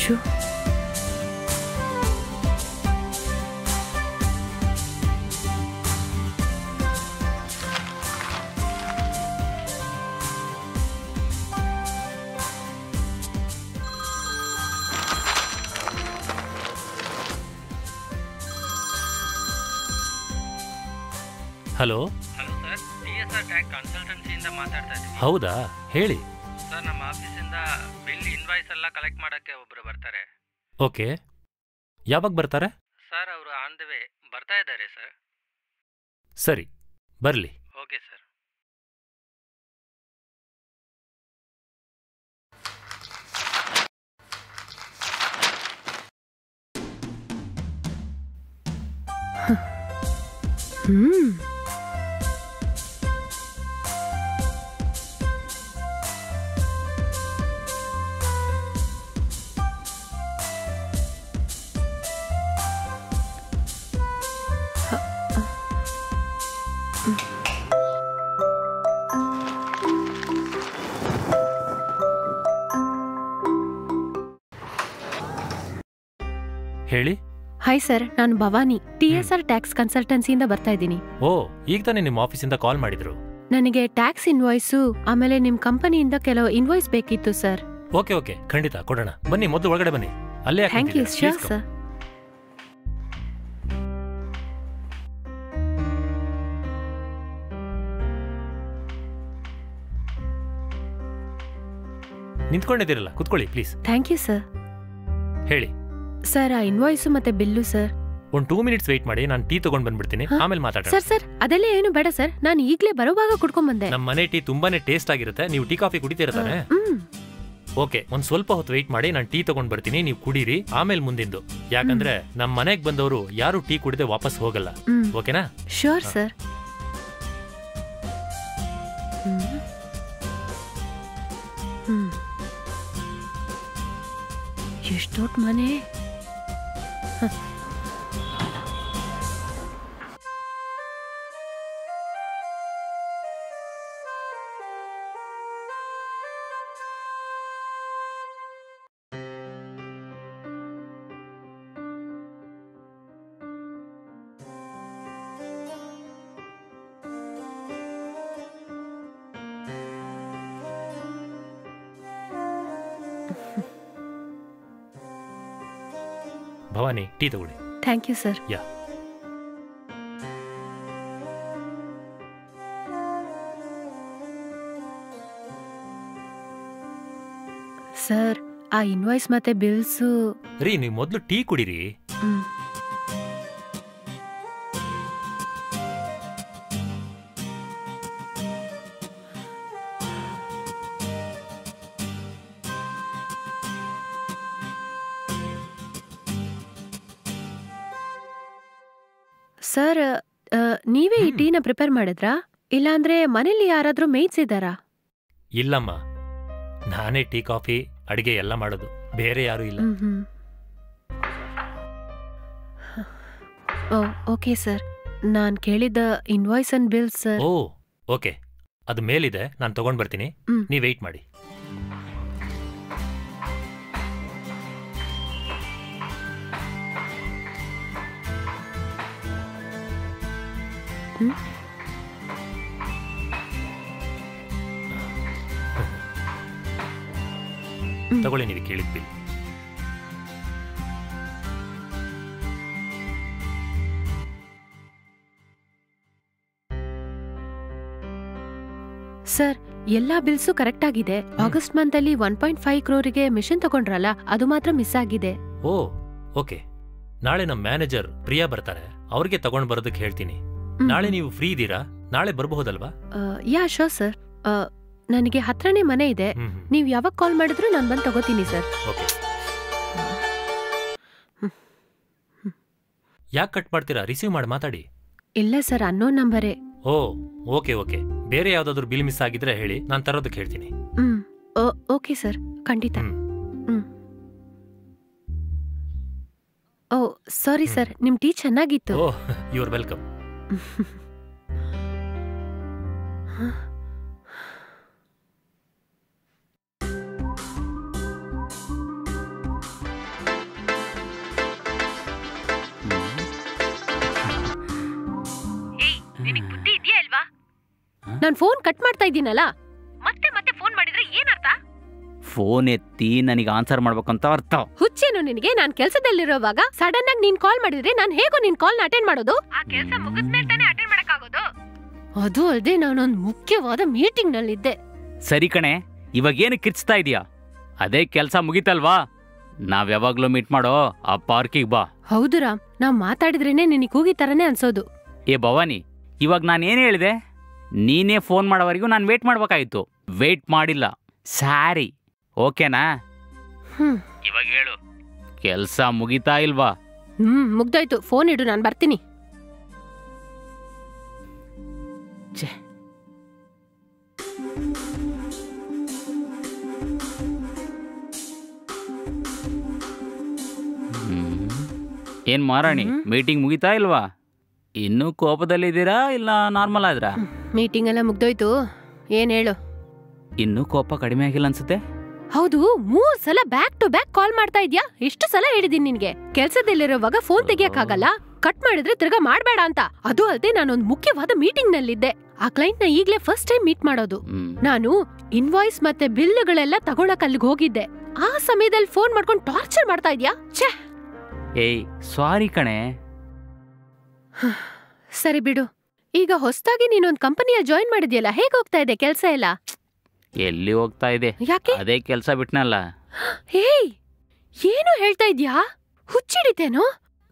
Show hello hello sir, TSR tax ಕನ್ಸಲ್ಟೆನ್ಸಿಯಿಂದ ಮಾತಾಡ್ತಾ ಇದ್ದೀನಿ. ಹೌದಾ, ಹೇಳಿ. ಸರ್, ನಮ್ಮ ಆಫೀಸಿಂದ ಬಿಲ್ ಇನ್ವಾಯ್ಸ್ ಎಲ್ಲ ಕಲೆಕ್ಟ್ ಮಾಡೋಕ್ಕೆ ಒಬ್ಬರು ಬರ್ತಾರೆ. ಓಕೆ, ಯಾವಾಗ ಬರ್ತಾರೆ? ಸರ್, ಅವರು ಆನ್ ದ ವೇ ಬರ್ತಾ ಇದ್ದಾರೆ ಸರ್. ಸರಿ, ಬರಲಿ. Okay sir. ಹೇಳಿ. ಹಾಯ್ ಸರ್, ನಾನು ಭವಾನಿ, TSR ಟ್ಯಾಕ್ಸ್ ಕನ್ಸಲ್ಟೆನ್ಸಿಯಿಂದ ಬರ್ತಾ ಇದ್ದೀನಿ. ಓ, ಈಗ ತಾನೇ ನಿಮ್ಮ ಆಫೀಸಿಂದ ಕಾಲ್ ಮಾಡಿದ್ರು. ನನಗೆ ಟ್ಯಾಕ್ಸ್ ಇನ್ವಾಯ್ಸು ಆಮೇಲೆ ನಿಮ್ ಕಂಪನಿಯಿಂದ ಕೆಲವು ಇನ್ವಾಯ್ಸ್ ಬೇಕಿತ್ತು ಸರ್. ಓಕೆ ಓಕೆ, ಖಂಡಿತ ಕೊಡೋಣ. ಬನ್ನಿ, ಮೊದಲು ಒಳಗಡೆ ಬನ್ನಿ. ಅಲ್ಲೇ ಥ್ಯಾಂಕ್ ಯು. Sure sir. ನಿಂತ್ಕೊಂಡಿದ್ದೀರಲ್ಲ, ಕುತ್ಕೊಳ್ಳಿ ಪ್ಲೀಸ್. Thank you sir. ಹೇಳಿ ಸರ್, ಆ ಇನ್ವಾಯ್ಸು ಮತ್ತೆ ಬಿಲ್ಲು ಸರ್. ಒಂದು 2 ಮಿನಿಟ್ಸ್ ವೆಯ್ಟ್ ಮಾಡಿ, ನಾನು ಟೀ ತಗೊಂಡ್ ಬಂದ್ಬಿಡ್ತೀನಿ, ಆಮೇಲೆ ಮಾತಾಡೋಣ. ಸರ್, ಅದೆಲ್ಲ ಏನು ಬೇಡ ಸರ್, ನಾನು ಈಗಲೇ ಬರುವಾಗ ಕುಡ್ಕೊಂಡ್ ಬಂದೆ. ನಮ್ಮ ಮನೆ ಟೀ ತುಂಬಾನೇ ಟೇಸ್ಟ್ ಆಗಿರುತ್ತೆ. ನೀವು ಟೀ ಕಾಫಿ ಕುಡಿತೀರತಾನೆ? ಓಕೆ, ಒಂದ್ ಸ್ವಲ್ಪ ಹೊತ್ತು ವೆಯ್ಟ್ ಮಾಡಿ, ನಾನು ಟೀ ತಗೊಂಡ್ ಬರ್ತೀನಿ, ನೀವು ಕುಡೀರಿ, ಆಮೇಲೆ ಮುಂದಿಂದು. ಯಾಕಂದ್ರೆ ನಮ್ಮ ಮನೆಗೆ ಬಂದವರು ಯಾರು ಟೀ ಕುಡಿದೆ ವಾಪಸ್ ಹೋಗಲ್ಲ. ಓಕೆನಾ? Sure sir. ಎಷ್ಟು ದೊಡ್ಡ ಮನೆ. ಭವಾನಿ, ಟೀ ತಗೊಳ್ಳಿ. Thank you sir. Yeah. Sir, ಆ ಇನ್ವಾಯ್ಸ್ ಮತ್ತೆ ಬಿಲ್ಸು. ರೀ, ನೀವು ಮೊದಲು ಟೀ ಕುಡೀರಿ. ಸರ್, ನೀವೇ ಈ ಟೀನ ಪ್ರಿಪೇರ್ ಮಾಡಿದ್ರಾ, ಇಲ್ಲಾಂದ್ರೆ ಮನೇಲಿ ಯಾರಾದ್ರೂ ಮೇಯ್ಸ್ ಇದ್ದಾರಾ? ಇಲ್ಲಮ್ಮ, ನಾನೇ ಟೀ ಕಾಫಿ ಅಡಿಗೆ ಎಲ್ಲ ಮಾಡೋದು, ಬೇರೆ ಯಾರು ಇಲ್ಲ. ಓಕೆ ಸರ್, ನಾನ್ ಕೇಳಿದ್ದ invoice and bill sir. Oh okay, ಅದು ಮೇಲಿದೆ, ನಾನು ತಗೊಂಡ್ ಬರ್ತೀನಿ, ನೀವು ವೆಯ್ಟ್ ಮಾಡಿ. ತಗೊಳ್ಳಿ, ನೀವು ಕೇಳಿದ ಬಿಲ್. ಸರ್, ಎಲ್ಲಾ ಬಿಲ್ಸು ಕರೆಕ್ಟ್ ಆಗಿದೆ. ಆಗಸ್ಟ್ ಮಂತ್ ಅಲ್ಲಿ 1.5 ಕ್ರೋರಿಗೆ ಮಿಷನ್ ತಗೊಂಡ್ರಲ್ಲ, ಅದು ಮಾತ್ರ ಮಿಸ್ ಆಗಿದೆ. ಓ ಓಕೆ, ನಾಳೆ ನಮ್ಮ ಮ್ಯಾನೇಜರ್ ಪ್ರಿಯಾ ಬರ್ತಾರೆ, ಅವ್ರಿಗೆ ತಗೊಂಡ್ ಬರೋದಕ್ಕೆ ಹೇಳ್ತೀನಿ. ನಾಳೆ ನೀವು ಫ್ರೀ ಇದ್ದೀರಾ? ನಾಳೆ ಬರಬಹುದಲ್ವಾ? Yeah sure sir. ನನಗೆ ಹತ್ರನೇ ಮನೆ ಇದೆ, ನೀವ್ ಯಾವಾಗ ಕಾಲ್ ಮಾಡಿದ್ರು ನಾನು ಬಂದು ತಗೋತೀನಿ ಸರ್. ಓಕೆ. ಯಾಕೆ ಕಟ್ ಮಾಡ್ತೀರಾ? ರಿಸೀವ್ ಮಾಡಿ ಮಾತಾಡಿ. ಇಲ್ಲ ಸರ್, ಅನ್ನೋನ್ ನಂಬರೇ. ಓ ಓಕೆ ಓಕೆ, ಬೇರೆ ಯಾವ್ದಾದ್ರು ಬಿಲ್ ಮಿಸ್ ಆಗಿದ್ರೆ ಹೇಳಿ, ನಾನು ತರೋದಕ್ಕೆ ಹೇಳ್ತೀನಿ. ಓಕೆ ಸರ್, ಖಂಡಿತ. ಓ ಸಾರಿ ಸರ್, ನಿಮ್ ಟೀ ಚೆನ್ನಾಗಿತ್ತು. Oh, you are welcome. ನಾನ್ ಫೋನ್ ಕಟ್ ಮಾಡ್ತಾ ಇದ್ದೀನಲ್ಲ, ಮತ್ತೆ ಮತ್ತೆ ಫೋನ್ ಮಾಡಿದ್ರೆ ಏನರ್ಥ? ಫೋನ್ ಎತ್ತಿ ನನಗೆ ಆನ್ಸರ್ ಮಾಡ್ಬೇಕಂತ ಅರ್ಥ. ಹುಚ್ಚೇನು ನಿನಗೆ? ನಾನ್ ಕೆಲ್ಸದಲ್ಲಿರೋವಾಗ ಸಡನ್ ಆಗಿ ನೀನ್ ಕಾಲ್ ಮಾಡಿದ್ರೆ ನಾನ್ ಹೇಗೋ ನಿನ್ ಕಾಲ್ ಅಟೆಂಡ್ ಮಾಡೋದು? ಆ ಕೆಲ್ಸ ಮುಗಿದ್ಮೇಲೆ ತಾನೇ ಅಟೆಂಡ್ ಮಾಡಕ್ಕಾಗೋದು. ಅದು ಅಲ್ಲದೆ ನಾನೊಂದ್ ಮುಖ್ಯವಾದ ಮೀಟಿಂಗ್ ನಲ್ಲಿದ್ದೆ. ಸರಿ ಕಣೆ, ಇವಾಗ ಏನು ಕಿರ್ಚ್ತಾ ಇದೀಯಾ? ಅದೇ ಕೆಲಸ ಮುಗಿತಲ್ವಾ? ನಾವ್ ಯಾವಾಗ್ಲೂ ಮೀಟ್ ಮಾಡೋ ಆ ಪಾರ್ಕಿಗೆ ಬಾ. ಹೌದು ರಾಮ್, ನಾವ್ ಮಾತಾಡಿದ್ರೇನೆ ನಿನಗೆ ಕೂಗಿ ತರನೇ ಅನ್ಸೋದು. ಏ ಭವಾನಿ, ಇವಾಗ ನಾನೇನು ಹೇಳಿದೆ? ನೀನೇ ಫೋನ್ ಮಾಡೋವರೆಗೂ ನಾನು ವೇಟ್ ಮಾಡ್ಬೇಕಾಯ್ತು. ವೇಟ್ ಮಾಡಿಲ್ಲ. ಸಾರಿ, ಓಕೆನಾ? ಇವಾಗ ಹೇಳು, ಕೆಲಸ ಮುಗಿತಾ ಇಲ್ವಾ? ಮುಗ್ದಾಯ್ತು. ಫೋನ್ ಇಡು, ನಾನ್ ಬರ್ತೀನಿ. ಏನ್ ಮಾರಾಣಿ, ಮೀಟಿಂಗ್ ಮುಗಿತಾ ಇಲ್ವಾ? ಇನ್ನೂ ಕೋಪದಲ್ಲಿದ್ದೀರಾ ಇಲ್ಲ ನಾರ್ಮಲ್ ಆದ್ರಾ? ಮೀಟಿಂಗ್ ಎಲ್ಲ ಮುಗ್ದೋಯ್ತು. ಏನ್ ಹೇಳು? ಇನ್ನೂ ಕೋಪ ಕಡಿಮೆ ಆಗಿಲ್ಲ ಅನ್ಸುತ್ತೆ. ಹೌದು, 3 ಸಲ ಬ್ಯಾಕ್ ಟು ಬ್ಯಾಕ್ ಕಾಲ್ ಮಾಡ್ತಾ ಇದ್ಯಾ. ಎಷ್ಟು ಸಲ ಹೇಳಿದೀನಿ ನಿನ್ಗೆ, ಕೆಲ್ಸದಲ್ಲಿರುವಾಗ ಫೋನ್ ತೆಗಿಯಕ್ಕಾಗಲ್ಲ, ಕಟ್ ಮಾಡಿದ್ರೆ ತಿರ್ಗಾ ಮಾಡ್ಬೇಡ ಅಂತ. ಅದು ಅಲ್ಲದೆ ನಾನೊಂದ್ ಮುಖ್ಯವಾದ ಮೀಟಿಂಗ್ ನಲ್ಲಿದ್ದೆ. ಆ ಕ್ಲೈಂಟ್ ನ ಈಗ್ಲೇ ಫಸ್ಟ್ ಟೈಮ್ ಮೀಟ್ ಮಾಡೋದು. ನಾನು ಇನ್ವಾಯ್ಸ್ ಮತ್ತೆ ಬಿಲ್ಗಳೆಲ್ಲ ತಗೊಳಕ್ ಅಲ್ಲಿಗೆ ಹೋಗಿದ್ದೆ. ಆ ಸಮಯದಲ್ಲಿ ಫೋನ್ ಮಾಡ್ಕೊಂಡು ಟಾರ್ಚರ್ ಮಾಡ್ತಾ ಇದ್ಯಾ? ಛೇ. ಏಯ್ ಸಾರಿ ಕಣೆ. ಸರಿ ಬಿಡು. ಈಗ ಹೊಸದಾಗಿ ನೀನೊಂದ್ ಕಂಪನಿಯಲ್ಲಿ ಜಾಯಿನ್ ಮಾಡಿದ್ಯಲ್ಲ, ಹೇಗ್ ಹೋಗ್ತಾ ಇದೆ ಕೆಲ್ಸ ಎಲ್ಲ? ಎಲ್ಲಿ ಹೋಗ್ತಾ ಇದೆ? ಯಾಕೆ? ಅದೇ ಕೆಲ್ಸ ಬಿಟ್ನಲ್ಲ. ಹೇಯ್, ಏನು ಹೇಳ್ತಾ ಇದ್ಯಾ? ಹುಚ್ಚಿಡಿತೇನೋ?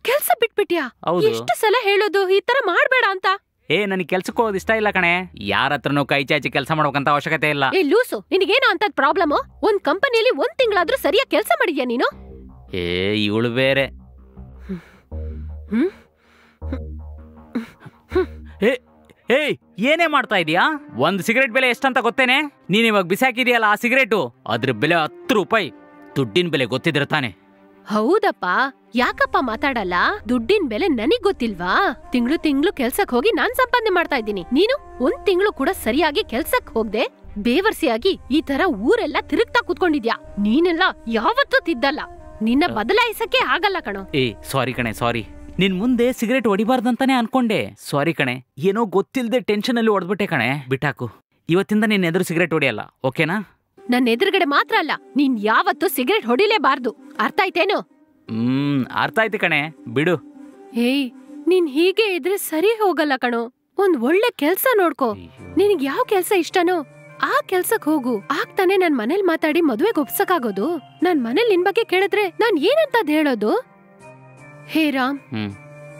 ಕೆಲ್ಸ ಬಿಟ್ಬಿಟ್ಯಾ? ಎಷ್ಟು ಸಲ ಹೇಳೋದು ಈ ತರ ಮಾಡ್ಬೇಡ ಅಂತ? ನನಗೆ ಕೆಲ್ಸಕ್ಕೆ ಹೋಗೋದು ಇಷ್ಟ ಇಲ್ಲ ಕಣೆ. ಯಾರ ಹತ್ರನೂ ಕೈ ಚಾಚಿ ಕೆಲಸ ಮಾಡ್ಬೇಕಂತ ಅವಶ್ಯಕತೆ ಇಲ್ಲ. ಲೂಸು, ನಿನಗೇನೋ ಅಂತದ್ ಪ್ರಾಬ್ಲಮ್? ಒಂದ್ ಕಂಪನಿಯಲ್ಲಿ 1 ತಿಂಗಳಾದ್ರೂ ಸರಿಯಾಗಿ ಕೆಲ್ಸ ಮಾಡಿದ್ಯಾ ನೀನು? ಇವಳು ಬೇರೆ. ಏನೇ ಮಾಡ್ತಾ ಇದೀಯಾ? 1 ಸಿಗರೇಟ್ ಬೆಲೆ ಎಷ್ಟಂತ ಗೊತ್ತೇನೆ? ನೀನ್ ಇವಾಗ ಬಿಸಾಕಿದೆಯಲ್ಲ ಆ ಸಿಗರೇಟು, ಅದ್ರ ಬೆಲೆ 10 ರೂಪಾಯಿ. ದುಡ್ಡಿನ ಬೆಲೆ ಗೊತ್ತಿದ್ರೆ ತಾನೆ. ಹೌದಪ್ಪ, ಯಾಕಪ್ಪ ಮಾತಾಡಲ್ಲ? ದುಡ್ಡಿನ ಬೆಲೆ ನನಗ್ ಗೊತ್ತಿಲ್ವಾ? ತಿಂಗಳು ಕೆಲ್ಸಕ್ ಹೋಗಿ ನಾನ್ ಸಂಪಾದನೆ ಮಾಡ್ತಾ ಇದ್ದೀನಿ. ನೀನು 1 ತಿಂಗಳು ಕೂಡ ಸರಿಯಾಗಿ ಕೆಲ್ಸಕ್ ಹೋಗ್ದೆ ಬೇವರ್ಸಿಯಾಗಿ ಈ ತರ ಊರೆಲ್ಲ ತಿರುಗ್ತಾ ಕೂತ್ಕೊಂಡಿದ್ಯಾ. ನೀನೆಲ್ಲ ಯಾವತ್ತೂ ತಿದ್ದಲ್ಲ. ನಿನ್ನ ಬದಲಾಯಿಸಕ್ಕೆ ಆಗಲ್ಲ ಕಣೋ. ಸಾರಿ ಕಣೆ, ಸಾರಿ. ನಿನ್ ಮುಂದೆ ಸಿಗರೇಟ್ ಹೊಡಿಬಾರ್ದಂತಾನೆ ಅನ್ಕೊಂಡೆ. ಸಾರಿ ಕಣೆ, ಏನೋ ಗೊತ್ತಿಲ್ದೆ ಟೆನ್ಷನ್ ಅಲ್ಲಿ ಹೊಡೆದ್ಬಿಟ್ಟೆ ಕಣೆ. ಬಿಟ್ಟಾಕು, ಇವತ್ತಿಂದ ನಿನ್ ಎದುರು ಸಿಗರೇಟ್ ಹೊಡಿಯಲ್ಲ, ಓಕೆನಾ? ನನ್ನ ಎದುರುಗಡೆ ಮಾತ್ರ ಅಲ್ಲ, ನೀನ್ ಯಾವತ್ತೂ ಸಿಗರೇಟ್ ಹೊಡಿಲೇಬಾರ್ದು. ಅರ್ಥ ಆಯ್ತೇನು? ಅರ್ಥ ಆಯ್ತು ಕಣೆ, ಬಿಡು. ನೀನ್ ಹೀಗೆ ಇದ್ರೆ ಸರಿ ಹೋಗಲ್ಲ ಕಣೋ. ಒಂದ್ ಒಳ್ಳೆ ಕೆಲ್ಸ ನೋಡ್ಕೋ. ನಿನಗ್ ಯಾವ ಕೆಲ್ಸ ಇಷ್ಟನೋ ಆ ಕೆಲ್ಸಕ್ ಹೋಗು. ಆಗ್ತಾನೆ ನನ್ ಮನೇಲಿ ಮಾತಾಡಿ ಮದುವೆಗೆ ಒಪ್ಸಕ್ಕಾಗೋದು. ನನ್ ಮನೇಲಿ ನಿನ್ ಬಗ್ಗೆ ಕೇಳಿದ್ರೆ ನಾನ್ ಏನಂತದ್ ಹೇಳೋದು? ಹೇ ರಾಮ್,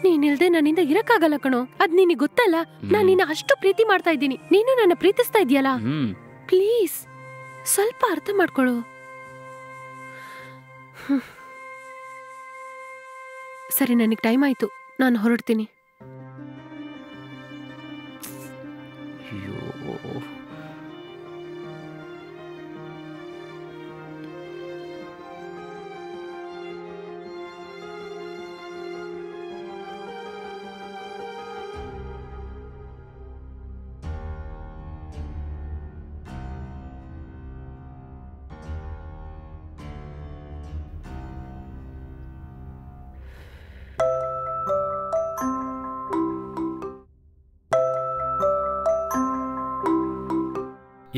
ನೀನಿಲ್ದೆ ನನ್ನಿಂದ ಇರಕ್ಕಾಗಲ್ಲ ಕಣೋ. ಅದ್ ನಿನಗ್ ಗೊತ್ತಲ್ಲ, ನಾನ್ ನಿನ್ನ ಅಷ್ಟು ಪ್ರೀತಿ ಮಾಡ್ತಾ ಇದ್ದೀನಿ. ನೀನು ನನ್ನ ಪ್ರೀತಿಸ್ತಾ ಇದೆಯಲ್ಲ. ಪ್ಲೀಸ್ ಸ್ವಲ್ಪ ಅರ್ಥ ಮಾಡ್ಕೊಳ್ಳು. ಸರಿ, ನನಗ್ ಟೈಮ್ ಆಯ್ತು, ನಾನು ಹೊರಡ್ತೀನಿ.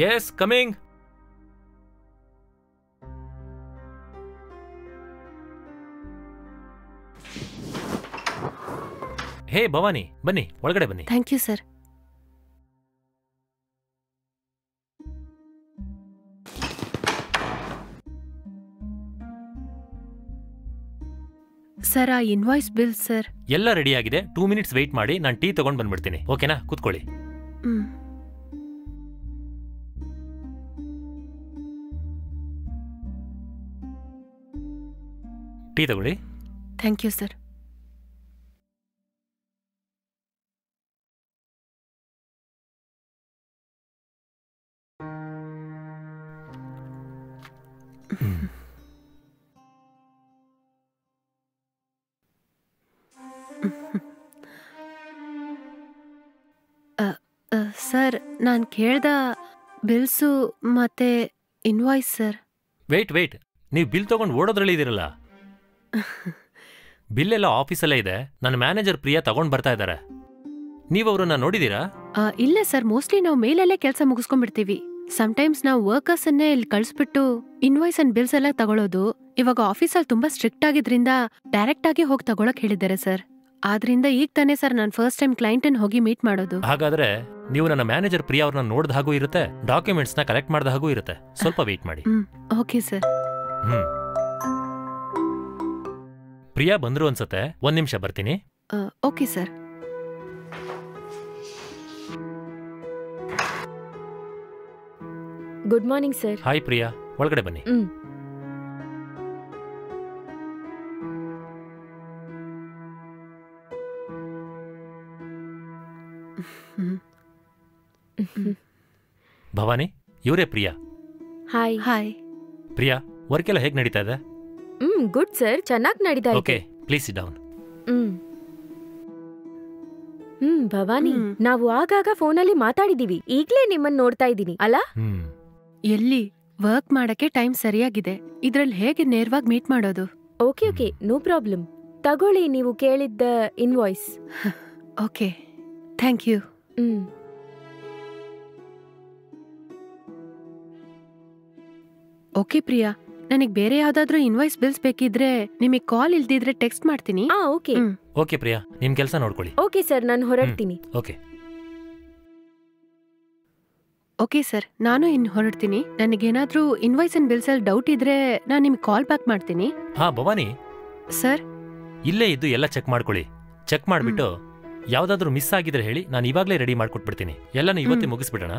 Yes, coming. ಹೇ ಭವಾನಿ, ಬನ್ನಿ, ಒಳಗಡೆ ಬನ್ನಿ. Thank you sir. ಸರ್, ಆ ಇನ್ವಾಯ್ಸ್ ಬಿಲ್ ಸರ್. ಎಲ್ಲ ರೆಡಿ ಆಗಿದೆ. 2 ಮಿನಿಟ್ಸ್ ವೇಟ್ ಮಾಡಿ, ನಾನು ಟೀ ತಗೊಂಡ್ ಬಂದ್ಬಿಡ್ತೀನಿ. ಓಕೆನಾ? ಕೂತ್ಕೊಳ್ಳಿ. ಟೀ ತಗೊಳ್ಳಿ. Thank you sir. ಸರ್, ನಾನು ಕೇಳ್ದ ಬಿಲ್ಸು ಮತ್ತೆ ಇನ್ವಾಯ್ಸ್ ಸರ್. ವೇಟ್, ನೀವು ಬಿಲ್ ತಗೊಂಡು ಓಡೋದ್ರಲ್ಲಿ ಇದೀರಲ್ಲ. ಬಿಲ್ ಎಲ್ಲ ಆಫೀಸಲ್ಲೇ ಇದೆ. ನನ್ನ ಮ್ಯಾನೇಜರ್ ಪ್ರಿಯಾ ತಗೊಂಡ್ ಬರ್ತಾ ಇದ್ದಾರೆ. ನೀವು ಅವ್ರನ್ನ ನೋಡಿದೀರಾ? ಇಲ್ಲ ಸರ್, ಮೋಸ್ಟ್ಲಿ ನಾವು ಮೇಲಲ್ಲೇ ಕೆಲಸ ಮುಗಿಸ್ಕೊಂಡ್ಬಿಡ್ತೀವಿ. ಸಮ್ಟೈಮ್ಸ್ ನಾವು ವರ್ಕರ್ಸ್ ಅನ್ನೇ ಇಲ್ಲಿ ಕಳ್ಸ್ಬಿಟ್ಟು ಇನ್ವಾಯ್ಸ್ ಅಂಡ್ ಬಿಲ್ಸ್ ಎಲ್ಲ ತಗೊಳ್ಳೋದು. ಇವಾಗ ಆಫೀಸಲ್ಲಿ ತುಂಬಾ ಸ್ಟ್ರಿಕ್ಟ್ ಆಗಿದ್ರಿಂದ ಡೈರೆಕ್ಟ್ ಆಗಿ ಹೋಗಿ ತಗೊಳಕ್ ಹೇಳಿದ್ದಾರೆ ಸರ್. ಆದ್ರಿಂದ ಈಗ ತಾನೇ ಸರ್ ನಾನು ಫಸ್ಟ್ ಟೈಮ್ ಕ್ಲೈಂಟ್ ಅನ್ನು ಹೋಗಿ ಮೀಟ್ ಮಾಡೋದು. ಹಾಗಾದ್ರೆ ನೀವು ನನ್ನ ಮ್ಯಾನೇಜರ್ ಪ್ರಿಯಾ ಅವ್ರನ್ನ ನೋಡ್ದ ಹಾಗೂ ಇರುತ್ತೆ, ಡಾಕ್ಯುಮೆಂಟ್ಸ್ ನ ಕಲೆಕ್ಟ್ ಮಾಡ್ದ ಹಾಗೂ ಇರುತ್ತೆ. ಸ್ವಲ್ಪ ವೇಟ್ ಮಾಡಿ. Okay sir. ಪ್ರಿಯಾ ಬಂದ್ರು ಅನ್ಸತ್ತೆ, 1 ನಿಮಿಷ ಬರ್ತೀನಿ. Okay sir. Good morning sir. Hi Priya, ಒಳಗಡೆ ಬನ್ನಿ. ಭವಾನಿ, ಇವರೇ Priya. Hi. Hi Priya, work ಎಲ್ಲ ಹೇಗೆ ನಡೀತಾ ಇದೆ? ಗುಡ್ ಸರ್, ಚೆನ್ನಾಗಿ ನಡೀತಾ ಇದೆ. Okay, please sit down. Bhavani, ನಾವು ಆಗಾಗ ಫೋನಲ್ಲಿ ಮಾತಾಡಿದೀವಿ. ಈಗ್ಲೇ ನಿಮ್ಮನ್ನ ನೋಡ್ತಾ ಇದ್ದೀನಿ ಅಲ್ಲ? ಎಲ್ಲಿ ವರ್ಕ್ ಮಾಡಕ್ಕೆ ಟೈಮ್ ಸರಿಯಾಗಿದೆ. ಇದ್ರಲ್ಲಿ ಹೇಗೆ ನೇರವಾಗಿ ಮೀಟ್ ಮಾಡೋದು? Okay, no problem. ತಗೊಳ್ಳಿ ನೀವು ಕೇಳಿದ್ದ invoice. Okay, thank you. Okay Priya, ನನಗೆ ಬೇರೆ ಯಾವ್ದಾದ್ರೂ ಇನ್ವಾಯ್ಸ್ ಬಿಲ್ಸ್ ಬೇಕಿದ್ರೆ ನಿಮಗೆ ಕಾಲ್ ಇಲ್ದಿದ್ರೆ ಟೆಕ್ಸ್ಟ್ ಮಾಡ್ತೀನಿ. ಓಕೆ. ಓಕೆ ಪ್ರಿಯಾ, ನಿಮ್ ಕೆಲಸ ನೋಡ್ಕೊಳ್ಳಿ. ಓಕೆ ಸರ್, ನಾನು ಹೊರಡ್ತೀನಿ. ಓಕೆ. ಓಕೆ ಸರ್, ನಾನು ಇನ್ನು ಹೊರಡ್ತೀನಿ. ನನಗೇನಾದ್ರೂ ಇನ್ವಾಯ್ಸ್ ಅಂಡ್ ಬಿಲ್ಸ್ ಅಲ್ಲಿ ಡೌಟ್ ಇದ್ರೆ ನಾನು ನಿಮ್ಗೆ ಕಾಲ್ ಬ್ಯಾಕ್ ಮಾಡ್ತೀನಿ. ಹಾ ಭವಾನಿ ಸರ್, ಇಲ್ಲೇ ಇದ್ದು ಎಲ್ಲ ಚೆಕ್ ಮಾಡ್ಕೊಳ್ಳಿ. ಚೆಕ್ ಮಾಡ್ಬಿಟ್ಟು ಯಾವ್ದಾದ್ರೂ ಮಿಸ್ ಆಗಿದ್ರೆ ಹೇಳಿ, ನಾನು ಇವಾಗ್ಲೇ ರೆಡಿ ಮಾಡ್ಕೊಟ್ಬಿಡ್ತೀನಿ. ಎಲ್ಲಾನು ಇವತ್ತೇ ಮುಗಿಸ್ಬಿಡೋಣ.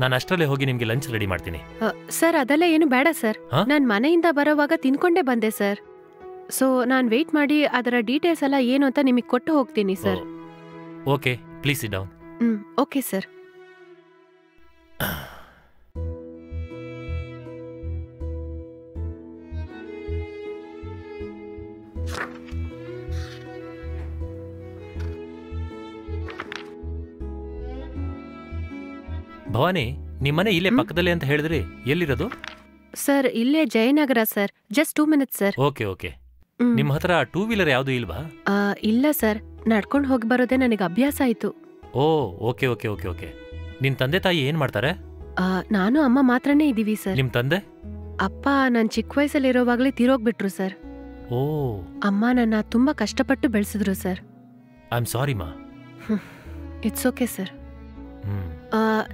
ನಾನು ಅಷ್ಟರಲ್ಲೇ ಹೋಗಿ ನಿಮ್ಗೆ ಲಂಚ್ ರೆಡಿ ಮಾಡ್ತೀನಿ. ಸರ್ ಅದೆಲ್ಲ ಏನು ಬೇಡ ಸರ್. ನಾನ್ ಮನೆಯಿಂದ ಬರೋವಾಗ ತಿನ್ಕೊಂಡೇ ಬಂದೆ ಸರ್. ಸೊ ನಾನ್ ವೇಟ್ ಮಾಡಿ ಅದರ ಡೀಟೇಲ್ಸ್ ಎಲ್ಲ ಏನು ಅಂತ ನಿಮಗೆ ಕೊಟ್ಟು ಹೋಗ್ತೀನಿ sir. Okay, please sit down. Okay sir. Bhavani, ನಿಮ್ಮನೆ ಇಲ್ಲೇ ಪಕ್ಕದಲ್ಲೇ ಅಂತ ಹೇಳಿದ್ರಿ, ಎಲ್ಲಿರೋದು? ಸರ್ ಇಲ್ಲೇ Jayanagar sir, just 2 minutes sir. Okay. ನಿಮ್ ಹತ್ರ 2 ವೀಲರ್ ಯಾವ್ದು ಇಲ್ವಾ? ಇಲ್ಲ ಸರ್, ನಡ್ಕೊಂಡು ಹೋಗಿ ಬರೋದೇ ನನಗೆ ಅಭ್ಯಾಸ ಆಯ್ತು. ಓಕೆ. ನಿನ್ ತಂದೆ ತಾಯಿ ಏನ್ ಮಾಡ್ತಾರೆ? ನಾನು ಅಮ್ಮ ಮಾತ್ರನೇ ಇದೀವಿ ಸರ್. ನಿಮ್ ತಂದೆ? ಅಪ್ಪ ನಾನ್ ಚಿಕ್ಕ ವಯಸ್ಸಲ್ಲಿರೋವಾಗ್ಲೇ ತೀರೋಗ್ಬಿಟ್ರು ಸರ್. ಅಮ್ಮ ನನ್ನ ತುಂಬಾ ಕಷ್ಟಪಟ್ಟು ಬೆಳೆಸಿದ್ರು ಸರ್. ಐ ಆಮ್ ಸಾರಿ ಮಾ. It's okay sir.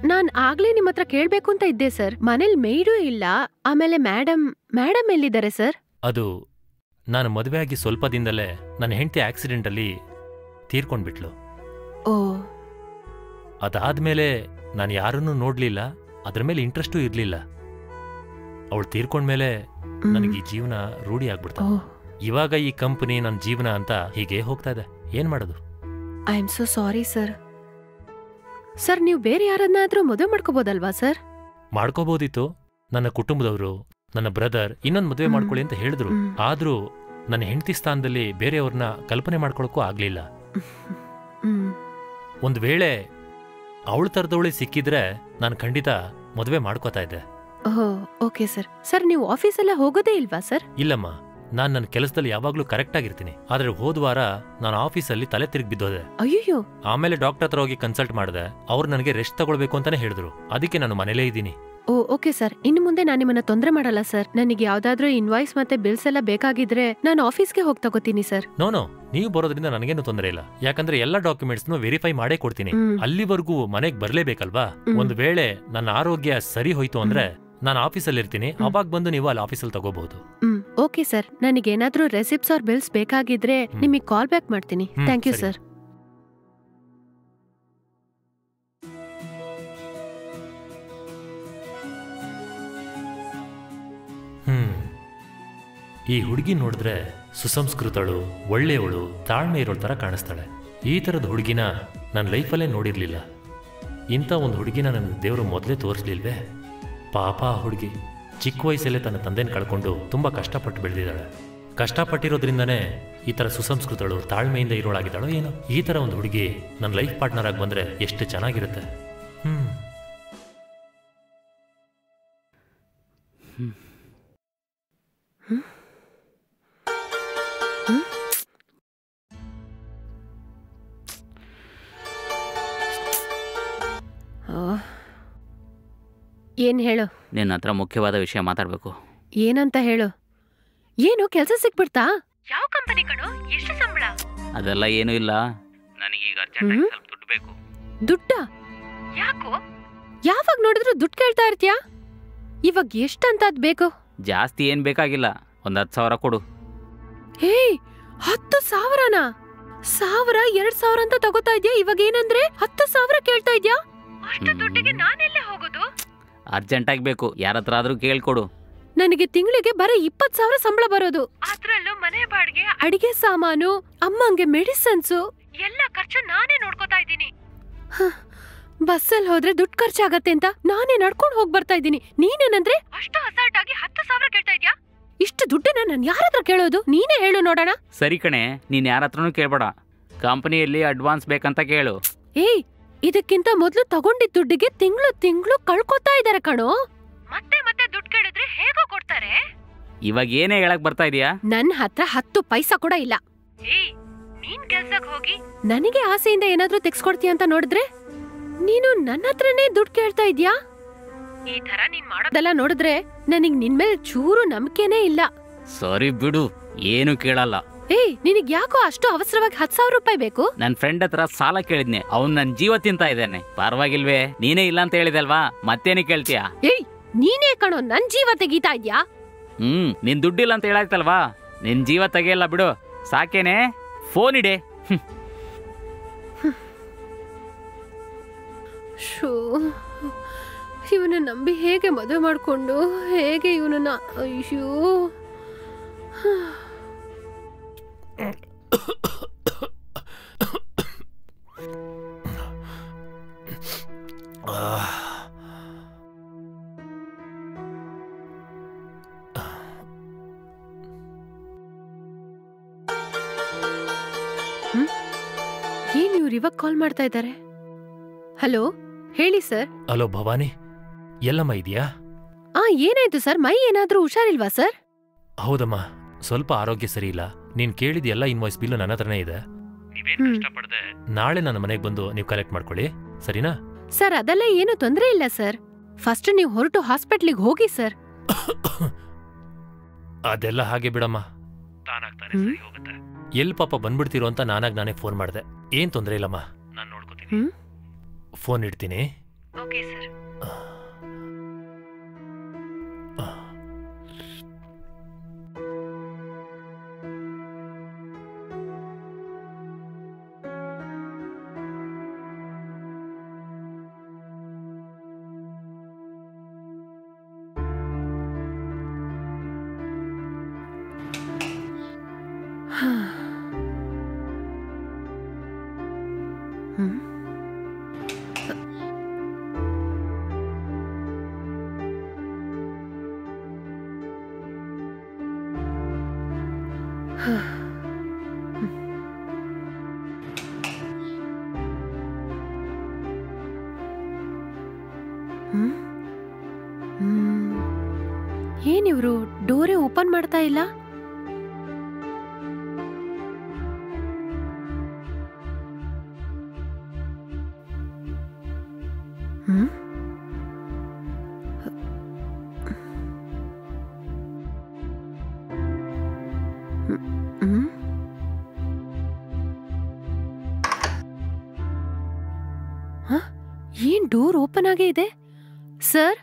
ನಾನ್ ಆಗ್ಲೇ ನಿಮ್ ಹತ್ರ ಕೇಳ್ಬೇಕು ಅಂತ ಇದ್ದೆ ಸರ್. ಮನೇಲಿ ಮೇಡೂ ಇಲ್ಲ, ಆಮೇಲೆ ಮೇಡಮ್ ಎಲ್ಲಿದ್ದಾರೆ ಸರ್? ಅದು ನಾನು ಮದುವೆ ಆಗಿ ಸ್ವಲ್ಪ ದಿನದಲ್ಲೇ ನನ್ನ ಹೆಂಡತಿ ಆಕ್ಸಿಡೆಂಟ್ ಅಲ್ಲಿ ತೀರ್ಕೊಂಡ್ಬಿಟ್ಲು. ಅದಾದ್ಮೇಲೆ ನಾನು ಯಾರನ್ನೂ ನೋಡ್ಲಿಲ್ಲ, ಅದ್ರ ಮೇಲೆ ಇಂಟ್ರೆಸ್ಟೂ ಇರ್ಲಿಲ್ಲ. ಅವಳು ತೀರ್ಕೊಂಡ್ಮೇಲೆ ನನಗೆ ಈ ಜೀವನ ರೂಢಿ ಆಗ್ಬಿಡ್ತ. ಇವಾಗ ಈ ಕಂಪನಿ ನನ್ನ ಜೀವನ ಅಂತ ಹೀಗೆ ಹೋಗ್ತಾ ಇದೆ. ಏನ್ ಮಾಡೋದು? I am so sorry sir. Sir ನೀವು ಬೇರೆ ಯಾರನ್ನಾದ್ರೂ ಮದುವೆ ಮಾಡ್ಕೋಬೋದಲ್ವಾ ಸರ್? ಮಾಡ್ಕೋಬೋದಿತ್ತು. ನನ್ನ ಕುಟುಂಬದವರು, ನನ್ನ ಬ್ರದರ್ ಇನ್ನೊಂದು ಮದುವೆ ಮಾಡ್ಕೊಳ್ಳಿ ಅಂತ ಹೇಳಿದ್ರು. ಆದ್ರೂ ನನ್ನ ಹೆಂಡತಿ ಸ್ಥಾನದಲ್ಲಿ ಬೇರೆಯವ್ರನ್ನ ಕಲ್ಪನೆ ಮಾಡ್ಕೊಳಕ್ಕೂ ಆಗ್ಲಿಲ್ಲ. ಒಂದ್ ವೇಳೆ ಅವಳ ತರದವಳಿ ಸಿಕ್ಕಿದ್ರೆ ನಾನು ಖಂಡಿತ ಮದುವೆ ಮಾಡ್ಕೋತಾ ಇದ್ದೆ. Okay sir. ಸರ್ ನೀವು ಆಫೀಸೆಲ್ಲ ಹೋಗೋದೇ ಇಲ್ವಾ ಸರ್? ಇಲ್ಲಮ್ಮ, ನಾನ್ ನನ್ನ ಕೆಲಸದಲ್ಲಿ ಯಾವಾಗ್ಲೂ ಕರೆಕ್ಟ್ ಆಗಿರ್ತೀನಿ. ಆದ್ರೆ ಹೋದ ವಾರ ನಾನು ಆಫೀಸಲ್ಲಿ ತಲೆ ತಿರುಗಿ ಬಿದ್ದೋದೆ. ಅಯ್ಯೋ. ಆಮೇಲೆ ಡಾಕ್ಟರ್ ಹತ್ರ ಹೋಗಿ ಕನ್ಸಲ್ಟ್ ಮಾಡಿದೆ. ಅವ್ರು ನನಗೆ ರೆಸ್ಟ್ ತಗೊಳ್ಬೇಕು ಅಂತಾನೆ ಹೇಳಿದ್ರು. ಅದಕ್ಕೆ ನಾನು ಮನೇಲೇ ಇದ್ದೀನಿ. ಓಕೆ ಸರ್, ಇನ್ನು ಮುಂದೆ ನಾನು ನಿಮ್ಮನ್ನ ತೊಂದರೆ ಮಾಡಲ್ಲ ಸರ್. ನನಗೆ ಯಾವ್ದಾದ್ರೂ ಇನ್ವಾಯ್ಸ್ ಮತ್ತೆ ಬಿಲ್ಸ್ ಎಲ್ಲ ಬೇಕಾಗಿದ್ರೆ ನಾನು ಆಫೀಸ್ಗೆ ಹೋಗಿ ತಗೋತೀನಿ ಸರ್. ನೋ, ನೀವು ಬರೋದ್ರಿಂದ ನನಗೇನು ತೊಂದರೆ ಇಲ್ಲ. ಯಾಕಂದ್ರೆ ಎಲ್ಲಾ ಡಾಕ್ಯುಮೆಂಟ್ಸ್ ವೆರಿಫೈ ಮಾಡೇ ಕೊಡ್ತೀನಿ. ಅಲ್ಲಿವರೆಗೂ ಮನೆಗ್ ಬರ್ಲೇಬೇಕಲ್ವಾ? ಒಂದ್ ವೇಳೆ ನನ್ನ ಆರೋಗ್ಯ ಸರಿ ಹೋಯ್ತು ಅಂದ್ರೆ ನಾನು ಆಫೀಸಲ್ಲಿ ಇರ್ತೀನಿ. ಅವಾಗ ಬಂದು ನೀವು ಅಲ್ಲಿ ಆಫೀಸಲ್ಲಿ ತಗೋಬಹುದು. ಓಕೆ ಸರ್, ನನಗೇನಾದ್ರೂ ರೆಸಿಪ್ಟ್ಸ್ ಆರ್ ಬಿಲ್ಸ್ ಬೇಕಾಗಿದ್ರೆ ನಿಮಗೆ ಕಾಲ್ ಬ್ಯಾಕ್ ಮಾಡ್ತೀನಿ. Thank you sir. ಈ ಹುಡುಗಿ ನೋಡಿದ್ರೆ ಸುಸಂಸ್ಕೃತಳು, ಒಳ್ಳೆಯವಳು, ತಾಳ್ಮೆ ಇರೋ ತರ ಕಾಣಿಸ್ತಾಳೆ. ಈ ತರದ ಹುಡುಗಿನ ನನ್ನ ಲೈಫಲ್ಲೇ ನೋಡಿರ್ಲಿಲ್ಲ. ಇಂಥ ಒಂದು ಹುಡುಗಿನ ನನ್ನ ದೇವರು ಮೊದಲೇ ತೋರಿಸ್ಲಿಲ್ವೇ? ಪಾಪ ಆ ಹುಡುಗಿ ಚಿಕ್ಕ ವಯಸ್ಸಲ್ಲೇ ತನ್ನ ತಂದೆನ ಕಳ್ಕೊಂಡು ತುಂಬಾ ಕಷ್ಟಪಟ್ಟು ಬೆಳೆದಿದ್ದಾಳೆ. ಕಷ್ಟಪಟ್ಟಿರೋದ್ರಿಂದನೇ ಈ ಥರ ಸುಸಂಸ್ಕೃತಳು, ತಾಳ್ಮೆಯಿಂದ ಇರೋಳಾಗಿದ್ದಾಳೋ ಏನೋ. ಈ ಥರ ಒಂದು ಹುಡುಗಿ ನನ್ನ ಲೈಫ್ ಪಾರ್ಟ್ನರ್ ಆಗಿ ಬಂದರೆ ಎಷ್ಟು ಚೆನ್ನಾಗಿರುತ್ತೆ. ಏನ್ ಹೇಳು? ನಿನ್ನ ಹತ್ರ ಮುಖ್ಯವಾದ ವಿಷಯ ಮಾತಾಡ್ಬೇಕು. ಏನಂತ ಹೇಳು? ಏನು ಕೆಲ್ಸ ಸಿಕ್ಬಿಡ್ತಾ? ಯಾವ ಕಂಪನಿ ಕಣೋ? ಎಷ್ಟು ಸಂಬಳ? ಅದೆಲ್ಲ ಏನೂ ಇಲ್ಲ, ನನಗೀಗ ಅರ್ಜೆಂಟಾಗಿ ಸ್ವಲ್ಪ ದುಡ್ಡು ಬೇಕು. ದುಡ್ಡ? ಯಾಕೋ? ಯಾವಾಗ ನೋಡಿದ್ರು ದುಡ್ಡು ಕೇಳ್ತಾ ಇರ್ತೀಯಾ? ಇವಾಗ ಎಷ್ಟಂತ ಅದ್ ಬೇಕು? ಜಾಸ್ತಿ ಏನ್ ಬೇಕಾಗಿಲ್ಲ, ಒಂದ್ 10,000 ಕೊಡು. ಹೇ, 10,000ನಾ? 1,000, 2,000 ಅಂತ ತಗೋತಾ ಇದ್ಯಾ, ಇವಾಗ ಏನಂದ್ರೆ 10,000 ಕೇಳ್ತಾ ಇದ್ಯಾ? ಅಷ್ಟು ದುಡ್ಡಿಗೆ ನಾನೆಲ್ಲೇ ಹೋಗೋದು? ಅರ್ಜೆಂಟಾಗಿ ಬೇಕು, ಯಾರತ್ರ ಆದ್ರೂ ಕೇಳ್ಕೊಡು. ನನಗೆ ತಿಂಗಳಿಗೆ ಬರೀ 20,000 ಸಂಬಳ ಬರೋದು. ಅದ್ರಲ್ಲೂ ಮನೆ ಬಾಡಿಗೆ, ಅಡಿಗೆ ಸಾಮಾನು, ಅಮ್ಮಂಗೆ ಮೆಡಿಸನ್ಸು ಎಲ್ಲ ಖರ್ಚು ನಾನೇ ನೋಡ್ಕೋತಾ ಇದ್ದೀನಿ. ಬಸ್ಸಲ್ಲಿ ಹೋದ್ರೆ ದುಡ್ಡು ಖರ್ಚಾಗತ್ತೆ ಅಂತ ನಾನೇ ನಡ್ಕೊಂಡು ಹೋಗ್ ಬರ್ತಾ ಇದ್ದೀನಿ. ನೀನೇನಂದ್ರೆ ಅಷ್ಟು ಅಸಾಲ್ಟ್ ಆಗಿ 10,000 ಕೇಳ್ತಾ ಇದ್ಯಾ? ಇಷ್ಟು ದುಡ್ಡನ್ನ ನಾನು ಯಾರತ್ರ ಕೇಳೋದು? ನೀನೇ ಹೇಳು ನೋಡೋಣ. ಸರಿ ಕಣೆ, ನೀನ್ ಯಾರತ್ರನೂ ಕೇಳ್ಬೇಡ, ಕಂಪನಿಯಲ್ಲಿ ಅಡ್ವಾನ್ಸ್ ಬೇಕಂತ ಕೇಳು. ಏಯ್, ಇದಕ್ಕಿಂತ ಮೊದ್ಲು ತಗೊಂಡಿದ್ ದುಡ್ಡಿಗೆ ತಿಂಗಳು ಕಳ್ಕೊತಾ ಇದಾರೆ ಕಣೋ. ಮತ್ತೆ ಮತ್ತೆ ದುಡ್ಡು ಕೇಳಿದ್ರೆ ಹೇಗೋ ಕೊಡ್ತಾರೆ? ಇವಾಗ ಏನೇ ಹೇಳಕ್ ಬರ್ತಾ ಇದೀಯಾ? ನನ್ ಹತ್ರ 10 ಪೈಸಾ ಕೂಡ ಇಲ್ಲ. ಏಯ್, ನೀನ್ ಕೆಲ್ಸಕ್ ಹೋಗಿ ನನಗೆ ಆಸೆಯಿಂದ ಏನಾದ್ರೂ ತೆಗ್ಸ್ಕೊಡ್ತೀಯ ಅಂತ ನೋಡಿದ್ರೆ ನೀನು ನನ್ನ ಹತ್ರನೇ ದುಡ್ಡು ಕೇಳ್ತಾ ಇದ್ಯಾ? ಈ ತರ ನೀನ್ ಮಾಡೋದೆಲ್ಲ ನೋಡಿದ್ರೆ ನನಗ್ ನಿನ್ ಮೇಲೆ ಚೂರು ನಂಬಿಕೆನೇ ಇಲ್ಲ. ಸರಿ ಬಿಡು, ಏನು ಕೇಳಲ್ಲ. ಏಯ್, ನಿನಗ್ ಯಾಕೋ ಅಷ್ಟು ಅವಸರವಾಗಿ 10,000 ರೂಪಾಯಿ ಬೇಕು? ನನ್ ಫ್ರೆಂಡ್ ಹತ್ರ ಸಾಲ ಕೇಳಿದ್ನೆ, ಅವ್ನ್ ನನ್ ಜೀವ ತಿಂತಾ ಇದ್ದಾನೆ. ಪರವಾಗಿಲ್ವೇ? ನೀನೇ ಇಲ್ಲ ಅಂತ ಹೇಳಿದಲ್ವಾ, ಮತ್ತೇನೇ ಕೇಳ್ತೀಯಾ? ಏಯ್, ನೀನೇ ಕಣೋ ನನ್ ಜೀವ ತೆಗೀತಾ ಇದ್ಯಾ? ನಿನ್ ದುಡ್ಡಿಲ್ಲ ಅಂತ ಹೇಳಾಯ್ತಲ್ವಾ, ನಿನ್ ಜೀವ ತೆಗೆಯಲ್ಲ ಬಿಡು, ಸಾಕೇನೆ. ಫೋನ್ ಇಡೆ. ಶೋ, ಇವನ ನಂಬಿ ಹೇಗೆ ಮದುವೆ ಮಾಡ್ಕೊಂಡು ಹೇಗೆ ಇವನನ್ನ, ಅಯ್ಯೋ. ಏನ್ ಇವ್ರು ಇವಾಗ ಕಾಲ್ ಮಾಡ್ತಾ ಇದ್ದಾರೆ? ಹಲೋ, ಹೇಳಿ ಸರ್. ಹಲೋ ಭವಾನಿ, ಎಲ್ಲಮ್ಮ ಇದೆಯಾ? ಏನಾಯ್ತು ಸರ್? ಮೈ ಏನಾದ್ರೂ ಹುಷಾರಿಲ್ವಾ ಸರ್? ಹೌದಮ್ಮ, ಸ್ವಲ್ಪ ಆರೋಗ್ಯ ಸರಿ ಇಲ್ಲ. ನೀನ್ ಕೇಳಿದ ಎಲ್ಲ ಇನ್ವಾಯ್ಸ್ ಬಿಲ್ಲು ನನ್ನ ಹತ್ರನೇ ಇದೆ. ನೀವೇನು ಕಷ್ಟಪಡದೆ ನಾಳೆ ನನ್ನ ಮನೆಗೆ ಬಂದು ನೀವು ಕಲೆಕ್ಟ್ ಮಾಡ್ಕೊಳ್ಳಿ, ಸರಿನಾ? ಸರ್, ಅದೆಲ್ಲ ಏನು ತೊಂದರೆ ಇಲ್ಲ ಸರ್. ಫಸ್ಟ್ ನೀವು ಹೊರಟು ಹಾಸ್ಪಿಟ್ಲಿಗೆ ಹೋಗಿ ಸರ್. ಅದೆಲ್ಲ ಹಾಗೆ ಬಿಡಮ್ಮ, ತಾನಾಗ್ತಾನೆ ಸರಿ ಹೋಗುತ್ತೆ. ಎಲ್ಲಿ ಪಾಪ ಬಂದ್ಬಿಡ್ತೀರೋ ಅಂತ ನಾನೇ ಫೋನ್ ಮಾಡಿದೆ. ಏನ್ ತೊಂದರೆ ಇಲ್ಲಮ್ಮ, ನಾನು ನೋಡ್ಕೋತೀನಿ. ಫೋನ್ ಇಡ್ತೀನಿ. Okay sir. ಏನಿವ್ರು ಡೋರೇ ಓಪನ್ ಮಾಡ್ತಾ ಇಲ್ಲ? ಏನ್ ಡೋರ್ ಓಪನ್ ಆಗೇ ಇದೆ? Sir,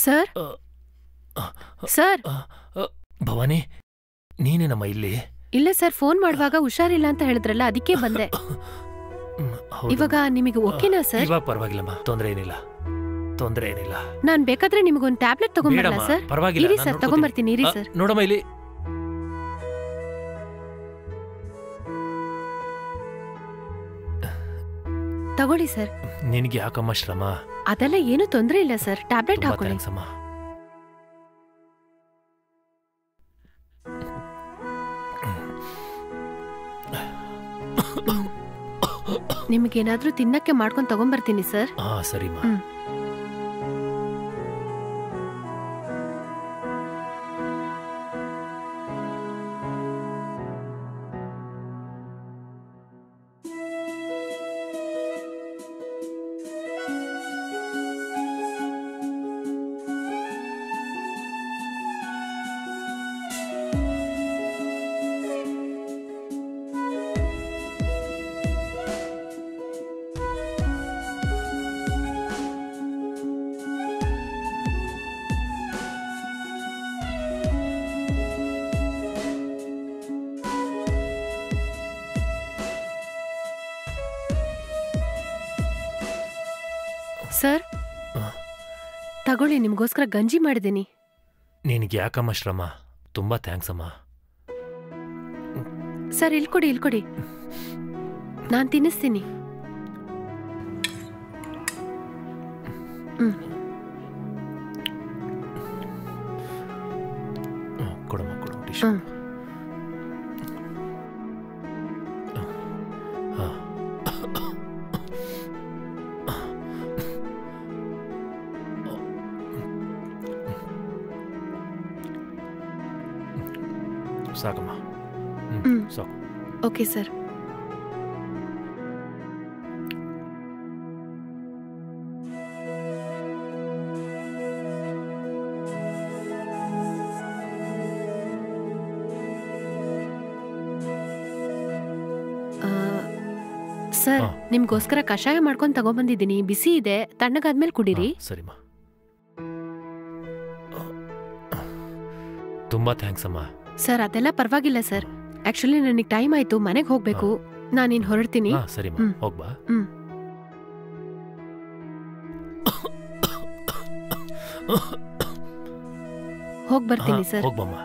sir, sir. ಭವಾನಿ, ನೀನೇನಮ್ಮ ಇಲ್ಲಿ? ಇಲ್ಲ ಸರ್, ಫೋನ್ ಮಾಡುವಾಗ ಹುಷಾರಿಲ್ಲ ಅಂತ ಹೇಳಿದ್ರಲ್ಲ, ಅದಕ್ಕೆ ಬಂದೆ. ಇವಾಗ ನಿಮಗೆ ಓಕೆನಾ ಸರ್? ಇವಾಗ ಪರವಾಗಿಲ್ಲಮ್ಮ, ತೊಂದರೆ ಏನಿಲ್ಲ. ನಾನ್ ಬೇಕಾದ್ರೆ ನಿಮಗೊಂದು ಟ್ಯಾಬ್ಲೆಟ್ ತಗೊಂಡ್ಬರಲ್ಲ ಸರ್? ಪರವಾಗಿಲ್ಲ ಸರ್, ತಗೊಂಡ್ಬರ್ತೀನಿ ಇರಿ ಸರ್. ನೋಡಮ್ಮ ಇಲ್ಲಿ. ತಗೊಳ್ಳಿ ಸರ್. ನಿನಗೆ ಯಾಕಮ್ಮ ಶ್ರಮ? ಅದೆಲ್ಲ ಏನು ತೊಂದರೆ ಇಲ್ಲ ಸರ್, ಟ್ಯಾಬ್ಲೆಟ್ ಹಾಕೊಳ್ಳಿ. ನಿಮ್ಗೇನಾದ್ರೂ ತಿನ್ನಕ್ಕೆ ಮಾಡ್ಕೊಂಡ್ ತಗೊಂಬರ್ತೀನಿ ಸರ್. ಹಾ ಸರಿಮಾ. ಸರ್ ತಗೊಳ್ಳಿ, ನಿಮ್ಗೋಸ್ಕರ ಗಂಜಿ ಮಾಡಿದ್ದೀನಿ. ನಿನಗೆ ಯಾಕಮ್ಮ ಶ್ರಮ? ತುಂಬಾ ಥ್ಯಾಂಕ್ಸ್ ಅಮ್ಮ. ಸರ್ ಇಲ್ಕೊಡಿ, ನಾನ್ ತಿನ್ನಿಸ್ತೀನಿ. ಕೊಡಮ್ಮ ಟಿಶ್ಯೂ. ಸಾಕಮ್ಮ. ಸಾಕು. Okay sir. ಸರ್ ನಿಮ್ಗೋಸ್ಕರ ಕಷಾಯ ಮಾಡ್ಕೊಂಡ್ ತಗೊಂಡ್ಬಂದಿದ್ದೀನಿ. ಬಿಸಿ ಇದೆ, ತಣ್ಣಗಾದ್ಮೇಲೆ ಕುಡೀರಿ. ಸರಿಮಾ. ತುಂಬಾ ಥ್ಯಾಂಕ್ಸ್ ಅಮ್ಮ. ಸರ್ ಅದೆಲ್ಲ ಪರವಾಗಿಲ್ಲ ಸರ್. ಆಕ್ಚುಲಿ ನನಗೆ ಟೈಮ್ ಆಯ್ತು, ಮನೆಗೆ ಹೋಗ್ಬೇಕು. ನಾನಿನ್ ಹೊರಡ್ತೀನಿ. ಸರಿಮಾ, ಹೋಗ್ಬಾ. ಹೋಗ್ಬರ್ತೀನಿ ಸರ್. ಹೋಗ್ಬಮ್ಮ.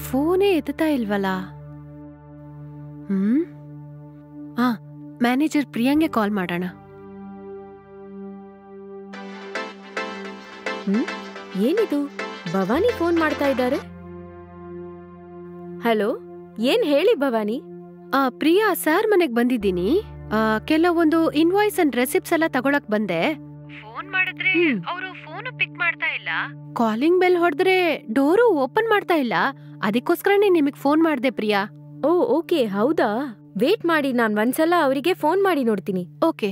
ಫೋನೇ ಎತ್ತುತ್ತಾ ಇಲ್ವಲ್ಲ. ಮ್ಯಾನೇಜರ್ ಪ್ರಿಯಾಂಗೆ ಕಾಲ್ ಮಾಡೋಣ. ಏನಿದು, ಭವಾನಿ ಫೋನ್ ಮಾಡ್ತಾ ಇದ್ದಾರೆ? ಹಲೋ, ಏನ್ ಹೇಳಿ ಭವಾನಿ. ಪ್ರಿಯಾ, ಸರ್ ಮನೆಗ್ ಬಂದಿದ್ದೀನಿ. ಕೆಲವೊಂದು ಇನ್ವಾಯ್ಸ್ ಅಂಡ್ ರೆಸಿಪ್ಟ್ಸ್ ಎಲ್ಲ ತಗೊಳಕ್ ಬಂದೆ. ಫೋನ್ ಮಾಡಿದ್ರೆ ಅವರು ಫೋನ್ ಪಿಕ್ ಮಾಡ್ತಾ ಇಲ್ಲ. ಕಾಲಿಂಗ್ ಬೆಲ್ ಹೊಡೆದ್ರೆ ಡೋರು ಓಪನ್ ಮಾಡ್ತಾ ಇಲ್ಲ. ಅದಕ್ಕೋಸ್ಕರನೇ ನಿಮಗ್ ಫೋನ್ ಮಾಡ್ದೆ ಪ್ರಿಯಾ. ಓ ಓಕೆ, ಹೌದಾ? ವೇಟ್ ಮಾಡಿ, ನಾನ್ ಒಂದ್ಸಲ ಅವರಿಗೆ ಫೋನ್ ಮಾಡಿ ನೋಡ್ತೀನಿ. ಓಕೆ.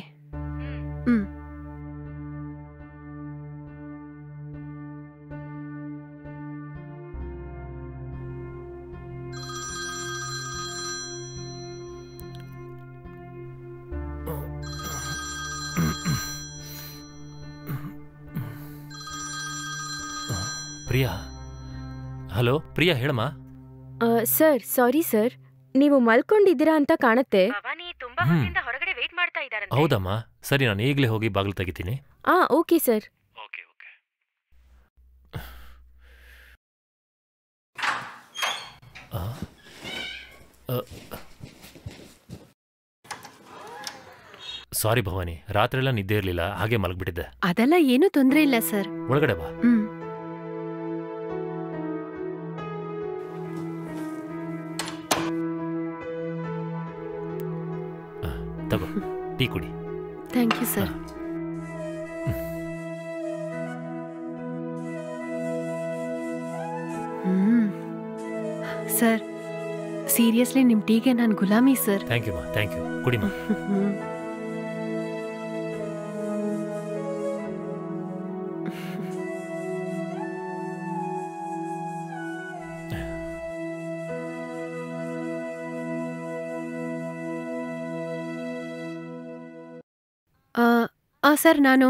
ಪ್ರಿಯಾ, ಹಲೋ ಪ್ರಿಯಾ, ಹೇಳಮ್ಮ. ಸರ್, ಸಾರಿ ಸರ್, ನೀವು ಮಲ್ಕೊಂಡಿದ್ದೀರಾ ಅಂತ ಕಾಣುತ್ತೆ. ಹೊರಗಡೆ ವೇಟ್ ಮಾಡ್ತಾ ಇದ್ದಾರೆ. ಹೌದಮ್ಮ, ಸರಿ, ನಾನು ಈಗಲೇ ಹೋಗಿ ಬಾಗಿಲು ತೆಗಿತೀನಿ. Okay sir. Okay okay. Sorry Bhavani, ರಾತ್ರೆಲ್ಲ ನಿದ್ದೆ ಇರಲಿಲ್ಲ, ಹಾಗೆ ಮಲಗ್ಬಿಟ್ಟಿದ್ದೆ. ಅದೆಲ್ಲ ಏನೂ ತೊಂದ್ರೆ ಇಲ್ಲ ಸರ್. ಒಳಗಡೆ ಬಾ. ಟೀ ಕುಡಿ. Thank you sir. Sir seriously ನಿಮ್ ಟೀಗೆ ನಾನು ಗುಲಾಮಿ ಸರ್. ಥ್ಯಾಂಕ್ ಯು ಮಾ, ಥ್ಯಾಂಕ್ ಯು. ಕುಡಿಮಾ. ಸರ್ ನಾನು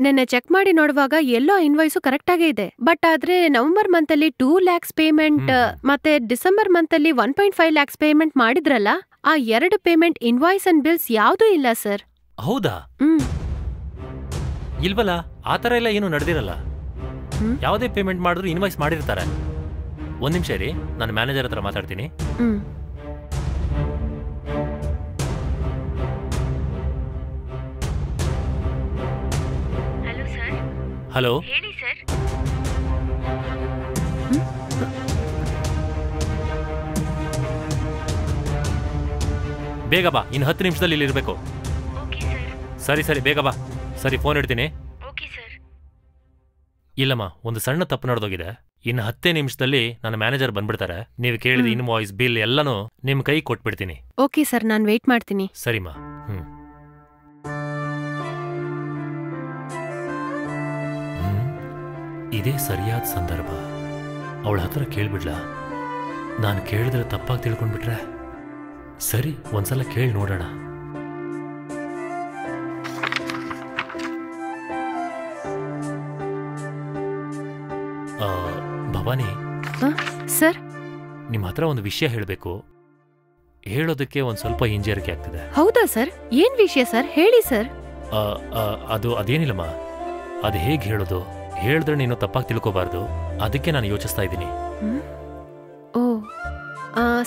ನಿನ್ನೆ ಚೆಕ್ ಮಾಡಿ ನೋಡುವಾಗ ಎಲ್ಲೋ ಇನ್ವಾಯ್ಸು ಕರೆಕ್ಟಾಗೇ ಇದೆ. ಬಟ್ ಆದ್ರೆ ನವೆಂಬರ್ ಮಂತಲ್ಲಿ 2 lakhs ಪೇಮೆಂಟ್ ಮತ್ತೆ ಡಿಸೆಂಬರ್ ಮಂತಲ್ಲಿ 1.5 lakhs ಪೇಮೆಂಟ್ ಮಾಡಿದ್ರಲ್ಲ, ಆ 2 ಪೇಮೆಂಟ್ ಇನ್ವಾಯ್ಸ್ ಅಂಡ್ ಬಿಲ್ಸ್ ಯಾವುದೂ ಇಲ್ಲ ಸರ್. ಹೌದಾ? ಇಲ್ವಲ್ಲ, ಆ ಥರ ಎಲ್ಲ ಏನು ನಡೆದಿರಲ್ಲ. ಯಾವುದೇ ಪೇಮೆಂಟ್ ಮಾಡಿದ್ರು ಇನ್ವಾಯ್ಸ್ ಮಾಡಿರ್ತಾರೆ. ಒಂದ್ ನಿಮಿಷ ರೀ, ನಾನು ಮ್ಯಾನೇಜರ್ ಹತ್ರ ಮಾತಾಡ್ತೀನಿ. ಹಲೋ, ಹೇಳಿ ಸರ್. ಬೇಗ ಬಾ, ಇನ್ನು 10 ನಿಮಿಷದಲ್ಲಿ ಇಲ್ಲಿ ಇರಬೇಕು. ಸರಿ ಸರಿ, ಬೇಗ ಬಾ. ಸರಿ, ಫೋನ್ ಇಡ್ತೀನಿ. ಇಲ್ಲಮ್ಮ, ಒಂದು ಸಣ್ಣ ತಪ್ಪು ನಡೆದೋಗಿದೆ. ಇನ್ನು 10 ನಿಮಿಷದಲ್ಲಿ ನನ್ನ ಮ್ಯಾನೇಜರ್ ಬಂದ್ಬಿಡ್ತಾರೆ. ನೀವು ಕೇಳಿದ ಇನ್ವಾಯ್ಸ್, ಬಿಲ್ ಎಲ್ಲನೂ ನಿಮ್ ಕೈ ಕೊಟ್ಬಿಡ್ತೀನಿ. ಓಕೆ ಸರ್, ನಾನು ವೇಟ್ ಮಾಡ್ತೀನಿ. ಸರಿಮಾ. ಇದೇ ಸರಿಯಾದ ಸಂದರ್ಭ. ಅವಳ ಹತ್ರ ಕೇಳ್ಬಿಡ್ಲಾ? ನಾನು ಕೇಳಿದ್ರೆ ತಪ್ಪಾಗಿ ತಿಳ್ಕೊಂಡ್ಬಿಟ್ರೆ? ಸರಿ, ಒಂದ್ಸಲ ಕೇಳಿ ನೋಡೋಣ. ಭವಾನಿ ಸರ್, ನಿಮ್ಮ ಹತ್ರ ಒಂದು ವಿಷಯ ಹೇಳಬೇಕು. ಹೇಳೋದಕ್ಕೆ ಒಂದ್ ಸ್ವಲ್ಪ ಹಿಂಜರಿಕೆ ಆಗ್ತಿದೆ. ಹೌದಾ ಸರ್? ಏನ್ ವಿಷಯ ಸರ್? ಹೇಳಿ ಸರ್. ಅದೇನಿಲ್ಲಮ್ಮ, ಅದು ಹೇಗೆ ಹೇಳೋದು? ಹೇಳಿದ್ರೆ ನೀನು ತಪ್ಪಾಗಿ ತಿಳ್ಕೋಬಾರ್ದು, ಅದಕ್ಕೆ ನಾನು ಯೋಚಿಸ್ತಾ ಇದ್ದೀನಿ. ಓ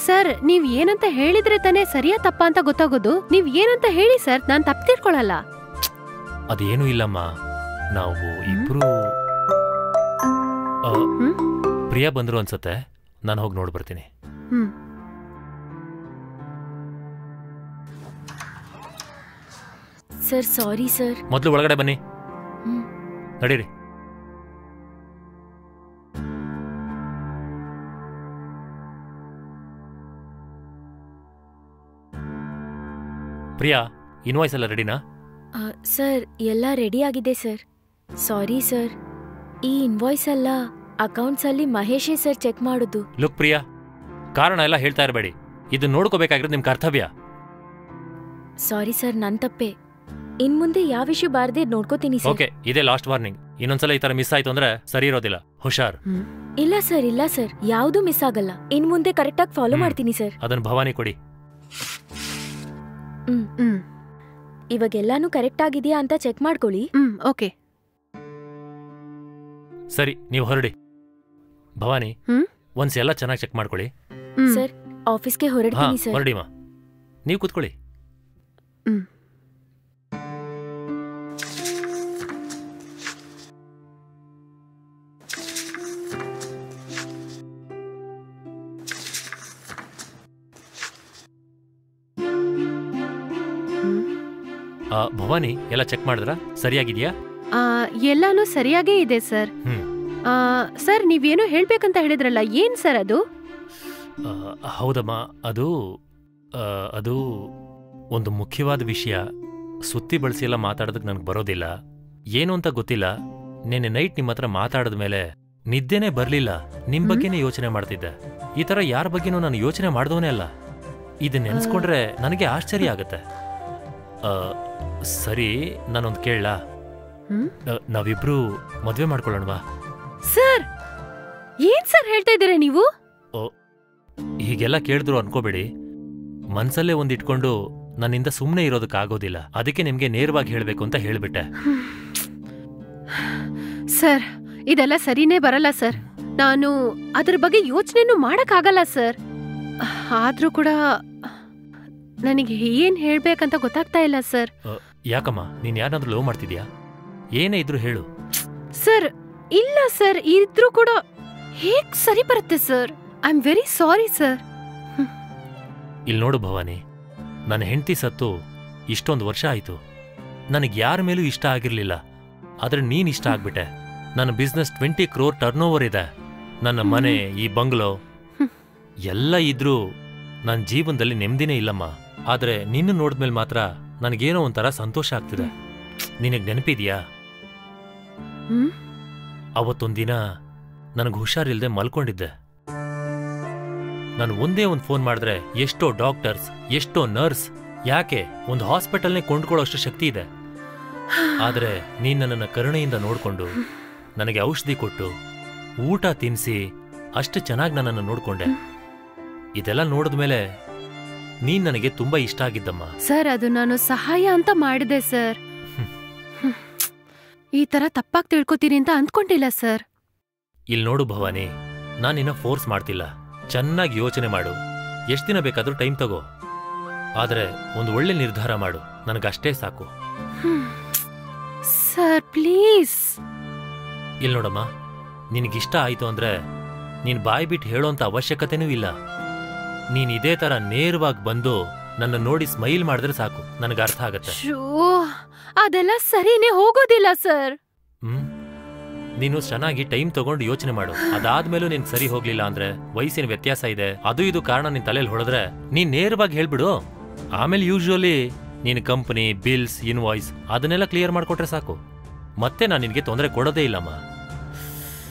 ಸರ್, ನೀವ್ ಏನಂತ ಹೇಳಿದ್ರೆ ತಾನೇ ಸರಿಯಾ ತಪ್ಪ ಅಂತ ಗೊತ್ತಾಗೋದು. ನೀವ್ ಏನಂತ ಹೇಳಿ ಸರ್, ನಾನ್ ತಪ್ಪು ತಿಳ್ಕೊಳಲ್ಲ. ಅದೇನೂ ಇಲ್ಲಮ್ಮ, ನಾವು ಇಬ್ರು ಪ್ರಿಯಾ ಬಂದ್ರು ಅನ್ಸತ್ತೆ. ನಾನು ಹೋಗಿ ನೋಡ್ಬರ್ತೀನಿ. Sir sorry sir. ಮೊದಲು ಒಳಗಡೆ ಬನ್ನಿ. ನಡೀರಿ. ಪ್ರಿಯಾ, ಇನ್ವಾಯ್ಸ್ ಎಲ್ಲ ರೆಡಿನಾ? ಸರ್ ಎಲ್ಲ ರೆಡಿ ಆಗಿದೆ ಸರ್. ಸಾರಿ ಸರ್, ಈ ಇನ್ವಾಯ್ಸ್ ಎಲ್ಲ ಅಕೌಂಟ್ಸ್ ಅಲ್ಲಿ ಮಹೇಶೇ ಸರ್ ಚೆಕ್ ಮಾಡುದು. ಲುಕ್ ಪ್ರಿಯಾ, ಕಾರಣ ಎಲ್ಲ ಹೇಳ್ತಾ ಇರಬೇಡಿ. ಇದನ್ನ ನೋಡ್ಕೋಬೇಕಾಗಿರೋದು ನಿಮ್ ಕರ್ತವ್ಯ. ಸಾರಿ ಸರ್, ನನ್ ತಪ್ಪೆ. ಇನ್ ಮುಂದೆ ಯಾವ ಇಶ್ಯೂ ಬಾರದೆ ನೋಡ್ಕೋತೀನಿ ಸರ್. ಓಕೆ, ಇದೇ ಲಾಸ್ಟ್ ವಾರ್ನಿಂಗ್. ಇನ್ನೊಂದ್ಸಲ ಈ ತರ ಮಿಸ್ ಆಯ್ತು ಅಂದ್ರೆ ಸರಿ ಇರೋದಿಲ್ಲ. ಹುಷಾರ್. ಇಲ್ಲ ಸರ್, ಇಲ್ಲ ಸರ್, ಯಾವ್ದು ಮಿಸ್ ಆಗಲ್ಲ. ಇನ್ ಮುಂದೆ ಕರೆಕ್ಟಾಗಿ ಫಾಲೋ ಮಾಡ್ತೀನಿ ಸರ್. ಅದನ್ನ ಭವಾನಿ ಕೊಡಿ. ಇವಾಗೆಲ್ಲಾನು ಕರೆಕ್ಟ್ ಆಗಿದೆಯಾ ಅಂತ ಚೆಕ್ ಮಾಡ್ಕೊಳ್ಳಿ. ಓಕೆ ಸರಿ, ನೀವು ಹೊರಡಿ. ಭವಾನಿ, ಒಂದ್ಸಲ ಚೆನ್ನಾಗಿ ಚೆಕ್ ಮಾಡ್ಕೊಳ್ಳಿ. ಸರ್, ಆಫೀಸ್ಗೆ ಹೊರಡ್ತೀನಿ ಸರ್. ಹೊರಡಿಮಾ, ನೀವು ಕೂತ್ಕೊಳ್ಳಿ. ಭವಾನಿ, ಎಲ್ಲ ಚೆಕ್ ಮಾಡಿದ್ರ? ಸರಿಯಾಗಿದ್ಯಾ? ಎಲ್ಲಾನು ಸರಿಯಾಗೇ ಇದೆ ಸರ್. ಸರ್, ನೀವೇನೋ ಹೇಳ್ಬೇಕಂತ ಹೇಳಿದ್ರಲ್ಲ, ಏನ್ ಸರ್ ಅದು? ಹೌದಮ್ಮ, ಅದು ಒಂದು ಮುಖ್ಯವಾದ ವಿಷಯ. ಸುತ್ತಿ ಬಳಸಿ ಎಲ್ಲ ಮಾತಾಡೋದಕ್ಕೆ ನನಗೆ ಬರೋದಿಲ್ಲ. ಏನು ಅಂತ ಗೊತ್ತಿಲ್ಲ. ನೆನ್ನೆ ನೈಟ್ ನಿಮ್ಮ ಹತ್ರ ಮಾತಾಡಿದ ಮೇಲೆ ನಿದ್ದೆನೇ ಬರ್ಲಿಲ್ಲ. ನಿಮ್ ಬಗ್ಗೆನೇ ಯೋಚನೆ ಮಾಡ್ತಿದ್ದೆ. ಈ ತರ ಯಾರ ಬಗ್ಗೆನೂ ನಾನು ಯೋಚನೆ ಮಾಡ್ದವನೇ ಅಲ್ಲ. ಇದನ್ನ ನೆನೆಸ್ಕೊಂಡ್ರೆ ನನಗೆ ಆಶ್ಚರ್ಯ ಆಗತ್ತೆ. ಸರಿ, ನಾನೊಂದು ಕೇಳಲಾ? ನಾವಿಬ್ರು ಮದ್ವೆ ಮಾಡ್ಕೊಳ್ಳೋಣವಾ? ಸರ್, ಏನ್ ಸರ್ ಹೇಳ್ತಾ ಇದ್ದೀರಾ ನೀವು? ಹೀಗೆಲ್ಲ ಕೇಳಿದ್ರು ಅನ್ಕೋಬೇಡಿ. ಮನ್ಸಲ್ಲೇ ಒಂದಿಟ್ಕೊಂಡು ನನ್ನಿಂದ ಸುಮ್ಮನೆ ಇರೋದಕ್ಕಾಗೋದಿಲ್ಲ. ಅದಕ್ಕೆ ನಿಮ್ಗೆ ನೇರವಾಗಿ ಹೇಳ್ಬೇಕು ಅಂತ ಹೇಳ್ಬಿಟ್ಟೆ. ಸರ್, ಇದೆಲ್ಲ ಸರಿನೇ ಬರಲ್ಲ ಸರ್. ನಾನು ಅದ್ರ ಬಗ್ಗೆ ಯೋಚನೆನೂ ಮಾಡಕ್ಕಾಗಲ್ಲ ಸರ್. ಆದ್ರೂ ಕೂಡ ನನಗೆ ಏನ್ ಹೇಳ್ಬೇಕಂತ ಗೊತ್ತಾಗ್ತಾ ಇಲ್ಲ ಸರ್. ಯಾಕಮ್ಮ, ನೀನ್ ಯಾರನ್ನಾದ್ರೂ ಲವ್ ಮಾಡ್ತಿದ್ಯಾ? ಏನೇ ಇದ್ರು ಹೇಳು. ಸರ್, ಇಲ್ಲ ಸರ್, ಇದ್ರೂ ಕೂಡ ಹೇಗ್ ಸರಿ ಬರುತ್ತೆ sir? I am very sorry sir. ಇಲ್ಲಿ ನೋಡು ಭವಾನಿ, ನನ್ನ ಹೆಂಡತಿ ಸತ್ತು ಇಷ್ಟೊಂದು ವರ್ಷ ಆಯ್ತು. ನನಗೆ ಯಾರ ಮೇಲೂ ಇಷ್ಟ ಆಗಿರ್ಲಿಲ್ಲ, ಆದ್ರೆ ನೀನ್ ಇಷ್ಟ ಆಗ್ಬಿಟ್ಟೆ. ನನ್ನ ಬಿಸ್ನೆಸ್ 20 crore ಟರ್ನ್ ಇದೆ. ನನ್ನ ಮನೆ, ಈ ಬಂಗ್ಲೋ ಎಲ್ಲ ಇದ್ರೂ ನನ್ನ ಜೀವನದಲ್ಲಿ ನೆಮ್ಮದಿನೇ ಇಲ್ಲಮ್ಮ. ಆದ್ರೆ ನಿನ್ನ ನೋಡಿದ್ಮೇಲೆ ಮಾತ್ರ ನನಗೇನೋ ಒಂಥರ ಸಂತೋಷ ಆಗ್ತಿದೆ. ನಿನಗೆ ನೆನಪಿದ್ಯಾ, ಅವತ್ತೊಂದಿನ ನನಗೆ ಹುಷಾರಿಲ್ದೆ ಮಲ್ಕೊಂಡಿದ್ದೆ. ನಾನು ಒಂದೇ ಒಂದು ಫೋನ್ ಮಾಡಿದ್ರೆ ಎಷ್ಟೋ ಡಾಕ್ಟರ್ಸ್, ಎಷ್ಟೋ ನರ್ಸ್, ಯಾಕೆ ಒಂದು ಹಾಸ್ಪಿಟಲ್ನೇ ಕೊಂಡ್ಕೊಳ್ಳೋಷ್ಟು ಶಕ್ತಿ ಇದೆ. ಆದ್ರೆ ನೀನ್ ನನ್ನನ್ನು ಕರುಣೆಯಿಂದ ನೋಡ್ಕೊಂಡು ನನಗೆ ಔಷಧಿ ಕೊಟ್ಟು ಊಟ ತಿನ್ನಿಸಿ ಅಷ್ಟು ಚೆನ್ನಾಗಿ ನನ್ನನ್ನು ನೋಡ್ಕೊಂಡೆ. ಇದೆಲ್ಲ ನೋಡಿದ್ಮೇಲೆ ನೀನ್ ನನಗೆ ತುಂಬಾ ಇಷ್ಟ ಆಗಿದ್ದಮ್ಮ. ಸರ್, ಅದು ನಾನು ಸಹಾಯ ಅಂತ ಮಾಡಿದೆ ಸರ್. ಈ ತರ ತಪ್ಪಾಗಿ ತಿಳ್ಕೊತೀರಿ ಅಂತ ಅಂದ್ಕೊಂಡಿಲ್ಲ ಸರ್. ಇಲ್ಲಿ ನೋಡು ಭವಾನಿ, ನಾನಿನ್ನ ಫೋರ್ಸ್ ಮಾಡ್ತಿಲ್ಲ. ಚೆನ್ನಾಗಿ ಯೋಚನೆ ಮಾಡು, ಎಷ್ಟು ದಿನ ಬೇಕಾದ್ರೂ ಟೈಮ್ ತಗೋ. ಆದ್ರೆ ಒಂದು ಒಳ್ಳೆ ನಿರ್ಧಾರ ಮಾಡು, ನನಗಷ್ಟೇ ಸಾಕು. Sir please. ಇಲ್ಲಿ ನೋಡಮ್ಮ, ನಿನಗಿಷ್ಟ ಆಯ್ತು ಅಂದ್ರೆ ನೀನ್ ಬಾಯ್ ಬಿಟ್ಟು ಹೇಳೋಂತ ಅವಶ್ಯಕತೆನೂ ಇಲ್ಲ. ನೀನ್ ಇದೇ ತರ ನೇರವಾಗಿ ಬಂದು ನನ್ನ ನೋಡಿ ಸ್ಮೈಲ್ ಮಾಡಿದ್ರೆ ಸಾಕು, ನನಗೆ ಅರ್ಥ ಆಗತ್ತೆ. ಅದೆಲ್ಲ ಸರಿನೇ ಹೋಗೋದಿಲ್ಲ ಸರ್. ನೀನು ಚೆನ್ನಾಗಿ ಟೈಮ್ ತಗೊಂಡು ಯೋಚನೆ ಮಾಡು. ಅದಾದ್ಮೇಲೂ ನಿನ್ ಸರಿ ಹೋಗ್ಲಿಲ್ಲ ಅಂದ್ರೆ ವಯಸ್ಸಿನ ವ್ಯತ್ಯಾಸ ಇದೆ, ಅದು ಇದು ಕಾರಣ ನಿನ್ ತಲೆಯಲ್ಲಿ ಹೊಡೆದ್ರೆ ನೀನ್ ನೇರವಾಗಿ ಹೇಳ್ಬಿಡು. ಆಮೇಲೆ ಯೂಶುವಲಿ ನೀನ್ ಕಂಪನಿ ಬಿಲ್ಸ್, ಇನ್ವಾಯ್ಸ್ ಅದನ್ನೆಲ್ಲ ಕ್ಲಿಯರ್ ಮಾಡ್ಕೊಟ್ರೆ ಸಾಕು. ಮತ್ತೆ ನಾನು ನಿನ್ಗೆ ತೊಂದರೆ ಕೊಡೋದೇ ಇಲ್ಲಮ್ಮ.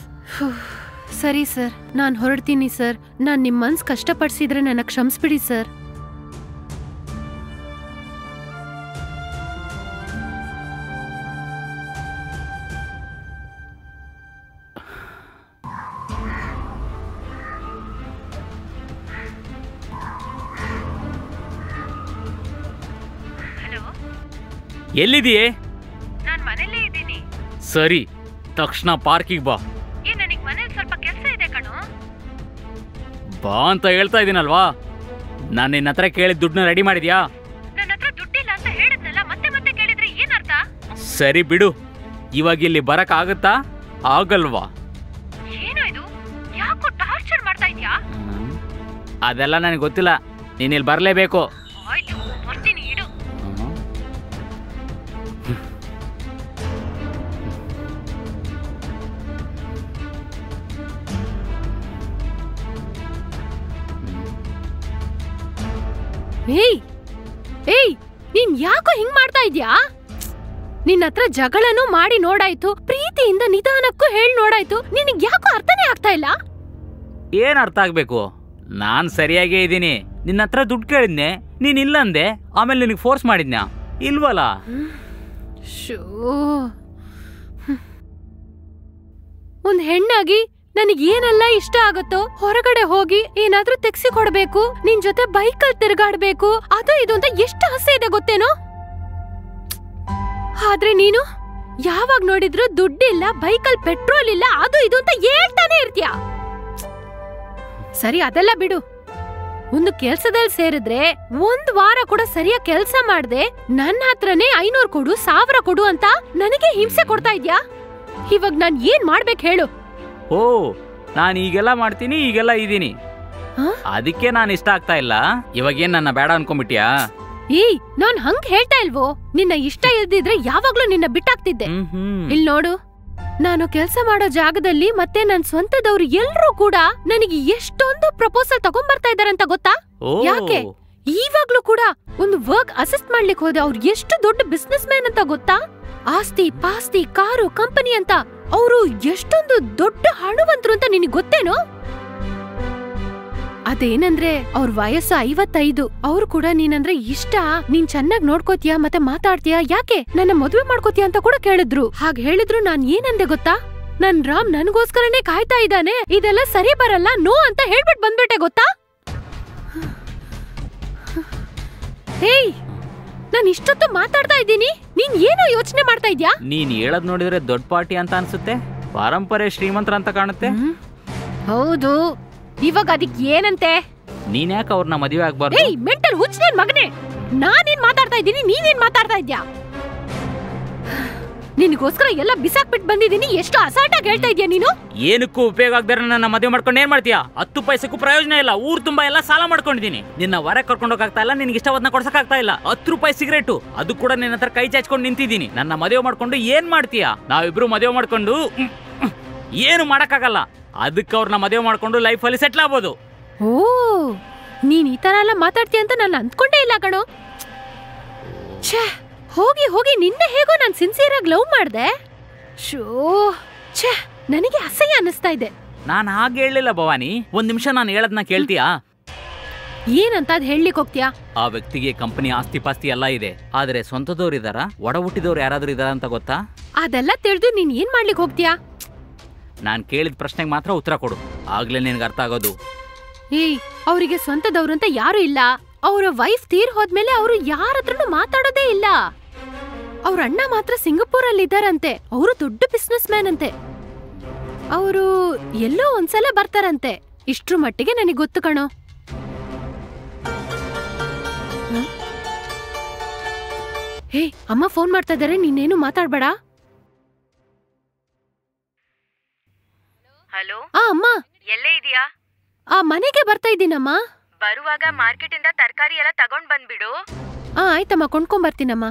ಸರಿ ಸರ್, ನಾನ್ ಹೊರಡ್ತೀನಿ ಸರ್. ನಾನ್ ನಿಮ್ ಮನ್ಸ್ ಕಷ್ಟಪಡಿಸಿದ್ರೆ ನನ್ನ ಕ್ಷಮಿಸ್ಬಿಡಿ ಸರ್. ಎಲ್ಲಿದೀಯೇ? ನಾನ್ ಮನೆಯಲ್ಲೇ ಇದ್ದೀನಿ. ಸರಿ, ತಕ್ಷಣ ಪಾರ್ಕಿಗೆ ಬಾ. ನನಗ್ ಮನೇಲಿ ಸ್ವಲ್ಪ ಕೆಲಸ ಇದೆ ಕಣೋ. ಬಾ ಅಂತ ಹೇಳ್ತಾ ಇದೀನಲ್ವಾ. ನಾನು ನಿನ್ನ ಹತ್ರ ಕೇಳಿದ ದುಡ್ಡನ್ನ ರೆಡಿ ಮಾಡಿದ್ಯಾ? ನನ್ನ ಹತ್ರ ದುಡ್ಡಿಲ್ಲ ಅಂತ ಹೇಳಿದ್ನಲ್ಲ, ಮತ್ತೆ ಮತ್ತೆ ಕೇಳಿದ್ರೆ ಏನರ್ಥ? ಸರಿ ಬಿಡು, ಇವಾಗ ಇಲ್ಲಿ ಬರಕ್ ಆಗುತ್ತಾ ಆಗಲ್ವಾ? ಏನೋ ಇದು, ಯಾಕೋ ಟಾರ್ಚರ್ ಮಾಡ್ತಾ ಇದ್ಯಾ? ಅದೆಲ್ಲ ನನಗೆ ಗೊತ್ತಿಲ್ಲ, ನೀನ್ ಇಲ್ಲಿ ಬರ್ಲೇಬೇಕು. ಆಯ್ತು, ಬರ್ತೀನಿ ಇಡು. ಏಯ್ ಏಯ್, ನೀನ್ ಯಾಕೋ ಹಿಂಗ್ ಮಾಡ್ತಾ ಇದ್ಯಾ? ನಿನ್ನ ಹತ್ರ ಜಗಳನೂ ಮಾಡಿ ನೋಡಾಯ್ತು, ಪ್ರೀತಿಯಿಂದ ನಿಧಾನಕ್ಕೂ ಹೇಳಿ ನೋಡಾಯ್ತು. ನಿನಗ್ ಯಾಕೋ ಅರ್ಥನೇ ಆಗ್ತಾ ಇಲ್ಲ. ಏನ್ ಅರ್ಥ ಆಗ್ಬೇಕು? ನಾನ್ ಸರಿಯಾಗೇ ಇದ್ದೀನಿ. ನಿನ್ನ ಹತ್ರ ದುಡ್ಡು ಕೇಳಿದ್ನೆ, ನೀನ್ ಇಲ್ಲ ಅಂದೆ. ಆಮೇಲೆ ನಿನಗೆ ಫೋರ್ಸ್ ಮಾಡಿದ್ನ್ಯಾ? ಇಲ್ವಲ್ಲ. ಒಂದ್ ಹೆಣ್ಣಾಗಿ ನನಗ್ ಏನೆಲ್ಲ ಇಷ್ಟ ಆಗತ್ತೋ ಹೊರಗಡೆ ಹೋಗಿ ಏನಾದ್ರೂ ತೆಗ್ಸಿ ಕೊಡ್ಬೇಕು, ನಿನ್ ಜೊತೆ ಬೈಕಲ್ಲಿ ತಿರ್ಗಾಡ್ಬೇಕು, ಅದು ಇದು ಅಂತ ಎಷ್ಟು ಆಸೆ ಇದೆ ಗೊತ್ತೇನೋ. ಆದ್ರೆ ನೀನು ಯಾವಾಗ ನೋಡಿದ್ರು ದುಡ್ಡಿಲ್ಲ, ಬೈಕಲ್ಲಿ ಪೆಟ್ರೋಲ್ ಇಲ್ಲ, ಅದು ಇದು ಅಂತ ಹೇಳ್ತಾನೆ ಇರ್ತೀಯ. ಸರಿ, ಅದೆಲ್ಲ ಬಿಡು. ಒಂದು ಕೆಲ್ಸದಲ್ಲಿ ಸೇರಿದ್ರೆ 1 ವಾರ ಕೂಡ ಸರಿಯಾಗಿ ಕೆಲ್ಸ ಮಾಡ್ದೆ ನನ್ನ ಹತ್ರನೇ 500 ಕೊಡು, 1000 ಕೊಡು ಅಂತ ನನಗೆ ಹಿಂಸೆ ಕೊಡ್ತಾ ಇದ್ಯಾ. ಇವಾಗ ನಾನ್ ಏನ್ ಮಾಡ್ಬೇಕು ಹೇಳು? ಓ, ನಾನು ಈಗೆಲ್ಲ ಮಾಡ್ತೀನಿ, ಈಗೆಲ್ಲ ಇದೀನಿ, ಅದಕ್ಕೆ ನಾನು ಇಷ್ಟ ಆಗ್ತಾ ಇಲ್ಲ. ಇವಾಗೇನ್ ನನ್ನ ಬೇಡ ಅನ್ಕೊಂಡ್ಬಿಟ್ಯಾ? ಏಯ್, ನಾನ್ ಹಂಗ್ ಹೇಳ್ತಾ ಇಲ್ವೋ. ನಿನ್ನ ಇಷ್ಟ ಇಲ್ದಿದ್ರೆ ಯಾವಾಗ್ಲೂ ನಿನ್ನ ಬಿಟ್ಟಾಕ್ತಿದ್ದೆ. ಇಲ್ ನೋಡು, ನಾನು ಕೆಲ್ಸ ಮಾಡೋ ಜಾಗದಲ್ಲಿ ಮತ್ತೆ ನನ್ ಸ್ವಂತದವ್ರು ಎಲ್ರೂ ಕೂಡ ನನಗೆ ಎಷ್ಟೊಂದು ಪ್ರಪೋಸಲ್ ತಗೊಂಡ್ಬರ್ತಾ ಇದಾರಂತ ಗೊತ್ತಾ? ಯಾಕೆ ಈವಾಗ್ಲೂ ಕೂಡ ಒಂದು ವರ್ಕ್ ಅಸಿಸ್ಟ್ ಮಾಡ್ಲಿಕ್ಕೆ ಹೋದೆ. ಅವ್ರು ಎಷ್ಟು ದೊಡ್ಡ ಬಿಸ್ನೆಸ್ ಮ್ಯಾನ್ ಅಂತ ಗೊತ್ತಾ? ಆಸ್ತಿ ಪಾಸ್ತಿ, ಕಾರು, ಕಂಪನಿ ಅಂತ ಅವರು ಎಷ್ಟೊಂದು ದೊಡ್ಡ ಹಣವಂತರು ಅಂತ ನಿನಗೆ ಗೊತ್ತೇನೋ? ಅದೇನಂದ್ರೆ ಅವ್ರ ವಯಸ್ಸು 55. ಅವ್ರು ಕೂಡ ನೀನಂದ್ರೆ ಇಷ್ಟ, ನೀನ್ ಚೆನ್ನಾಗ್ ನೋಡ್ಕೋತೀಯ ಮತ್ತೆ ಮಾತಾಡ್ತೀಯ, ಯಾಕೆ ನನ್ನ ಮದುವೆ ಮಾಡ್ಕೋತೀಯ ಅಂತ ಕೂಡ ಕೇಳಿದ್ರು. ಹಾಗೆ ಹೇಳಿದ್ರು ನಾನ್ ಏನಂದೆ ಗೊತ್ತಾ? ನನ್ ರಾಮ್ ನನ್ಗೋಸ್ಕರನೇ ಕಾಯ್ತಾ ಇದ್ದಾನೆ, ಇದೆಲ್ಲ ಸರಿ ಬರಲ್ಲ, ನೋ ಅಂತ ಹೇಳ್ಬಿಟ್ಟು ಬಂದ್ಬಿಟ್ಟೆ ಗೊತ್ತಾ? ಹೇಯ್, ನಾನ್ ಇಷ್ಟೊತ್ತು ಮಾತಾಡ್ತಾ ಇದ್ದೀನಿ, ನೀನ್ ಏನೋ ಯೋಚನೆ ಮಾಡ್ತಾ ಇದ್ಯಾ? ನೀನ್ ಹೇಳದ್ ನೋಡಿದ್ರೆ ದೊಡ್ಡ ಪಾರ್ಟಿ ಅಂತ ಅನ್ಸುತ್ತೆ, ಪಾರಂಪರೆ ಶ್ರೀಮಂತರ ಅಂತ ಕಾಣುತ್ತೆ. ಹೌದು, ಇವಾಗ ಅದಕ್ಕೆ ಏನಂತೆ? ನೀನ್ ಯಾಕೆ ಅವ್ರನ್ನ ಮದುವೆ ಆಗ್ಬಾರ್ದು? ಏಯ್, ಮೆಂಟಲ್ ಹುಚ್ಚನೇನ್ ಮಗನೇ, ನಾನೇನ್ ಮಾತಾಡ್ತಾ ಇದ್ದೀನಿ, ನೀನೇನ್ ಮಾತಾಡ್ತಾ ಇದ್ಯಾ? ನಿನಗೋಸ್ಕರ ಎಲ್ಲ ಬಿಸಾಕ್ಬಿಟ್ಟು ಬಂದಿದ್ದೀನಿ. ಎಷ್ಟು ಅಸಾಲ್ಟಾಗಿ ಹೇಳ್ತಾ ಇದೀಯ ನೀನು. ಏನಕ್ಕೂ ಉಪಯೋಗ ಆಗದಾರ ನನ್ನ ಮದುವೆ ಮಾಡ್ಕೊಂಡು ಏನ್ ಮಾಡ್ತೀಯಾ? 10 ಪೈಸಕ್ಕೂ ಪ್ರಯೋಜನ ಇಲ್ಲ. ಊರ್ ತುಂಬಾ ಎಲ್ಲ ಸಾಲ ಮಾಡ್ಕೊಂಡಿದ್ದೀನಿ. ನಿನ್ನ ಹೊರ ಕರ್ಕೊಂಡೋಗ್ತಾ ಇಲ್ಲ, ನಿನ್ಗೆ ಇಷ್ಟವಾದ್ನ ಕೊಡ್ಸಕ್ಕಾಗ್ತಾ ಇಲ್ಲ. 10 ರೂಪಾಯಿ ಸಿಗರೇಟು ಅದು ಕೂಡ ನಿನ್ನ ಹತ್ರ ಕೈ ಚಾಚ್ಕೊಂಡು ನಿಂತಿದ್ದೀನಿ. ನನ್ನ ಮದುವೆ ಮಾಡ್ಕೊಂಡು ಏನ್ ಮಾಡ್ತೀಯಾ? ನಾವಿಬ್ರು ಮದುವೆ ಮಾಡ್ಕೊಂಡು ಏನು ಮಾಡಕ್ಕಾಗಲ್ಲ. ಅದಕ್ಕೆ ಅವ್ರನ್ನ ಮದುವೆ ಮಾಡ್ಕೊಂಡು ಲೈಫಲ್ಲಿ ಸೆಟ್ಲ್ ಆಗ್ಬೋದು. ಓ, ನೀನ್ ಈ ತರ ಎಲ್ಲ ಮಾತಾಡ್ತೀಯ ಅಂತ ನಾನು ಅಂದ್ಕೊಂಡೇ ಇಲ್ಲ ಕಣೋ. ಛೇ, ಹೋಗಿ ಹೋಗಿ ನಿನ್ನೆ ಹೇಗೋ ನಾನು ಸಿನ್ಸಿಯರ್ ಆಗಿ ಲವ್ ಮಾಡ್ದೆ. ಶೋ, ಛೇ, ನನಗೆ ಅಸಹ್ಯ ಅನ್ನಿಸ್ತಾ ಇದೆ. ನಾನು ಹಾಗೆ ಹೇಳಲಿಲ್ಲ ಭವಾನಿ. ಒಂದ್ ನಿಮಿಷ ನಾನು ಹೇಳದ್ನ ಕೇಳ್ತೀಯಾ? ಏನಂತ ಅದ್ ಹೇಳಲಿಕ್ಕೆ ಹೋಗ್ತೀಯಾ? ಆ ವ್ಯಕ್ತಿಗೆ ಕಂಪನಿ ಆಸ್ತಿ ಪಾಸ್ತಿ ಎಲ್ಲ ಇದೆ, ಆದ್ರೆ ಸ್ವಂತದವ್ರು ಇದಾರ, ಒಡ ಹುಟ್ಟಿದವ್ರು ಯಾರಾದ್ರೂ ಇದಾರ ಅಂತ ಗೊತ್ತಾ? ಅದೆಲ್ಲ ತಿಳಿದು ನೀನ್ ಏನ್ ಮಾಡ್ಲಿಕ್ಕೆ ಹೋಗ್ತೀಯಾ? ನಾನ್ ಕೇಳಿದ ಪ್ರಶ್ನೆಗೆ ಮಾತ್ರ ಉತ್ತರ ಕೊಡು, ಆಗ್ಲೇ ನಿನ್ಗೆ ಅರ್ಥ ಆಗೋದು. ಏಯ್, ಅವರಿಗೆ ಸ್ವಂತದವ್ರು ಅಂತ ಯಾರು ಇಲ್ಲ. ಅವರ ವೈಫ್ ತೀರ್ ಹೋದ್ಮೇಲೆ ಅವರು ಯಾರ ಹತ್ರನೂ ಮಾತಾಡೋದೇ ಇಲ್ಲ. ಅವ್ರ ಅಣ್ಣ ಮಾತ್ರ ಸಿಂಗಪೂರಲ್ಲಿ ಇದ್ದಾರಂತೆ. ಅವರು ದೊಡ್ಡ ಬಿಸ್ನೆಸ್ ಮ್ಯಾನ್ ಅಂತೆ. ಅವರು ಎಲ್ಲೋ ಒಂದ್ಸಲ ಬರ್ತಾರಂತೆ. ಇಷ್ಟ್ರ ಮಟ್ಟಿಗೆ ನನಗೆ ಗೊತ್ತು ಕಣೋ. ಹೇ, ಅಮ್ಮ ಫೋನ್ ಮಾಡ್ತಾ ಇದಾರೆ, ನೀನೇನು ಮಾತಾಡ್ಬೇಡ. ಹಲೋ. ಅಮ್ಮ ಎಲ್ಲೇ ಇದೀಯಾ? ಮನೆಗೆ ಬರ್ತಾ ಇದ್ದೀನಮ್ಮ. ಬರುವಾಗ ಮಾರ್ಕೆಟ್ ಇಂದ ತರಕಾರಿ ಎಲ್ಲ ತಗೊಂಡ್ ಬಂದ್ಬಿಡು. ಆಯ್ತಮ್ಮ, ಕೊಂಡ್ಕೊಂಬರ್ತೀನಮ್ಮ.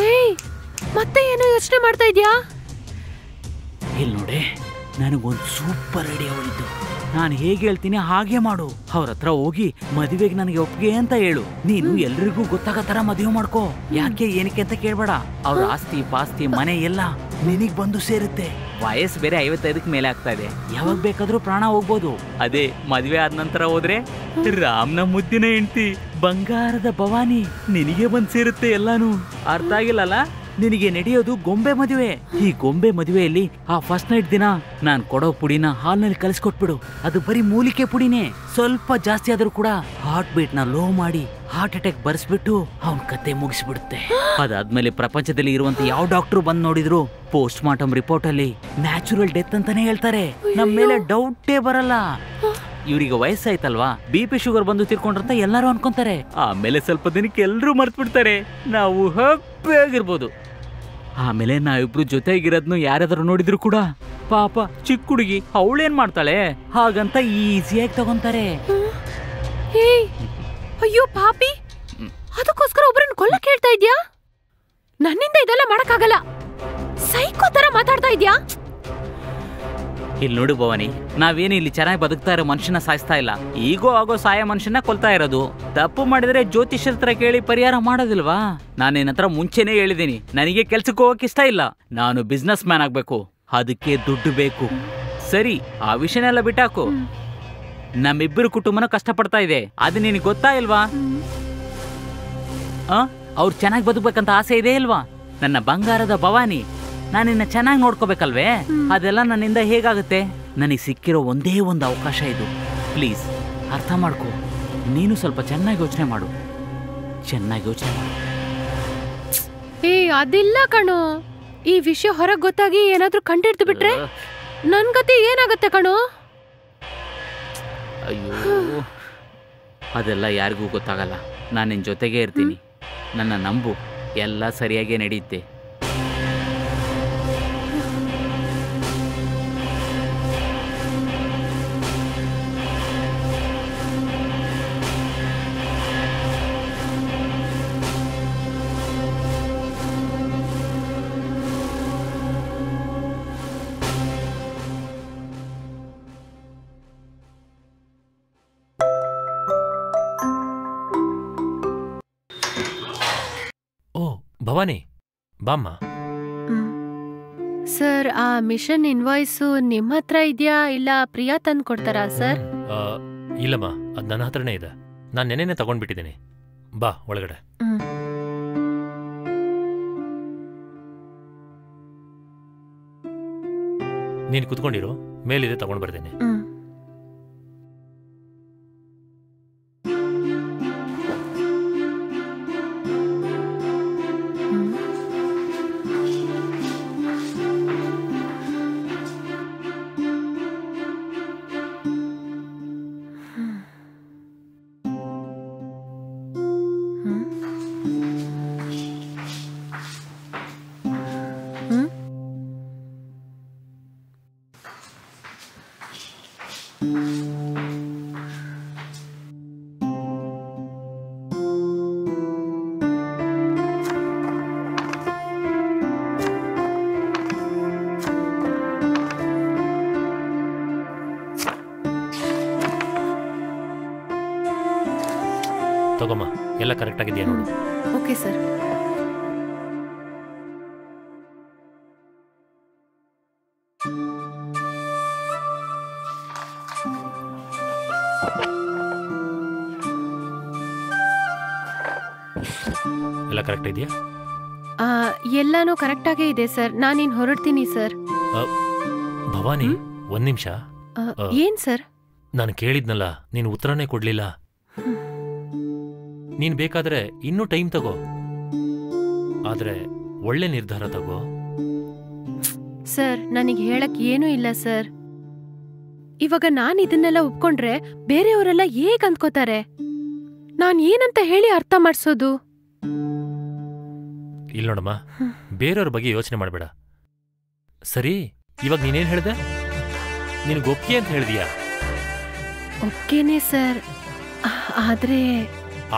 ಏಯ್, ಮತ್ತೆ ಏನೋ ಯೋಚನೆ ಮಾಡ್ತಾ ಇದ್ಯಾ? ಇಲ್ಲಿ ನೋಡಿ, ನನಗೊಂದು ಸೂಪರ್ ಐಡಿಯಾ ಹೋಯ್ತು. ನಾನು ಹೇಗೆ ಹೇಳ್ತೀನಿ ಹಾಗೆ ಮಾಡು. ಅವ್ರ ಹತ್ರ ಹೋಗಿ ಮದುವೆಗೆ ನನಗೆ ಒಪ್ಪಿಗೆ ಅಂತ ಹೇಳು. ನೀನು ಎಲ್ರಿಗೂ ಗೊತ್ತಾಗೋ ತರ ಮದುವೆ ಮಾಡ್ಕೋ. ಯಾಕೆ ಏನಕ್ಕೆ ಅಂತ ಕೇಳ್ಬೇಡ. ಅವ್ರ ಆಸ್ತಿ ಪಾಸ್ತಿ ಮನೆ ಎಲ್ಲ ನಿನಗ್ ಬಂದು ಸೇರುತ್ತೆ. ವಯಸ್ಸು ಬೇರೆ 55ಕ್ಕೆ ಮೇಲೆ ಆಗ್ತಾ ಇದೆ. ಯಾವಾಗ ಬೇಕಾದ್ರೂ ಪ್ರಾಣ ಹೋಗ್ಬೋದು. ಅದೇ ಮದ್ವೆ ಆದ ನಂತರ ಹೋದ್ರೆ ರಾಮ್ನ ಮುದ್ದಿನ ಹೆಂಡ್ತಿ ಬಂಗಾರದ ಭವಾನಿ ನಿನಗೆ ಬಂದ್ ಸೇರುತ್ತೆ ಎಲ್ಲಾನು. ಅರ್ಥ ಆಗಿಲ್ಲಲ್ಲ? ನಿನಗೆ ನಡೆಯೋದು ಗೊಂಬೆ ಮದುವೆ. ಈ ಗೊಂಬೆ ಮದುವೆಯಲ್ಲಿ ಆ ಫಸ್ಟ್ ನೈಟ್ ದಿನ ನಾನ್ ಕೊಡೋ ಪುಡಿನ ಹಾಲ್ನಲ್ಲಿ ಕಲಿಸ್ಕೊಟ್ಬಿಡು. ಅದು ಬರೀ ಮೂಲಿಕೆ ಪುಡಿನೇ. ಸ್ವಲ್ಪ ಜಾಸ್ತಿ ಆದ್ರೂ ಕೂಡ ಹಾರ್ಟ್ ಬೀಟ್ ನ ಲೋ ಮಾಡಿ ಹಾರ್ಟ್ ಅಟ್ಯಾಕ್ ಬರ್ಸ್ಬಿಟ್ಟು ಅವನ್ ಕತೆ ಮುಗಿಸ್ಬಿಡುತ್ತೆ. ಅದಾದ್ಮೇಲೆ ಪ್ರಪಂಚದಲ್ಲಿ ಇರುವಂತ ಯಾವ ಡಾಕ್ಟರ್ ಬಂದ್ ನೋಡಿದ್ರು ಪೋಸ್ಟ್ ಮಾರ್ಟಮ್ ರಿಪೋರ್ಟ್ ಅಲ್ಲಿ ನ್ಯಾಚುರಲ್ ಡೆತ್ ಅಂತಾನೆ ಹೇಳ್ತಾರೆ. ನಮ್ ಮೇಲೆ ಡೌಟೇ ಬರಲ್ಲ. ಇವ್ರಿಗೆ ವಯಸ್ಸಾಯ್ತಲ್ವಾ, BP ಶುಗರ್ ಬಂದು ತಿರ್ಕೊಂಡ್ರಂತ ಎಲ್ಲರೂ ಅನ್ಕೊಂತಾರೆ. ಆಮೇಲೆ ಸ್ವಲ್ಪ ದಿನಕ್ಕೆ ಎಲ್ರೂ ಮರ್ತ್ ಬಿಡ್ತಾರೆ. ನಾವು ಹ್ಯಾಪಿ ಆಗಿರ್ಬೋದು. ಆಮೇಲೆ ನಾವಿಬ್ರು ಜೊತೆಗಿರೋದ್ನು ಯಾರಾದ್ರೂ ನೋಡಿದ್ರು ಕೂಡ ಪಾಪ ಚಿಕ್ಕ ಹುಡುಗಿ ಅವಳೇನ್ ಮಾಡ್ತಾಳೆ ಹಾಗಂತ ಈಸಿಯಾಗಿ ತಗೊಂತಾರೆ. ಅಯ್ಯೋ ಪಾಪಿ, ಅದಕ್ಕೋಸ್ಕರ ಒಬ್ಬರನ್ನ ಕೊಲ್ಲಕ್ಕೆ ಹೇಳ್ತಾ ಇದ್ಯಾ? ನನ್ನಿಂದ ಇದೆಲ್ಲ ಮಾಡಕ್ಕಾಗಲ್ಲ. ಸೈಕೋ ತರ ಮಾತಾಡ್ತಾ ಇದ್ಯಾ? ಇಲ್ಲಿ ನೋಡು ಭವಾನಿ, ನಾವೇನು ಇಲ್ಲಿ ಚೆನ್ನಾಗಿ ಬದುಕ್ತಾ ಇರೋ ಮನುಷ್ಯನ ಸಾಯಿಸ್ತಾ ಇಲ್ಲ. ಈಗೋ ಆಗೋ ಸಾಯ ಮನುಷ್ಯನ ಕೊಲ್ತಾ ಇರೋದು. ತಪ್ಪು ಮಾಡಿದ್ರೆ ಜ್ಯೋತಿಷ್ಯರ ಹತ್ರ ಕೇಳಿ ಪರಿಹಾರ ಮಾಡೋದಿಲ್ವಾ? ನಾನು ನಿನ್ನ ಹತ್ರ ಮುಂಚೆನೇ ಹೇಳಿದ್ದೀನಿ, ನನಗೆ ಕೆಲ್ಸಕ್ಕೆ ಹೋಗಕ್ಕೆ ಇಷ್ಟ ಇಲ್ಲ. ನಾನು ಬಿಸ್ನೆಸ್ ಮ್ಯಾನ್ ಆಗ್ಬೇಕು, ಅದಕ್ಕೆ ದುಡ್ಡು ಬೇಕು. ಸರಿ, ಆ ವಿಷಯನೆಲ್ಲ ಬಿಟ್ಟಾಕು. ನಮ್ಮಿಬ್ಬರು ಕುಟುಂಬನ ಕಷ್ಟಪಡ್ತಾ ಇದೆ, ಅದು ನಿನಗೆ ಗೊತ್ತಾ ಇಲ್ವಾ? ಅವ್ರು ಚೆನ್ನಾಗಿ ಬದುಕ್ಬೇಕಂತ ಆಸೆ ಇದೆ ಇಲ್ವಾ? ನನ್ನ ಬಂಗಾರದ ಭವಾನಿ, ನಾನಿನ್ನ ಚೆನ್ನಾಗಿ ನೋಡ್ಕೋಬೇಕಲ್ವೇ? ಅದೆಲ್ಲ ನನ್ನಿಂದ ಹೇಗಾಗುತ್ತೆ? ನನಗೆ ಸಿಕ್ಕಿರೋ ಒಂದೇ ಒಂದು ಅವಕಾಶ ಇದು. ಪ್ಲೀಸ್ ಅರ್ಥ ಮಾಡ್ಕೋ. ನೀನು ಸ್ವಲ್ಪ ಚೆನ್ನಾಗಿ ಯೋಚನೆ ಮಾಡು. ಚೆನ್ನಾಗಿ ಯೋಚನೆ ಮಾಡು. ಅದಿಲ್ಲ ಕಣೋ. ಈ ವಿಷಯ ಹೊರಗೆ ಗೊತ್ತಾಗಿ ಏನಾದ್ರೂ ಕಂಡಿಡ್ದು ಬಿಟ್ರೆ ನನ್ ಗತಿ ಏನಾಗುತ್ತೆ ಕಣೋ? ಅಯ್ಯೋ, ಅದೆಲ್ಲ ಯಾರಿಗೂ ಗೊತ್ತಾಗಲ್ಲ. ನಾನು ನಿನ್ನ ಜೊತೆಗೆ ಇರ್ತೀನಿ. ನನ್ನ ನಂಬು, ಎಲ್ಲ ಸರಿಯಾಗೇ ನಡೆಯುತ್ತೆ. ಭವಾನಿ, ಬಾಮ್ಮ. ಸರ್, ಆ ಮಿಷನ್ ಇನ್ವಾಯ್ಸು ನಿಮ್ಮ ಹತ್ರ ಇದೆಯಾ ಇಲ್ಲ ಪ್ರಿಯಾ ತಂದು ಕೊಡ್ತಾರಾ ಸರ್? ಇಲ್ಲಮ್ಮ, ಅದು ನನ್ನ ಹತ್ರನೇ ಇದೆ. ನಾನು ನೆನೆನೆ ತಗೊಂಡ್ಬಿಟ್ಟಿದ್ದೀನಿ. ಬಾ ಒಳಗಡೆ. ನೀನು ಕುತ್ಕೊಂಡಿರು, ಮೇಲಿದೆ ತಗೊಂಡ್ ಬರ್ತೀನಿ. ತಗೊಮ್ಮ, ಎಲ್ಲ ಕರೆಕ್ಟ್ ಆಗಿದೆಯಾ ನೋಡು. Okay sir. ಎಲ್ಲ ಕರೆಕ್ಟ್ ಇದೆಯಾ? ಎಲ್ಲಾನು ಕರೆಕ್ಟಾಗೇ ಇದೆ ಸರ್. ನಾನಿನ್ ಹೊರಡ್ತೀನಿ ಸರ್. ಭವಾನಿ, ಒಂದ್ ನಿಮಿಷ. ಏನ್ ಸರ್? ನಾನು ಕೇಳಿದ್ನಲ್ಲ, ನೀನು ಉತ್ತರನೇ ಕೊಡ್ಲಿಲ್ಲ. ನೀನ್ ಬೇಕಾದ್ರೆ ಇನ್ನೂ ಟೈಮ್ ತಗೋ, ಆದ್ರೆ ಒಳ್ಳೆ ನಿರ್ಧಾರ ತಗೋ. ಸರ್, ನನಗೆ ಹೇಳಕ್ ಏನೂ ಇಲ್ಲ ಸರ್. ಇವಾಗ ನಾನ್ ಇದನ್ನೆಲ್ಲ ಒಪ್ಕೊಂಡ್ರೆ ಬೇರೆಯವರೆಲ್ಲ ಹೇಗ್ ಅಂದ್ಕೋತಾರೆ? ನಾನ್ ಏನಂತ ಹೇಳಿ ಅರ್ಥ ಮಾಡ್ಸೋದು? ಇಲ್ಲ ನೋಡಮ್ಮ, ಬೇರೆಯವ್ರ ಬಗ್ಗೆ ಯೋಚನೆ ಮಾಡಬೇಡ. ಸರಿ, ಇವಾಗ ನೀನೇನ್ ಹೇಳ್ದೆ? ನಿನಗೆ ಒಪ್ಪಿಗೆ ಅಂತ ಹೇಳ್ದೀಯಾ? ಒಪ್ಗೆನೆ ಸರ್.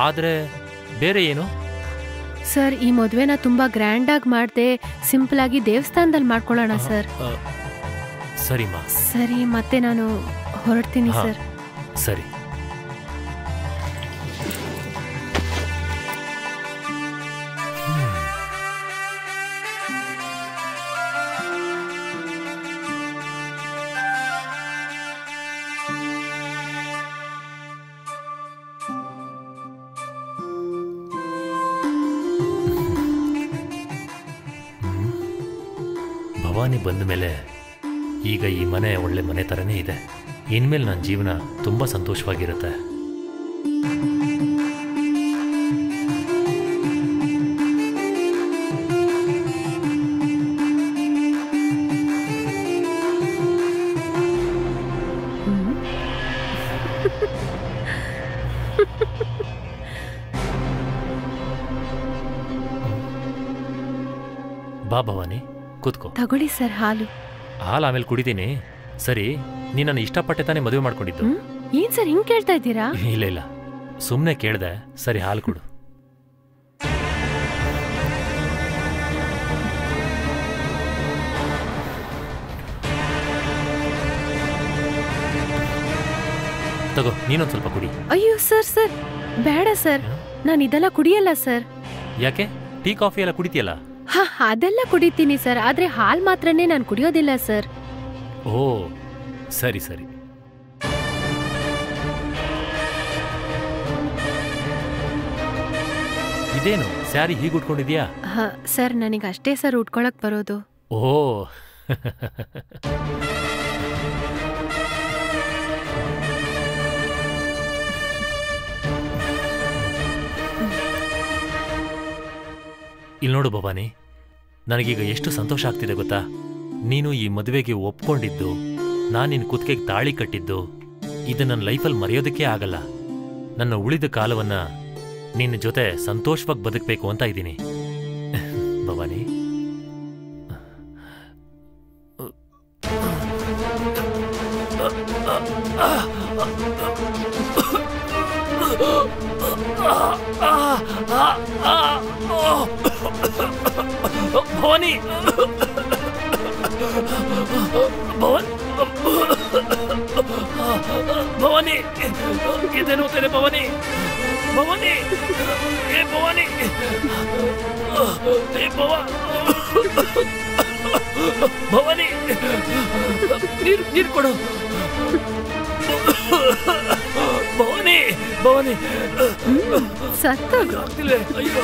ಆದ್ರೆ ಬೇರೆ ಏನು? ಸರ್, ಈ ಮದ್ವೆನ ತುಂಬಾ ಗ್ರ್ಯಾಂಡ್ ಆಗಿ ಮಾಡ್ದೆ ಸಿಂಪಲ್ ಆಗಿ ದೇವಸ್ಥಾನದಲ್ಲಿ ಮಾಡ್ಕೊಳ್ಳೋಣ ಸರ್. ಸರಿಮಾ. ಸರಿ, ಮತ್ತೆ ನಾನು ಹೊರಡ್ತೀನಿ ಸರ್. ಸರಿ. ಭವಾನಿ ಬಂದ ಮೇಲೆ ಈಗ ಈ ಮನೆ ಒಳ್ಳೆ ಮನೆ ಥರನೇ ಇದೆ. ಇನ್ಮೇಲೆ ನನ್ನ ಜೀವನ ತುಂಬ ಸಂತೋಷವಾಗಿರುತ್ತೆ. ಬಾ ಭವಾನಿ, ಕೂತ್ಕೋ. ತಗೊಳ್ಳಿ ಸರ್ ಹಾಲು. ಹಾಲು ಆಮೇಲೆ ಕುಡಿತೀನಿ. ಸರಿ, ನೀನನ್ನು ಇಷ್ಟಪಟ್ಟೆ ತಾನೇ ಮದುವೆ ಮಾಡ್ಕೊಂಡಿದ್ದು? ಏನ್ ಸರ್ ಹಿಂಗ್ ಕೇಳ್ತಾ ಇದ್ದೀರಾ? ಇಲ್ಲ ಇಲ್ಲ, ಸುಮ್ಮನೆ ಕೇಳ್ದೆ. ಸರಿ, ಹಾಲು ಕೊಡು. ತಗೋ, ನೀನೊಂದು ಸ್ವಲ್ಪ ಕುಡಿ. ಅಯ್ಯೋ ಸರ್, ಸರ್ ಬೇಡ ಸರ್, ನಾನು ಇದೆಲ್ಲ ಕುಡಿಯಲ್ಲ ಸರ್. ಯಾಕೆ? ಟೀ ಕಾಫಿ ಎಲ್ಲ ಕುಡಿತೀಯಲ್ಲ? ಹಾ, ಅದೆಲ್ಲ ಕುಡಿತೀನಿ ಸರ್, ಆದ್ರೆ ಹಾಲ್ ಮಾತ್ರನೇ ನಾನು ಕುಡಿಯೋದಿಲ್ಲ ಸರ್. ಓ, ಸರಿ ಸರಿ. ಇದೇನು ಸ್ಯಾರಿ ಹೀಗೆ ಉಟ್ಕೊಂಡಿದ್ಯಾ? ಸರ್, ನನಗೆ ಅಷ್ಟೇ ಸರ್ ಉಟ್ಕೊಳಕ್ ಬರೋದು. ಓ ಇಲ್ಲಿ ನೋಡು ಭವಾನಿ, ನನಗೀಗ ಎಷ್ಟು ಸಂತೋಷ ಆಗ್ತಿದೆ ಗೊತ್ತಾ? ನೀನು ಈ ಮದುವೆಗೆ ಒಪ್ಕೊಂಡಿದ್ದು, ನಾನು ನಿನ್ನ ಕುತ್ತಿಗೆಗೆ ತಾಳಿ ಕಟ್ಟಿದ್ದು, ಇದು ನನ್ನ ಲೈಫಲ್ಲಿ ಮರೆಯೋದಕ್ಕೆ ಆಗಲ್ಲ. ನನ್ನ ಉಳಿದ ಕಾಲವನ್ನ ನಿನ್ನ ಜೊತೆ ಸಂತೋಷವಾಗಿ ಬದುಕಬೇಕು ಅಂತ ಇದ್ದೀನಿ ಭವಾನಿ. ಭವಾನಿ, ಭವಾನಿ, ಇದೇನು ತೇನೆ ಭವಾನಿ, ಭವಾನಿ, ಏ ಭವಾನಿ, ಏ ಭವಾನಿ, ನೀರು ಕೊಡು ಭವಾನಿ, ಭವಾನಿ. ಸತ್ತಾಗ್ತಿಲ್ಲ. ಅಯ್ಯೋ.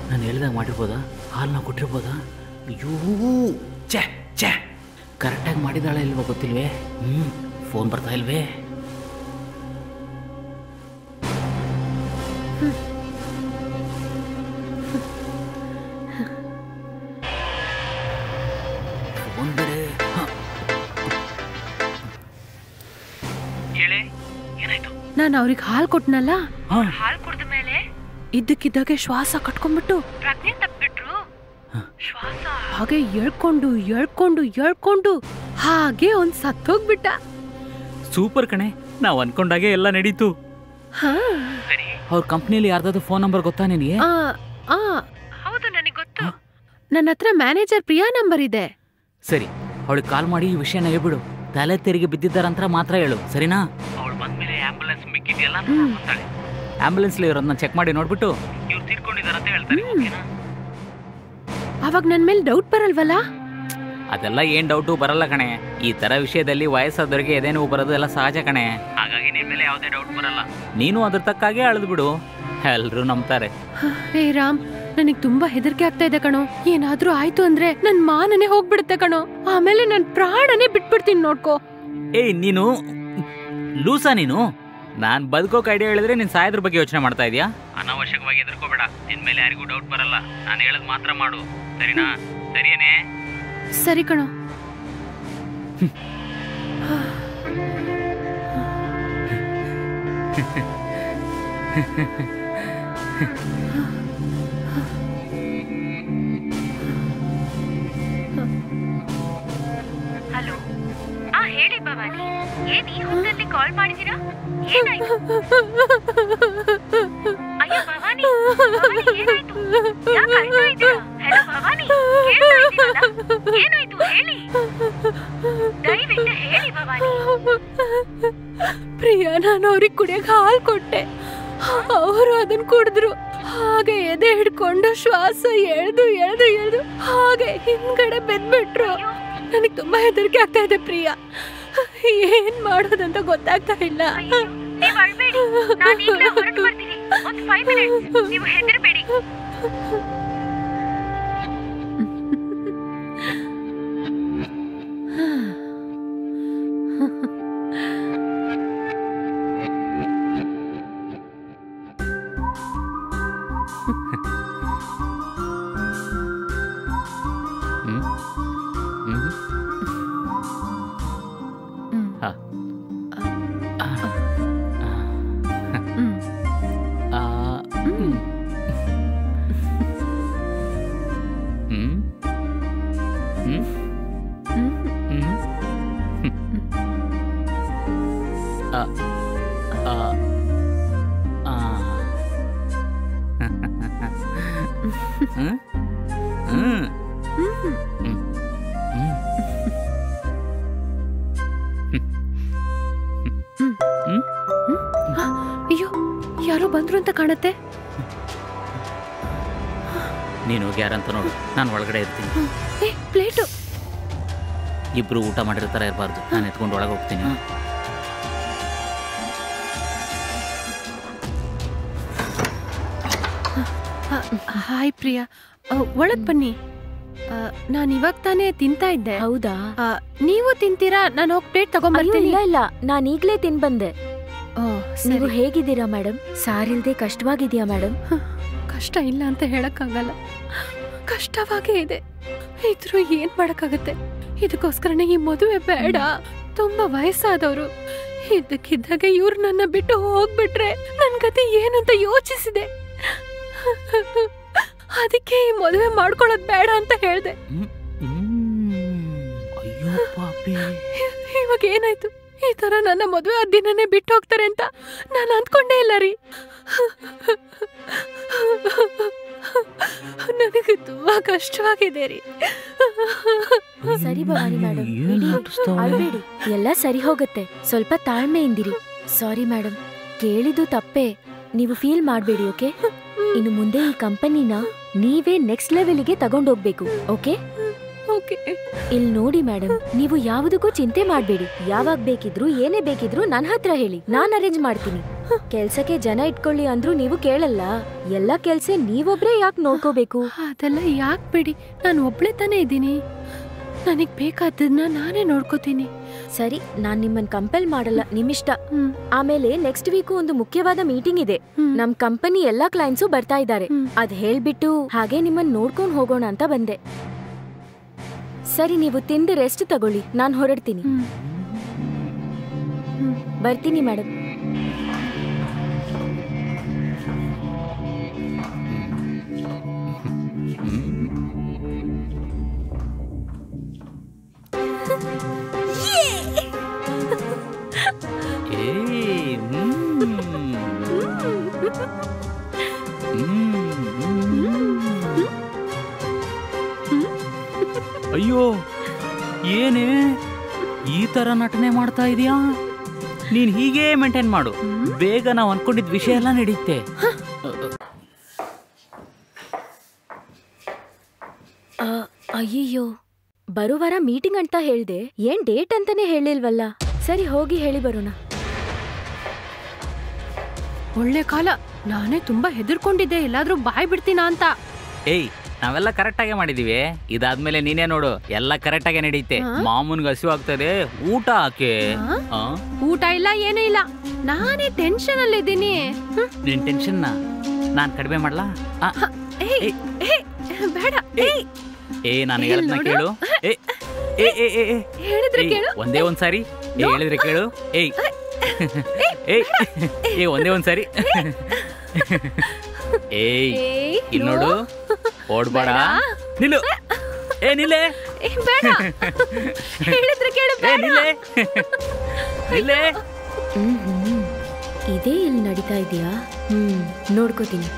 ನಾನು ಹೇಳ್ದಾಗ ಮಾಡಿರ್ಬೋದಾ? ಹಾಲನ್ನ ಕೊಟ್ಟಿರ್ಬೋದಾ? ಅಯ್ಯೋ ಛೇ ಛೇ, ಕರೆಕ್ಟಾಗಿ ಮಾಡಿದಾಳೆ ಇಲ್ವೋ ಗೊತ್ತಿಲ್ವೇ? ಫೋನ್ ಬರ್ತಾ ಇಲ್ವೇ? ಫೋನ್ ಬೇರೆ. ಏನಾಯ್ತು? ನಾನು ಅವ್ರಿಗೆ ಹಾಲು ಕೊಟ್ನಲ್ಲ, ಹಾಲು ಕುಡ್ದ ಮೇಲೆ ಇದ್ದಕ್ಕಿದ್ದಾಗೆ ಶ್ವಾಸ ಕಟ್ಕೊಂಡ್ಬಿಟ್ಟು ಪ್ರಜ್ಞೆ ತಪ್ಪಿಟ್ರು. ಶ್ವಾಸ ಹಾಗೆ ಎಳ್ಕೊಂಡು ಎಳ್ಕೊಂಡು ಎಳ್ಕೊಂಡು ಹಾಗೆ ಒಂದ್ ಸತ್ತೋಗ್ಬಿಟ್ಟ. ಸೂಪರ್ ಕಣೆ, ನಾವು ಅನ್ಕೊಂಡಾಗೆ ಎಲ್ಲ ನಡೀತು. ಹಾ, ಅವ್ರ ಕಂಪ್ನಿಲಿ ಯಾರ್ದಾದ್ರು ಫೋನ್ ನಂಬರ್ ಗೊತ್ತಾ ನಿನಗೆ? ಹೌದು, ನನಗೆ ಗೊತ್ತು. ನನ್ನ ಹತ್ರ ಮ್ಯಾನೇಜರ್ ಪ್ರಿಯಾ ನಂಬರ್ ಇದೆ. ಸರಿ, ಅವಳಿಗೆ ಕಾಲ್ ಮಾಡಿ ಈ ವಿಷಯನ ಹೇಳ್ಬಿಡು. ತಲೆ ತೆರಿಗೆ ಬಿದ್ದಿದ್ದಾರಂತ ಮಾತ್ರ ಹೇಳು, ಸರಿನಾ? ಅವಳು ಬಂದ್ಮೇಲೆ ಆಂಬುಲೆನ್ಸ್ ಮಿಕ್ಕಿದೆಯಲ್ಲ, ಆಂಬುಲೆನ್ಸ್ ಇರೋದನ್ನ ಚೆಕ್ ಮಾಡಿ ನೋಡ್ಬಿಟ್ಟು ಇವ್ರು ತೀರ್ಕೊಂಡಿದಾರಂತ ಹೇಳ್ತಾರೆ. ಓಕೆನಾ? ಅವಾಗ ನನ್ ಮೇಲೆ ಡೌಟ್ ಬರಲ್ವಲ್ಲ? ಅದೆಲ್ಲ ಏನ್ ಡೌಟು ಬರಲ್ಲ ಕಣೆ. ಈ ತರ ವಿಷಯದಲ್ಲಿ ವಯಸ್ಸಾದವ್ರಿಗೆ ಎದೇನು ಬರೋದು ಎಲ್ಲ ಸಹಜ ಕಣೆ. ಹಾಗಾಗಿ ನಿನ್ ಮೇಲೆ ಯಾವುದೇ ಡೌಟ್ ಬರಲ್ಲ. ನೀನು ಅದ್ರ ತಕ್ಕಾಗೆ ಅಳ್ದು ಬಿಡು, ಎಲ್ರು ನಂಬ್ತಾರೆ. ಹೇ ರಾಮ್, ನನಗ್ ತುಂಬಾ ಹೆದರಿಕೆ ಆಗ್ತಾ ಇದೆ ಕಣೋ. ಏನಾದ್ರೂ ಆಯ್ತು ಅಂದ್ರೆ ನನ್ ಮಾನನೇ ಹೋಗ್ಬಿಡುತ್ತೆ ಕಣೋ. ಆಮೇಲೆ ನನ್ ಪ್ರಾಣನೇ ಬಿಟ್ಬಿಡ್ತೀನಿ ನೋಡ್ಕೋ. ಏಯ್, ನೀನು ಲೂಸಾ? ನೀನು ನಾನ್ ಬದುಕೋಕ್ ಐಡಿಯಾ ಹೇಳಿದ್ರೆ ನೀನ್ ಸಾಯೋದ್ರ ಬಗ್ಗೆ ಯೋಚನೆ ಮಾಡ್ತಾ ಇದೀಯಾ? ಅನಾವಶ್ಯಕವಾಗಿ ಎದುರ್ಕೋಬೇಡ. ನಿನ್ ಮೇಲೆ ಯಾರಿಗೂ ಡೌಟ್ ಬರಲ್ಲ. ನಾನು ಹೇಳದ್ ಮಾತ್ರ ಮಾಡು, ಸರಿನಾ? ಸರಿಯೇನೆ? ಸರಿ ಕಣೋ. ಹಲೋ, ಹೇಳಿ ಭವಾನಿ. ಏನ್ ಈ ಹೊತ್ತಲ್ಲಿ ಕಾಲ್ ಮಾಡಿದೀರಾ? ಏನಾಯ್ತು? ಅಯ್ಯೋ ಭವಾನಿ, ಏನಾಯ್ತು? ಯಾಕೆ ಅಳ್ತಾ ಇದ್ದೀರಾ? ಹೆಲೋ ಭವಾನಿ, ಕೇಳ್ತಾ ಇದ್ದೀರಲ್ಲ? ಏನಾಯ್ತು ಹೇಳಿ, ದಯವಿಟ್ಟು ಹೇಳಿ ಭವಾನಿ. ಪ್ರಿಯಾ, ನಾನು ಅವ್ರಿಗೆ ಕುಡಿಯಕ್ ಹಾಲು ಕೊಟ್ಟೆ. ಅವರು ಅದನ್ನ ಕುಡಿದ್ರು. ಹಾಗೆ ಎದೆ ಹಿಡ್ಕೊಂಡು ಶ್ವಾಸ ಎಳ್ದು ಎಳ್ದು ಎಳ್ದು ಹಾಗೆ ಹಿಂದ್ಗಡೆ ಬೆದ್ಬಿಟ್ರು. ನನಗೆ ತುಂಬಾ ಹೆದರಿಕೆ ಆಗ್ತಾ ಇದೆ ಪ್ರಿಯಾ. ಏನ್ ಮಾಡೋದಂತ ಗೊತ್ತಾಗ್ತಾ ಇಲ್ಲ. ನೀವು ಅಳ್ಬೇಡಿ, ನಾನು ಈಗಲೇ ಹೊರಟು ಬರ್ತೀನಿ. ಒಂದು 5 ಮಿನಿಟ್ಸ್, ನೀವು ಹೆದರಬೇಡಿ. ಅಯ್ಯೋ, ಯಾರೋ ಬಂದ್ರು ಅಂತ ಕಾಣತ್ತೆ. ನೀನು ಹೋಗಿ ಯಾರಂತ ನೋಡು, ನಾನು ಒಳಗಡೆ ಇರ್ತೀನಿ. ಪ್ಲೇಟು. ಇಬ್ರು ಊಟ ಮಾಡಿರ್ತಾರ ಇರಬಾರ್ದು. ನಾನು ಎತ್ಕೊಂಡು ಒಳಗೆ ಹೋಗ್ತೀನಿ. ಹಾಯ್ ಪ್ರಿಯಾ, ಒಳಗ್ ಬನ್ನಿ. ನಾನು ಇವಾಗ ತಾನೇ ತಿಂತಾ ಇದ್ದೆ. ಹೌದಾ? ನೀವು ತಿಂತೀರಾ? ನಾನು ಹೋಗಿ ಪ್ಲೇಟ್ ತಗೊಂಡ್ಬರ್ತೀನಿ. ಇಲ್ಲ ಇಲ್ಲ, ನಾನು ಈಗ್ಲೇ ತಿನ್ ಬಂದೆ. ನೀವು ಹೇಗಿದ್ದೀರಾ ಮೇಡಮ್? ಸಾರಿಲ್ದೆ ಕಷ್ಟವಾಗಿದೆಯಾ ಮೇಡಮ್? ಕಷ್ಟ ಇಲ್ಲ ಅಂತ ಹೇಳಕ್ಕಾಗಲ್ಲ, ಕಷ್ಟವಾಗೇ ಇದೆ. ಇದ್ರೂ ಏನ್ ಮಾಡಕ್ಕಾಗತ್ತೆ? ಇದಕ್ಕೋಸ್ಕರನೇ ಈ ಮದುವೆ ಬೇಡ. ತುಂಬಾ ವಯಸ್ಸಾದವರು. ಇದ್ದಕ್ಕಿದ್ದಾಗ ಇವ್ರು ನನ್ನ ಬಿಟ್ಟು ಹೋಗ್ಬಿಟ್ರೆ ನನ್ ಗತಿ ಏನಂತ ಯೋಚಿಸಿದೆ. ಅದಕ್ಕೆ ಈ ಮದುವೆ ಮಾಡ್ಕೊಳ್ಳೋದ್ ಬೇಡ ಅಂತ ಹೇಳ್ದೆ. ಇವಾಗ ಏನಾಯ್ತು? ಈ ತರ ನನ್ನ ಮದುವೆ ಆ ದಿನನೇ ಬಿಟ್ಟು ಹೋಗ್ತಾರೆ ಅಂತ ನಾನು ಅಂದ್ಕೊಂಡೇ ಇಲ್ಲ ರೀ. ನನಗೆ ತುಂಬಾ ಕಷ್ಟವಾಗಿದೆ ರೀ. ಸರಿ ಭವಾನಿ ಮೇಡಮ್, ಅಳ್ಬೇಡಿ, ಎಲ್ಲ ಸರಿ ಹೋಗುತ್ತೆ. ಸ್ವಲ್ಪ ತಾಳ್ಮೆಯಿಂದಿರಿ. ಸಾರಿ ಮೇಡಮ್, ಕೇಳಿದ್ದು ತಪ್ಪೇ. ನೀವು ಫೀಲ್ ಮಾಡಬೇಡಿ, ಓಕೆ? ಇನ್ನು ಮುಂದೆ ಈ ಕಂಪನಿನ ನೀವೇ ನೆಕ್ಸ್ಟ್ ಲೆವೆಲ್ಗೆ ತಗೊಂಡೋಗ್ಬೇಕು, ಓಕೆ? ಓಕೆ. ಇಲ್ಲಿ ನೋಡಿ ಮೇಡಮ್, ನೀವು ಯಾವುದಕ್ಕೂ ಚಿಂತೆ ಮಾಡ್ಬೇಡಿ. ಯಾವಾಗ ಬೇಕಿದ್ರು ಏನೇ ಬೇಕಿದ್ರು ನನ್ನ ಹತ್ರ ಹೇಳಿ, ನಾನ್ ಅರೇಂಜ್ ಮಾಡ್ತೀನಿ. ಕೆಲ್ಸಕ್ಕೆ ಜನ ಇಟ್ಕೊಳ್ಳಿ ಅಂದ್ರೂ ನೀವು ಕೇಳಲ್ಲ. ಎಲ್ಲ ಕೆಲ್ಸ ನೀವೊಬ್ರೇ ಯಾಕೆ ನೋಡ್ಕೋಬೇಕು? ಅದೆಲ್ಲ ಯಾಕೆ ಬಿಡಿ, ನಾನು ಒಬ್ಳೆ ತಾನೇ ಇದ್ದೀನಿ. ನನಗ್ ಬೇಕಾದನ್ನ ನಾನೇ ನೋಡ್ಕೋತೀನಿ. ಸರಿ, ನಾನ್ ನಿಮ್ಮನ್ ಕಂಪೆಲ್ ಮಾಡಲ್ಲ, ನಿಮ್ಮಿಷ್ಟ. ಆಮೇಲೆ ನೆಕ್ಸ್ಟ್ ವೀಕ್ ಒಂದು ಮುಖ್ಯವಾದ ಮೀಟಿಂಗ್ ಇದೆ. ನಮ್ ಕಂಪನಿ ಎಲ್ಲಾ ಕ್ಲೈಂಟ್ಸು ಬರ್ತಾ ಇದ್ದಾರೆ. ಅದ್ ಹೇಳ್ಬಿಟ್ಟು ಹಾಗೆ ನಿಮ್ಮನ್ ನೋಡ್ಕೊಂಡ್ ಹೋಗೋಣ ಅಂತ ಬಂದೆ. ಸರಿ, ನೀವು ತಿಂದು ರೆಸ್ಟ್ ತಗೊಳ್ಳಿ, ನಾನ್ ಹೊರಡ್ತೀನಿ. ಬರ್ತೀನಿ ಮೇಡಮ್. ಅಯ್ಯೋ, ಏನೇ ಈ ತರ ನಟನೆ ಮಾಡ್ತಾ ಇದೀಯಾ? ನೀನ್ ಹೀಗೆ ಮೇಂಟೈನ್ ಮಾಡು, ಬೇಗ ನಾವು ಅನ್ಕೊಂಡಿದ್ ವಿಷಯ ಎಲ್ಲ ನಡೆಯುತ್ತೆ. ಅಯ್ಯಯ್ಯೋ, ಬರುವಾರ ಮೀಟಿಂಗ್ ಅಂತ ಹೇಳ್ದೆ, ಏನ್ ಡೇಟ್ ಅಂತಾನೆ ಹೇಳಿಲ್ವಲ್ಲ. ಸರಿ, ಹೋಗಿ ಹೇಳಿ ಬರೋಣ. ಒಳ್ಳೆ ಕಾಲ. ನಾನೇ ತುಂಬಾ ಹೆದರ್ಕೊಂಡಿದ್ದೆ ಎಲ್ಲಾದ್ರೂ ಬಾಯ್ ಬಿಡ್ತೀನಾ ಅಂತ. ಏಯ್, ನಾವೆಲ್ಲ ಕರೆಕ್ಟ್ ಆಗೇ ಮಾಡಿದೀವಿ. ಇದಾದ್ಮೇಲೆ ನೀನೇ ನೋಡು, ಎಲ್ಲ ಕರೆಕ್ಟ್ ಆಗೇ ನಡೀತೆ. ಮಾಮೂನ್ಗೆ ಹಸಿವು ಆಗ್ತದೆ, ಊಟ ಹಾಕೆ. ಊಟ ಇಲ್ಲ, ಏನೂ ಇಲ್ಲ, ನಾನೇ ಟೆನ್ಷನ್ ಅಲ್ಲಿದ್ದೀನಿ. ನಿನ್ ಟೆನ್ಷನ್ ನಾನ್ ಕಡಿಮೆ ಮಾಡ್ಲಾ? ಬೇಡ. ನಾನು ಹೇಳದ್ನ ಕೇಳು. ಹೇಳಿದ್ರೆ ಕೇಳು. ಒಂದೇ ಒಂದ್ಸಾರಿ ಹೇಳಿದ್ರೆ ಕೇಳು. ಒಂದೇ ಒಂದ್ಸಾರಿ. ಇಲ್ಲಿ ನೋಡು, ಓಡ್ಬೇಡ. ನಿಲ್ಲು. ನಿಲ್ಲೆ. ಬೇಡ. ಹೇಳಿದ್ರೆ ಕೇಳು. ನಿಲ್ಲೆ. ನಿಲ್ಲೆ. ಇದೇ ಇಲ್ಲಿ ನಡೀತಾ ಇದೆಯಾ? ನೋಡ್ಕೋತೀನಿ.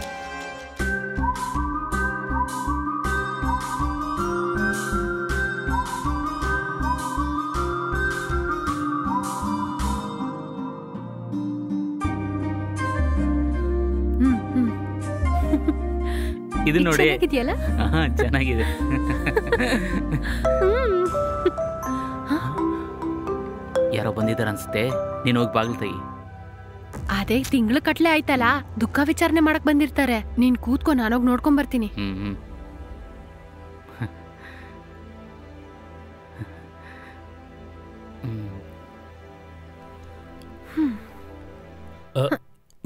ಇದು ನೋಡಿ, ಚೆನ್ನಾಗಿದೆಯಲ್ಲ? ಚೆನ್ನಾಗಿದೆ. ಯಾರೋ ಬಂದಿದಾರ ಅನ್ಸುತ್ತೆ, ನೀನ್ ಹೋಗಿ ಬಾಗಿಲು ತೆಗಿ. ಅದೇ ತಿಂಗಳು ಕಟ್ಲೆ ಆಯ್ತಲ್ಲ, ದುಃಖ ವಿಚಾರಣೆ ಮಾಡಕ್ ಬಂದಿರ್ತಾರೆ. ನೀನ್ ಕೂತ್ಕೊ, ನಾನೋಗಿ ನೋಡ್ಕೊಂಡ್ ಬರ್ತೀನಿ.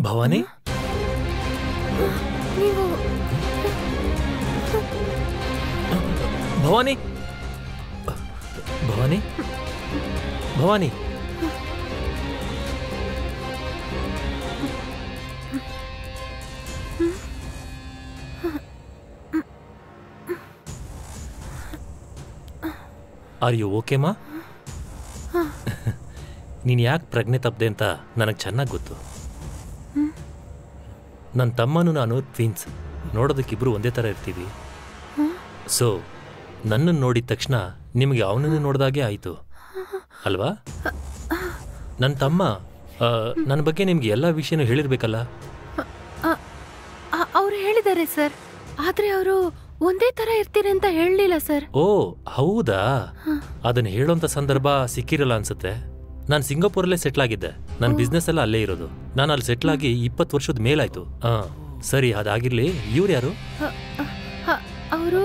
Bhavani, Bhavani, Bhavani, Bhavani. Are you okay ಮಾ? ನೀನು ಯಾಕೆ ಪ್ರಜ್ಞೆ ತಪ್ಪದೆ ಅಂತ ನನಗೆ ಚೆನ್ನಾಗಿ ಗೊತ್ತು. ನನ್ನ ತಮ್ಮನು ನಾನು ಟ್ವಿನ್ಸ್, ನೋಡೋದಕ್ಕಿಬ್ರು ಒಂದೇ ಥರ ಇರ್ತೀವಿ. ಸೊ ನನ್ನನ್ನು ನೋಡಿದ ತಕ್ಷಣ ನಿಮಗೆ ಅವನನ್ನು ನೋಡ್ದಾಗೆ ಆಯಿತು ಅಲ್ವಾ? ನನ್ನ ತಮ್ಮ ನನ್ನ ಬಗ್ಗೆ ನಿಮ್ಗೆ ಎಲ್ಲ ವಿಷಯನೂ ಹೇಳಿರ್ಬೇಕಲ್ಲ? ಅವ್ರು ಹೇಳಿದ್ದಾರೆ ಸರ್, ಆದ್ರೆ ಅವರು ಒಂದೇ ತರ ಇರ್ತೀರಿ ಅಂತ ಹೇಳಲಿಲ್ಲ ಸರ್. ಓ ಹೌದಾ? ಅದನ್ನ ಹೇಳೋಂಥ ಸಂದರ್ಭ ಸಿಕ್ಕಿರಲ್ಲ ಅನ್ಸುತ್ತೆ. ನಾನು ಸಿಂಗಾಪುರಲ್ಲೇ ಸೆಟ್ಲ್ ಆಗಿದ್ದೆ, ನನ್ನ ಬಿಸ್ನೆಸ್ ಎಲ್ಲ ಅಲ್ಲೇ ಇರೋದು. ನಾನು ಅಲ್ಲಿ ಸೆಟ್ಲ್ ಆಗಿ 20 ವರ್ಷದ ಮೇಲಾಯ್ತು. ಸರಿ, ಅದಾಗಿರ್ಲಿ. ಇವ್ರು ಯಾರು? ಅವರು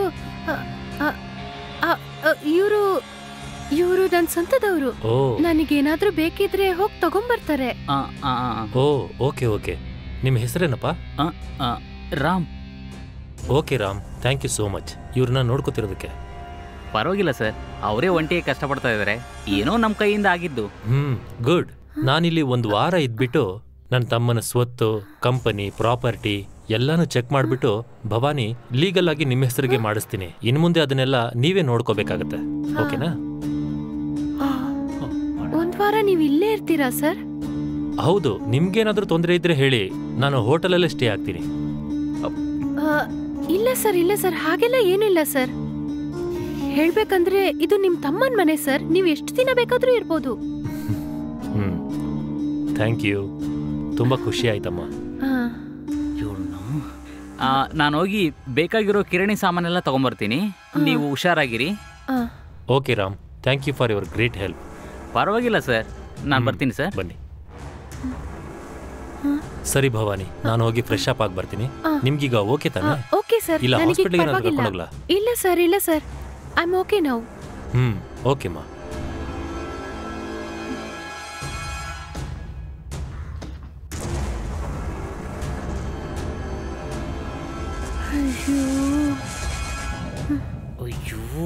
ಇವರು ನನ್ನ ಸ್ವಂತದವರು. ನನಗೇನಾದ್ರೂ ಬೇಕಿದ್ರೆ ಹೋಗಿ ತಗೊಂಡ್ಬರ್ತಾರೆ. ಓ ಓಕೆ ಓಕೆ. ನಿಮ್ಮ ಹೆಸರೇನಪ್ಪ? Ram. Okay Ram, thank you so much ಇವ್ರನ್ನ ನೋಡ್ಕೋತಿರೋದಕ್ಕೆ. ಪರವಾಗಿಲ್ಲ ಸರ್, ಅವರೇ ಒಂಟಿಗೆ ಕಷ್ಟಪಡ್ತಾ ಇದ್ದಾರೆ, ಏನೋ ನಮ್ಮ ಕೈಯಿಂದ ಆಗಿದ್ದು. ಗುಡ್. ನಾನಿಲ್ಲಿ 1 ವಾರ ಇದ್ಬಿಟ್ಟು ನನ್ನ ತಮ್ಮನ ಸ್ವತ್ತು, ಕಂಪನಿ, ಪ್ರಾಪರ್ಟಿ ಎಲ್ಲಾನು ಚೆಕ್ ಮಾಡಿಬಿಟ್ಟು ಭವಾನಿ ಲೀಗಲ್ ಆಗಿ ನಿಮ್ಮ ಹೆಸರಿಗೆ ಮಾಡಿಸ್ತೀನಿ. ಇನ್ನು ಮುಂದೆ ಅದನ್ನೆಲ್ಲ ನೀವೇ ನೋಡ್ಕೋಬೇಕಾಗತ್ತೆ. ಓಕೆನಾ? 1 ವಾರ ನೀವು ಇಲ್ಲೇ ಇರ್ತೀರಾ ಸರ್? ಹೌದು. ನಿಮ್ಗೇನಾದ್ರೂ ತೊಂದರೆ ಇದ್ರೆ ಹೇಳಿ, ನಾನು ಹೋಟೆಲಲ್ಲೇ ಸ್ಟೇ ಆಗ್ತೀನಿ. ಇಲ್ಲ ಸರ್, ಇಲ್ಲ ಸರ್, ಹಾಗೆಲ್ಲ ಏನಿಲ್ಲ ಸರ್. ಹೇಳ್ಬೇಕಂದ್ರೆ ಇದು ನಿಮ್ ತಮ್ಮನ ಮನೆ ಸರ್, ನೀವು ಎಷ್ಟು ದಿನ ಬೇಕಾದ್ರೂ ಇರ್ಬೋದು. ಥ್ಯಾಂಕ್ ಯು, ತುಂಬಾ ಖುಷಿ ಆಯ್ತಮ್ಮ. ನಾನು ಹೋಗಿ ಬೇಕಾಗಿರೋ ಕಿರಾಣಿ ಸಾಮಾನೆಲ್ಲ ತಗೊಂಬರ್ತೀನಿ, ನೀವು ಹುಷಾರಾಗಿರಿ. Okay Ram, thank you for your great help. ಪರವಾಗಿಲ್ಲ ಸರ್, ನಾನು ಬರ್ತೀನಿ ಸರ್. ಬನ್ನಿ. ಸರಿ ಭವಾನಿ, ನಾನು ಹೋಗಿ ಫ್ರೆಶ್ ಅಪ್ ಆಗಿ ಬರ್ತೀನಿ. ನಿಮ್ಗೀಗ ಓಕೆ ತಾನೆ? Okay sir. ಇಲ್ಲ ನನಗೆ ಹಾಸ್ಪಿಟಲ್ಗೆ ಏನಾದರೂ ಪರವಾಗಿಲ್ಲ. ಕರ್ಕೊಂಡೋಗ್ಲಾ? ಇಲ್ಲ ಸರ್, ಇಲ್ಲ sir, I am okay now. Okay ಮಾ. ಅಯ್ಯೋ,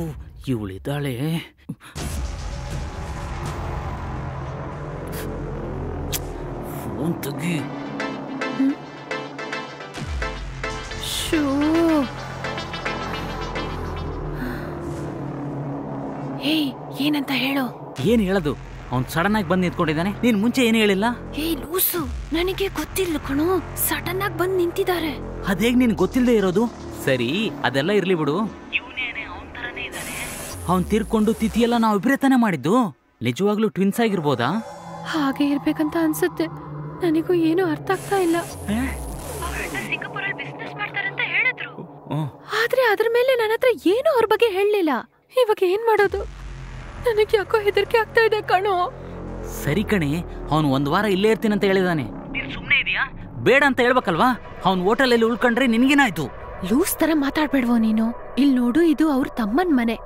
ಇವಳಿದ್ದಾಳೆ. ಫೋನ್ ತೆಗಿ. ಶೂ. ಹೇ, ಏನಂತ ಹೇಳು. ಏನ್ ಹೇಳೋದು? ಅವ್ನು ಸಡನ್ ಆಗಿ ಬಂದು ನಿಂತ್ಕೊಂಡಿದ್ದಾನೆ. ನೀನ್ ಮುಂಚೆ ಏನು ಹೇಳಿಲ್ಲ? ಹೇ ಲೂಸು, ನನಗೆ ಗೊತ್ತಿಲ್ಲ ಕಣೋ, ಸಡನ್ ಆಗಿ ಬಂದು ನಿಂತಿದ್ದಾರೆ. ಅದೇಗ್ ನಿನ್ ಗೊತ್ತಿಲ್ಲದೆ ಇರೋದು? ಸರಿ, ಅದೆಲ್ಲ ಇರ್ಲಿ ಬಿಡು. ಅವ್ನ್ ತೀರ್ಕೊಂಡು ತಿಥಿ ಎಲ್ಲ ನಾವು ಇಬ್ಬರೇ ತಾನೇ ಮಾಡಿದ್ದು. ನಿಜವಾಗ್ಲೂ ಟ್ವಿನ್ಸ್ ಆಗಿರ್ಬೋದಾ? ಹಾಗೆ ಇರ್ಬೇಕಂತ ಅನ್ಸುತ್ತೆ. ನನಗೂ ಏನು ಅರ್ಥ ಆಗ್ತಾ ಇಲ್ಲ. ಆದ್ರೆ ಅದ್ರ ಮೇಲೆ ನನ್ನ ಹತ್ರ ಏನು ಅವ್ರ ಬಗ್ಗೆ ಹೇಳಲಿಲ್ಲ. ಇವಾಗ ಏನ್ ಮಾಡೋದು? ನನಗೆ ಯಾಕೋ ಹೆದರಿಕೆ ಆಗ್ತಾ ಇದೆ ಕಣೋ. ಸರಿ ಕಣೆ, ಅವ್ನು ಒಂದ್ ವಾರ ಇಲ್ಲೇ ಇರ್ತೀನಂತ ಹೇಳಿದಾನೆ. ಸುಮ್ನೆ ಇದೆಯಾ? ಬೇಡ ಅಂತ ಹೇಳ್ಬೇಕಲ್ವಾ? ಅವ್ನ್ ಹೋಟೆಲಲ್ಲಿ ಉಳ್ಕೊಂಡ್ರೆ ನಿನ್ಗೇನಾಯ್ತು? ಲೂಸ್ ತರ ಮಾತಾಡ್ಬೇಡ್ವೋ ನೀನು. ಇಲ್ಲಿ ನೋಡು, ಇದು ಅವ್ರ ತಮ್ಮನ್ ಮನೆ.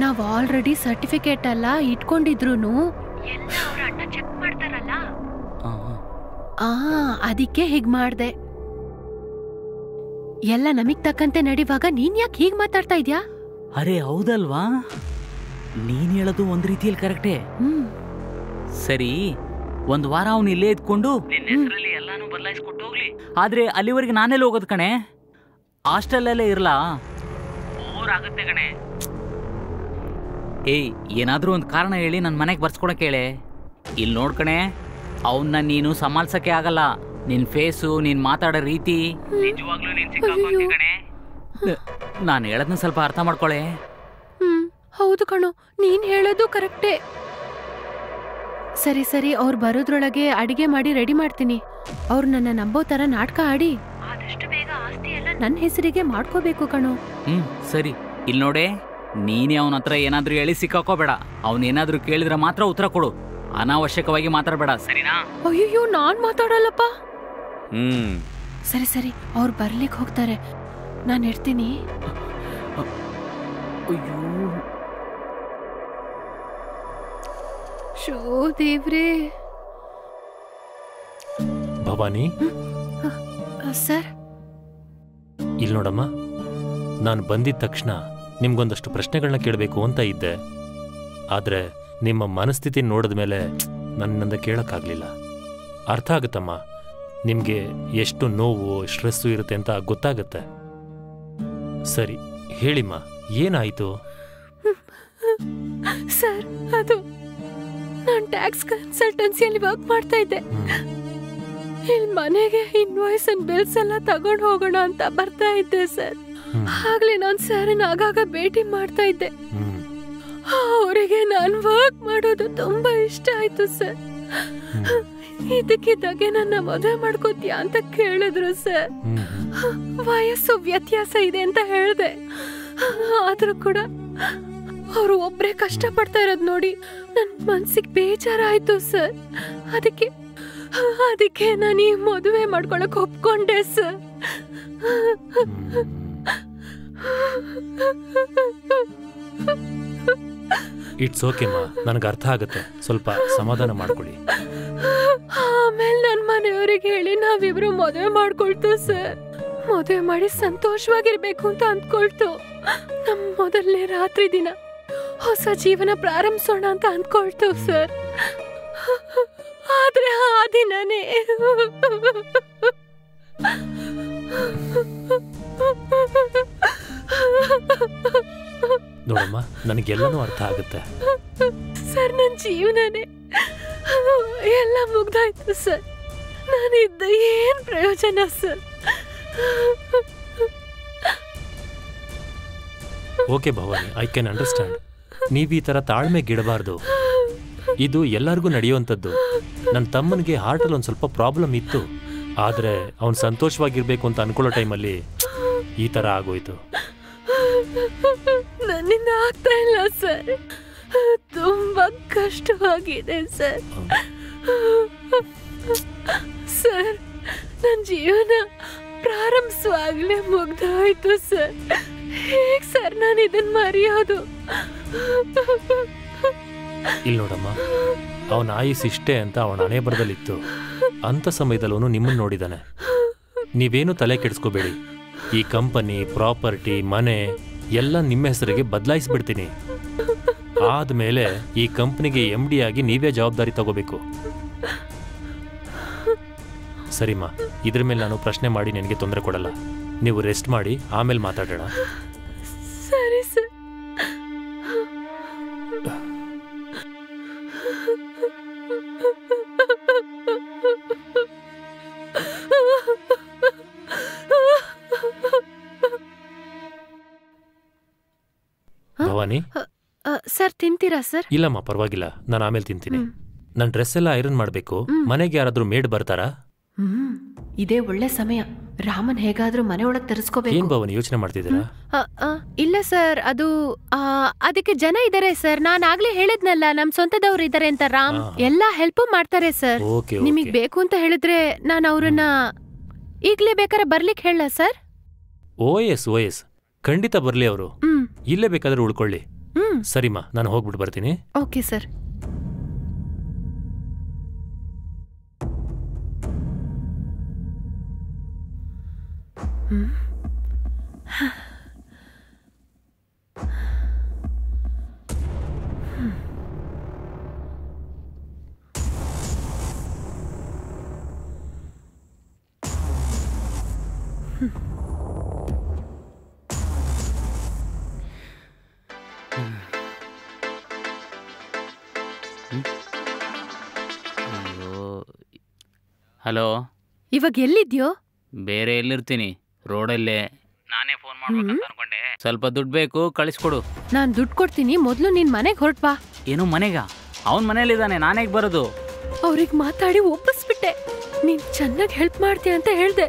ನಾವ್ ಆಲ್ರೆಡಿ ಸರ್ಟಿಫಿಕೇಟ್ ಎಲ್ಲ ಇಟ್ಕೊಂಡಿದ್ರು ಅದಕ್ಕೆ ಹೀಗ್ ಮಾಡ್ದೆ. ಎಲ್ಲ ನಮಗ್ ತಕ್ಕಂತೆ ನಡಿವಾಗ ನೀನ್ ಯಾಕೆ ಹೀಗ್ ಮಾತಾಡ್ತಾ ಇದ್ಯಾ? ಅರೆ ಹೌದಲ್ವಾ, ನೀನ್ ಹೇಳೋದು ಒಂದ್ ರೀತಿಯಲ್ಲಿ ಕರೆಕ್ಟೇ. ಸರಿ, ಒಂದ್ ವಾರ ಅವ್ನು ಇಲ್ಲೇ ಇದ್ಕೊಂಡು ಎಲ್ಲಾನು ಬದಲಾಯಿಸ್ಕೊಟ್ಟು ಹೋಗ್ಲಿ. ಆದ್ರೆ ಅಲ್ಲಿವರೆಗೆ ನಾನೆಲ್ಲ ಹೋಗೋದು ಕಣೆ? ಹಾಸ್ಟೆಲಲ್ಲೇ ಇರ್ಲಾ? ಬೋರ್ ಆಗುತ್ತೆ ಕಣೆ. ಏಯ್, ಏನಾದ್ರೂ ಒಂದು ಕಾರಣ ಹೇಳಿ ನನ್ನ ಮನೆಗೆ ಬರ್ಸ್ಕೊಡಕ್ಕೆ ಹೇಳೆ. ಇಲ್ಲಿ ನೋಡ್ಕಣೆ, ಅವನ್ನ ನೀನು ಸಮಾಲ್ಸಕ್ಕೆ ಆಗಲ್ಲ. ನಿನ್ ಫೇಸು, ನೀನ್ ಮಾತಾಡೋ ರೀತಿ, ನಿಜವಾಗ್ಲೂ ನೀನ್ ಸಿಕ್ಕಾಕೊಂತಿ ಕಣೆ. ನಾನು ಹೇಳೋದನ್ನ ಸ್ವಲ್ಪ ಅರ್ಥ ಮಾಡ್ಕೊಳೆ. ಹೌದು ಕಣೋ, ನೀನ್ ಹೇಳೋದು ಕರೆಕ್ಟೇ. ಸರಿ ಸರಿ, ಅವ್ರು ಬರೋದ್ರೊಳಗೆ ಅಡಿಗೆ ಮಾಡಿ ರೆಡಿ ಮಾಡ್ತೀನಿ. ಅವ್ರು ನನ್ನ ನಂಬೋ ತರ ನಾಟಕ ಆಡಿ ಆದಷ್ಟು ಬೇಗ ಆಸ್ತಿ ಎಲ್ಲ ನನ್ನ ಹೆಸರಿಗೆ ಮಾಡ್ಕೋಬೇಕು ಕಣೋ. ಸರಿ, ಇಲ್ಲಿ ನೋಡೆ, ನೀನೇ ಅವನ ಹತ್ರ ಏನಾದ್ರೂ ಹೇಳಿ ಸಿಕ್ಕಾಕೋಬೇಡ. ಅವನೇನಾದ್ರೂ ಕೇಳಿದ್ರೆ ಮಾತ್ರ ಉತ್ತರ ಕೊಡು. ಅನಾವಶ್ಯಕವಾಗಿ ಮಾತಾಡಬೇಡ, ಸರಿನಾ? ಅಯ್ಯೋ, ನಾನ್ ಮಾತಾಡಲ್ಲಪ್ಪ. ಸರಿ ಸರಿ, ಅವ್ರು ಬರ್ಲಿಕ್ಕೆ ಹೋಗ್ತಾರೆ, ನಾನು ಇರ್ತೀನಿ. ಅಯ್ಯೋ ಶೋ ದೇವ್ರೇ. ಭವಾನಿ ಸರ್, ಇಲ್ಲಿ ನೋಡಮ್ಮ, ನಾನು ಬಂದಿದ್ದ ತಕ್ಷಣ ನಿಮ್ಗೊಂದಷ್ಟು ಪ್ರಶ್ನೆಗಳನ್ನ ಕೇಳಬೇಕು ಅಂತ ಇದ್ದೆ. ಆದ್ರೆ ನಿಮ್ಮ ಮನಸ್ಥಿತಿ ನೋಡಿದ ಮೇಲೆ ನನ್ನಿಂದ ಕೇಳಕ್ಕಾಗ್ಲಿಲ್ಲ. ಅರ್ಥ ಆಗುತ್ತಮ್ಮ, ನಿಮ್ಗೆ ಎಷ್ಟು ನೋವು, ಸ್ಟ್ರೆಸ್ಸು ಇರುತ್ತೆ ಅಂತ ಗೊತ್ತಾಗುತ್ತೆ. ಸರಿ ಹೇಳಿಮ್ಮ, ಏನಾಯ್ತು? ಸರ್, ಅದು ನಾನು ಟ್ಯಾಕ್ಸ್ ಕನ್ಸಲ್ಟೆನ್ಸಿಯಲ್ಲಿ ವರ್ಕ್ ಮಾಡ್ತಾ ಇದ್ದೆ. ಇಲ್ಲಿ ಮನೆಗೆ ಇನ್ವಾಯ್ಸ್ ಅಂಡ್ ಬಿಲ್ಸ್ ಎಲ್ಲ ತಗೊಂಡು ಹೋಗೋಣ ಅಂತ ಬರ್ತಾ ಇದ್ದೆ ಸರ್. ಆಗ್ಲೇ ನಾನು ಸರ್ ಆಗಾಗ ಭೇಟಿ ಮಾಡ್ತಾ ಇದ್ದೆ. ಅವರಿಗೆ ನಾನು ವರ್ಕ್ ಮಾಡೋದು ತುಂಬಾ ಇಷ್ಟ ಆಯ್ತು ಸರ್. ಇದಕ್ಕಿದ್ದಾಗೆ ನನ್ನ ಮದುವೆ ಮಾಡ್ಕೋತೀಯಾ ಅಂತ ಕೇಳಿದ್ರು ಸರ್. ವಯಸ್ಸು ವ್ಯತ್ಯಾಸ ಇದೆ ಅಂತ ಹೇಳ್ದೆ. ಆದ್ರೂ ಕೂಡ ಅವರು ಒಬ್ರೇ ಕಷ್ಟ ಪಡ್ತಾ ಇರೋದ್ ನೋಡಿ ನನ್ ಮನ್ಸಿಗೆ ಬೇಜಾರಾಯ್ತು ಸರ್. ಅದಕ್ಕೆ ನಾನು ಈ ಮದುವೆ ಮಾಡ್ಕೊಳಕ್ ಒಪ್ಕೊಂಡೆ ಸರ್. ಇಟ್ಸ್ ಓಕೆ ಮಾ, ನನಗೆ ಅರ್ಥ ಆಗುತ್ತೆ. ಸ್ವಲ್ಪ ಸಮಾಧಾನ ಮಾಡ್ಕೊಳ್ಳಿ. ಆಮೇಲೆ ನನ್ನ ಮನೆಯವರಿಗೆ ಹೇಳಿ ನಾವಿಬ್ರು ಮದುವೆ ಮಾಡ್ಕೊಳ್ತು ಸರ್. ಮದುವೆ ಮಾಡಿ ಸಂತೋಷವಾಗಿರ್ಬೇಕು ಅಂತ ಅಂದ್ಕೊಳ್ತು. ನಮ್ಮ ಮೊದಲನೇ ರಾತ್ರಿ ದಿನ ಹೊಸ ಜೀವನ ಪ್ರಾರಂಭಿಸೋಣ ಅಂತ ಅಂದ್ಕೊಳ್ತು ಸರ್. ಆದ್ರೆ ಆ ದಿನನೇ ನೋಡಮ್ಮ, ನನಗೆಲ್ಲನೂ ಅರ್ಥ ಆಗುತ್ತೆ ಸರ್. ನನ್ನ ಜೀವನನೇ ಎಲ್ಲ ಮುಗ್ದಾಯ್ತು ಸರ್. ನಾನಿದ್ದ ಏನ್ ಪ್ರಯೋಜನ sir? Okay Bhavani, I can understand. ನೀವು ಈ ಥರ ತಾಳ್ಮೆ ಗಿಡಬಾರ್ದು. ಇದು ಎಲ್ಲರಿಗೂ ನಡೆಯುವಂಥದ್ದು. ನನ್ನ ತಮ್ಮನಿಗೆ ಹಾರ್ಟಲ್ಲಿ ಒಂದು ಸ್ವಲ್ಪ ಪ್ರಾಬ್ಲಮ್ ಇತ್ತು. ಆದರೆ ಅವನು ಸಂತೋಷವಾಗಿರ್ಬೇಕು ಅಂತ ಅನ್ಕೊಳ್ಳೋ ಟೈಮಲ್ಲಿ ಈ ಥರ ಆಗೋಯ್ತು. ನನ್ನಿಂದ ಆಗ್ತಾ ಇಲ್ಲ ಸರ್, ತುಂಬಾ ಕಷ್ಟವಾಗಿದೆ ಸರ್. ಸರ್, ನನ್ನ ಜೀವನ ಪ್ರಾರಂಭಿಸುವಾಗಲೇ ಮುಗ್ದೋಯ್ತು ಸರ್. ಹೇಗ್ ಸರ್ ನಾನು ಇದನ್ನ ಮರೆಯೋದು? ಇಲ್ಲಿ ನೋಡಮ್ಮ, ಅವನ ಆಯುಸ್ ಇಷ್ಟೇ ಅಂತ ಅವನ ಹಣೆ ಬರದಲ್ಲಿತ್ತು. ಅಂಥ ಸಮಯದಲ್ಲಿ ಅವನು ನಿಮ್ಮನ್ನು ನೋಡಿದಾನೆ. ನೀವೇನು ತಲೆ ಕೆಡಿಸ್ಕೋಬೇಡಿ. ಈ ಕಂಪನಿ, ಪ್ರಾಪರ್ಟಿ, ಮನೆ ಎಲ್ಲ ನಿಮ್ಮ ಹೆಸರಿಗೆ ಬದಲಾಯಿಸ್ಬಿಡ್ತೀನಿ. ಆದ್ಮೇಲೆ ಈ ಕಂಪ್ನಿಗೆ MD ಆಗಿ ನೀವೇ ಜವಾಬ್ದಾರಿ ತಗೋಬೇಕು. ಸರಿಮಾ, ಇದ್ರ ಮೇಲೆ ನಾನು ಪ್ರಶ್ನೆ ಮಾಡಿ ನಿನಗೆ ತೊಂದರೆ ಕೊಡಲ್ಲ. ನೀವು ರೆಸ್ಟ್ ಮಾಡಿ, ಆಮೇಲೆ ಮಾತಾಡೋಣ. ಸರಿ ಸರ್. ಭವಾನಿ, ಸರ್ ತಿಂತೀರಾ ಸರ್? ಇಲ್ಲಮ್ಮ, ಪರವಾಗಿಲ್ಲ, ನಾನು ಆಮೇಲೆ ತಿಂತೀನಿ. ನನ್ನ ಡ್ರೆಸ್ ಎಲ್ಲ ಐರನ್ ಮಾಡಬೇಕು. ಮನೆಗೆ ಯಾರಾದ್ರೂ ಮೇಡ್ ಬರ್ತಾರಾ? ಇದೇ ಒಳ್ಳೆ ಸಮಯ. ರಾಮನ್ ಹೇಗಾದ್ರೂ ಮನೆ ಒಳಗ್ ತರಿಸ್ಕೋಬೇಕು. ಏನ್ ಭವಾನಿ ಯೋಚನೆ ಮಾಡ್ತಿದ್ದೀರಾ? ಇಲ್ಲ ಸರ್, ಅದು ಅದಕ್ಕೆ ಜನ ಇದಾರೆ ಸರ್. ನಾನ್ ಆಗ್ಲೇ ಹೇಳಿದ್ನಲ್ಲ, ನಮ್ ಸ್ವಂತದವ್ರು ಇದಾರೆ ಅಂತ. ರಾಮ್ ಎಲ್ಲಾ ಹೆಲ್ಪ್ ಮಾಡ್ತಾರೆ ಸರ್. ನಿಮಗ್ ಬೇಕು ಅಂತ ಹೇಳಿದ್ರೆ ನಾನು ಅವ್ರನ್ನ ಈಗ್ಲೇ ಬೇಕಾದ್ರೆ ಬರ್ಲಿಕ್ಕೆ ಹೇಳ ಸರ್? ಓಎಸ್ ಖಂಡಿತ ಬರ್ಲಿ ಅವರು. ಇಲ್ಲೇ ಬೇಕಾದ್ರೆ ಉಳ್ಕೊಳ್ಳಿ. ಸರಿಮಾ, ನಾನು ಹೋಗ್ಬಿಟ್ಟು ಬರ್ತೀನಿ. Okay sir. ಹಲೋ, ಇವಾಗ ಎಲ್ಲಿದ್ಯೋ? ಬೇರೆ ಎಲ್ಲಿರ್ತೀನಿ, ರೋಡಲ್ಲೇ. ನಾನೇ ಫೋನ್ ಮಾಡ್ಬೇಕಂತ ಅನ್ಕೊಂಡೆ. ಸ್ವಲ್ಪ ದುಡ್ಡು ಬೇಕು, ಕಳಿಸ್ಕೊಡು. ನಾನ್ ದುಡ್ಡು ಕೊಡ್ತೀನಿ, ಮೊದ್ಲು ನಿನ್ ಮನೆಗ್ ಹೊರಟ್ ಬಾ. ಏನು ಮನೆಗ? ಅವನ್ ಮನೇಲಿದ್ದಾನೆ, ನಾನೇಗ್ ಬರೋದು? ಅವ್ರಿಗೆ ಮಾತಾಡಿ ಒಪ್ಪಿಸ್ಬಿಟ್ಟೆ. ನೀನ್ ಚೆನ್ನಾಗಿ ಹೆಲ್ಪ್ ಮಾಡ್ತೀಯ ಅಂತ ಹೇಳ್ದೆ.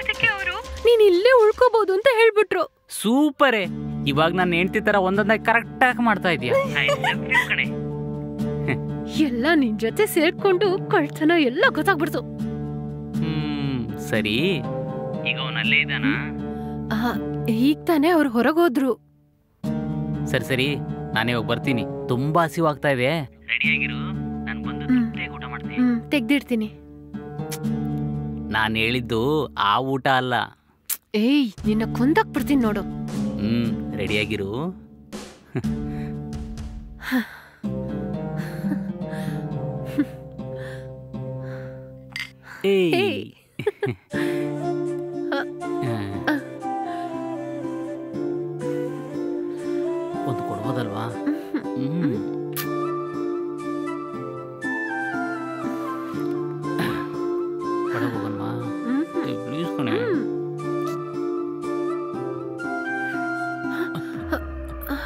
ಅದಕ್ಕೆ ಅವರು ನೀನ್ ಇಲ್ಲೇ ಉಳ್ಕೋಬಹುದು ಅಂತ ಹೇಳ್ಬಿಟ್ರು. ಸೂಪರೇ, ಇವಾಗ ನನ್ನ ಹೆಂಡತಿ ತರ ಒಂದೊಂದೇ ಕರೆಕ್ಟ್ ಆಗಿ ಮಾಡ್ತಾ ಇದೀಯ. ಎಲ್ಲ ನಿನ್ ಜೊತೆ ಸೇರ್ಕೊಂಡು ಕಳ್ತನ ಎಲ್ಲ ಗೊತ್ತಾಗ್ಬಿಡ್ತು. ಸರಿ, ಈಗ ಅವನಲ್ಲೇ ಇದ್ದಾನ? ಈಗ ತಾನೇ ಅವ್ರು ಹೊರಗೋದ್ರು. ಸರಿ, ನಾನಿವಾಗ ಬರ್ತೀನಿ. ತುಂಬಾ ಹಸಿವಾಗ್ತಾ ಇದೆ. ರೆಡಿಯಾಗಿರು, ನಾನು ಬಂದು ಊಟ ಮಾಡ್ತೀನಿ. ತೆಗ್ದಿಡ್ತೀನಿ. ನಾನು ಹೇಳಿದ್ದು ಆ ಊಟ ಅಲ್ಲ. ಏಯ್, ನಿನ್ನ ಕೊಂದಾಕ್ ಬಿಡ್ತೀನಿ ನೋಡು. ರೆಡಿಯಾಗಿರು. ಒಂದು ಕೊಡ್ಬೋದಲ್ವಾ? ಹೋಗಲ್ವಾ? ಪ್ಲೀಸ್ ಕಣೆ.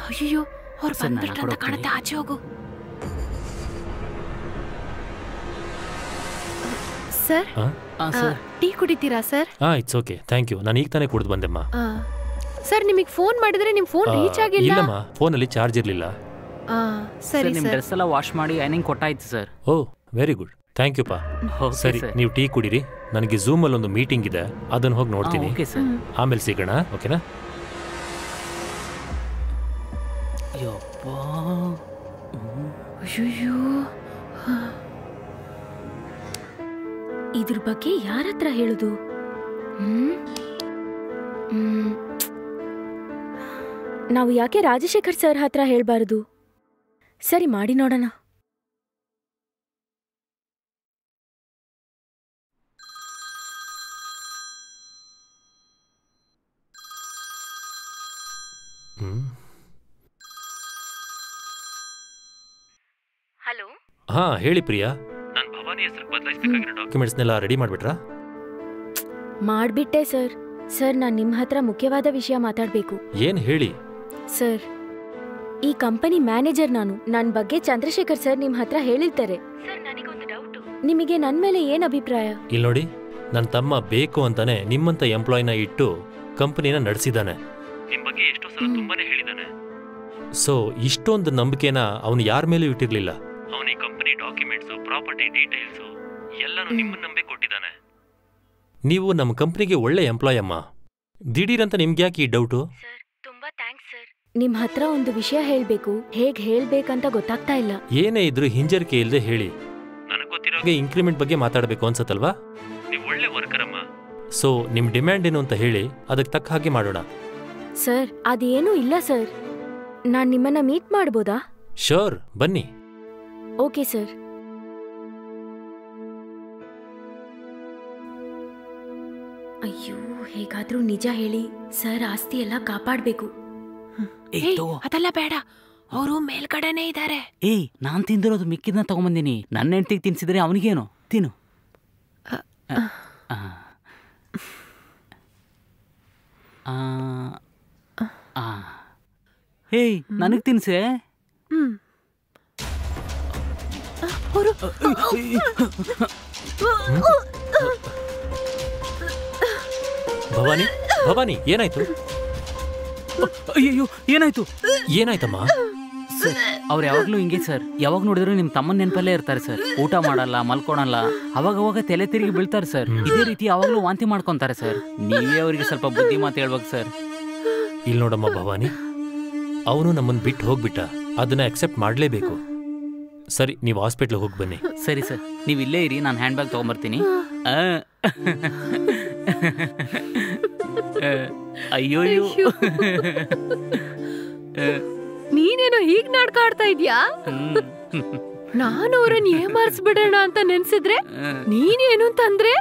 ಅಯ್ಯೋ, ಅವ್ರು ಬಂದ್ಬಿಟ್ರಂತ ಕಾಣುತ್ತೆ. ಆಚೆ ಹೋಗು. ಸರ್, ಟೀ ಕುಡಿತೀರಾ sir? It's okay, thank you. ನಾನು ಈಗ ತಾನೇ ಕುಡಿದು ಬಂದೆಮ್ಮ. ಸರ್, ನಿಮಗೆ ಫೋನ್ ಮಾಡಿದ್ರೆ ನಿಮ್ ಫೋನ್ ರೀಚ್ ಆಗಿಲ್ಲ. ಇಲ್ಲಮ್ಮ, ಫೋನಲ್ಲಿ ಚಾರ್ಜ್ ಇರಲಿಲ್ಲ. ಸರಿ, ನಿಮ್ಮ ಡ್ರೆಸ್ ಎಲ್ಲ ವಾಶ್ ಮಾಡಿ ಐನಿಂಗ್ ಕೊಟ್ಟಾಯ್ತು sir. Oh, very good, thank you ಪಾ. ಸರಿ, ನೀವು ಟೀ ಕುಡೀರಿ. ನನಗೆ ಝೂಮ್ ಅಲ್ಲಿ ಒಂದು ಮೀಟಿಂಗ್ ಇದೆ, ಅದನ್ನ ಹೋಗಿ ನೋಡ್ತೀನಿ. ಆಮೇಲೆ ಸಿಗೋಣ, ಓಕೆನಾ? ಅಯ್ಯೋ, ಇದ್ರ ಬಗ್ಗೆ ಯಾರ ಹತ್ರ ಹೇಳುದು? ನಾವು ಯಾಕೆ ರಾಜಶೇಖರ್ ಸರ್ ಹತ್ರ ಹೇಳ್ಬಾರದು? ಸರಿ, ಮಾಡಿ ನೋಡೋಣ. ಹಲೋ. ಹಾ, ಹೇಳಿ ಪ್ರಿಯಾ. ನಾನು ಭವಾನಿ ಹೆಸರು ಬದಲಾಯಿಸಬೇಕಾಗಿರೋ ಡಾಕ್ಯುಮೆಂಟ್ಸ್ನೆಲ್ಲ ರೆಡಿ ಮಾಡ್ಬಿಟ್ರಾ? ಮಾಡ್ಬಿಟ್ಟೆ ಸರ್. ಸರ್, ನಾನು ನಿಮ್ಮ ಹತ್ರ ಮುಖ್ಯವಾದ ವಿಷಯ ಮಾತಾಡಬೇಕು. ಏನ್ ಹೇಳಿ? ಸರ್, ಈ ಕಂಪನಿ ಮ್ಯಾನೇಜರ್ ನಾನು. ನನ್ನ ಬಗ್ಗೆ ಚಂದ್ರಶೇಖರ್ ಸರ್ ನಿಮ್ಮ ಹತ್ರ ಹೇಳಿರ್ತಾರೆ. ಸರ್, ನನಗೊಂದು ಡೌಟ್. ನಿಮಗೆ ನನ್ನ ಮೇಲೆ ಏನ್ ಅಭಿಪ್ರಾಯ? ಇಲ್ಲಿ ನೋಡಿ, ನನ್ನ ತಮ್ಮ ಬೇಕು ಅಂತಾನೆ ನಿಮ್ಮಂತ ಎಂಪ್ಲಾಯ್ನ ಇಟ್ಟು ಕಂಪನಿನ ನಡೆಸಿದ್ದಾನೆ. ನಿಮ್ ಬಗ್ಗೆ ಎಷ್ಟೋ ಸಲ ತುಂಬಾನೇ ಹೇಳಿದಾನೆ. ಸೊ ಇಷ್ಟೊಂದು ನಂಬಿಕೆನ ಅವನು ಯಾರ ಮೇಲೂ ಇಟ್ಟಿರ್ಲಿಲ್ಲ. ಅವನ ಈ ಕಂಪನಿ ಡಾಕ್ಯುಮೆಂಟ್ಸ್, ಪ್ರಾಪರ್ಟಿ ಡೀಟೇಲ್ಸ್ ಎಲ್ಲಾನು ನಿಮ್ಮನ್ನ ನಂಬಿ ಕೊಟ್ಟಿದ್ದಾನೆ. ನೀವು ನಮ್ಮ ಕಂಪನಿಗೆ ಒಳ್ಳೆ ಎಂಪ್ಲಾಯ್ ಅಮ್ಮ. ದಿಢೀರಂತ ನಿಮ್ಗೆ ಯಾಕೆ ಈ ಡೌಟು? ಸರ್ ತುಂಬಾ ಥ್ಯಾಂಕ್ಸ್ ಸರ್. ನಿಮ್ ಹತ್ರ ಒಂದು ವಿಷಯ ಹೇಳ್ಬೇಕು, ಹೇಗ್ ಹೇಳ್ಬೇಕಂತ ಗೊತ್ತಾಗ್ತಾ ಇಲ್ಲ. ಏನೇ ಇದ್ರು ಹಿಂಜರಿಕೆ ಇಲ್ಲದೆ ಹೇಳಿ. ನನಗೆ ಗೊತ್ತಿರೋ ಇಂಕ್ರಿಮೆಂಟ್ ಬಗ್ಗೆ ಮಾತಾಡಬೇಕು ಅನ್ಸತ್ತಲ್ವಾ? ನೀವು ಒಳ್ಳೆ ವರ್ಕರ್ ಅಮ್ಮ. ಸೊ ನಿಮ್ ಡಿಮ್ಯಾಂಡ್ ಏನು ಅಂತ ಹೇಳಿ, ಅದಕ್ಕೆ ತಕ್ಕ ಹಾಗೆ ಮಾಡೋಣ. ಸರ್ ಅದೇನೂ ಇಲ್ಲ ಸರ್. ನಾನ್ ನಿಮ್ಮನ್ನ ಮೀಟ್ ಮಾಡ್ಬೋದಾ? ಶೋರ್, ಬನ್ನಿ. Okay sir. ಅಯ್ಯೋ, ಹೇಗಾದ್ರೂ ನಿಜ ಹೇಳಿ ಸರ್ ಆಸ್ತಿ ಎಲ್ಲ ಕಾಪಾಡ್ಬೇಕು. ಅದೆಲ್ಲ ಬೇಡ, ಅವರು ಮೇಲ್ಗಡೆನೆ ಇದ್ದಾರೆ. ಏಯ್, ನಾನ್ ತಿಂದಿರೋದು ಮಿಕ್ಕಿದ್ನ ತಗೊಂಬಂದಿನಿ. ನನ್ನ ಹೆಂಡತಿಗೆ ತಿನ್ಸಿದ್ರೆ ಅವನಿಗೇನು? ತಿನ್ನು. ಏಯ್, ನನಗ್ ತಿನ್ಸೆ. ಭವಾನಿ, ಭವಾನಿ, ಏನಾಯ್ತು? ಅಯ್ಯೋ, ಏನಾಯ್ತು? ಏನಾಯ್ತಮ್ಮ? ಸರ್, ಅವ್ರು ಯಾವಾಗ್ಲೂ ಹಿಂಗೆ ಸರ್. ಯಾವಾಗ ನೋಡಿದ್ರು ನಿಮ್ ತಮ್ಮನ ನೆನಪಲ್ಲೇ ಇರ್ತಾರೆ ಸರ್. ಊಟ ಮಾಡಲ್ಲ, ಮಲ್ಕೊಳಲ್ಲ, ಅವಾಗ ತಲೆ ತಿರುಗಿ ಬೀಳ್ತಾರೆ ಸರ್. ಇದೇ ರೀತಿ ಯಾವಾಗ್ಲೂ ವಾಂತಿ ಮಾಡ್ಕೊಂತಾರೆ ಸರ್. ನೀವೇ ಅವರಿಗೆ ಸ್ವಲ್ಪ ಬುದ್ಧಿ ಮಾತು ಹೇಳ್ಬೇಕು ಸರ್. ಇಲ್ಲಿ ನೋಡಮ್ಮ ಭವಾನಿ, ಅವನು ನಮ್ಮನ್ನ ಬಿಟ್ಟು ಹೋಗ್ಬಿಟ್ಟ. ಅದನ್ನ ಅಕ್ಸೆಪ್ಟ್ ಮಾಡ್ಲೇಬೇಕು. ಸರಿ, ನೀವು ಹಾಸ್ಪಿಟ್ಲ್ ಹೋಗಿ ಬನ್ನಿ. ಸರಿ ಸರ್, ನೀವು ಇಲ್ಲೇ ಇರಿ, ನಾನು ಹ್ಯಾಂಡ್ ಬ್ಯಾಗ್ ತಗೊಂಬರ್ತೀನಿ. ಅಯ್ಯೋ, ನೀನೇನೋ ಹೀಗ್ ನಾಟಕ ಆಡ್ತಾ ಇದ್ಯಾ? ನಾನು ಅವ್ರನ್ನ ಏಮಾರಿಸ್ಬಿಡೋಣ ಅಂತ ನೆನ್ಸಿದ್ರೆ ನೀನೇನು ಅಂತಂದ್ರೆ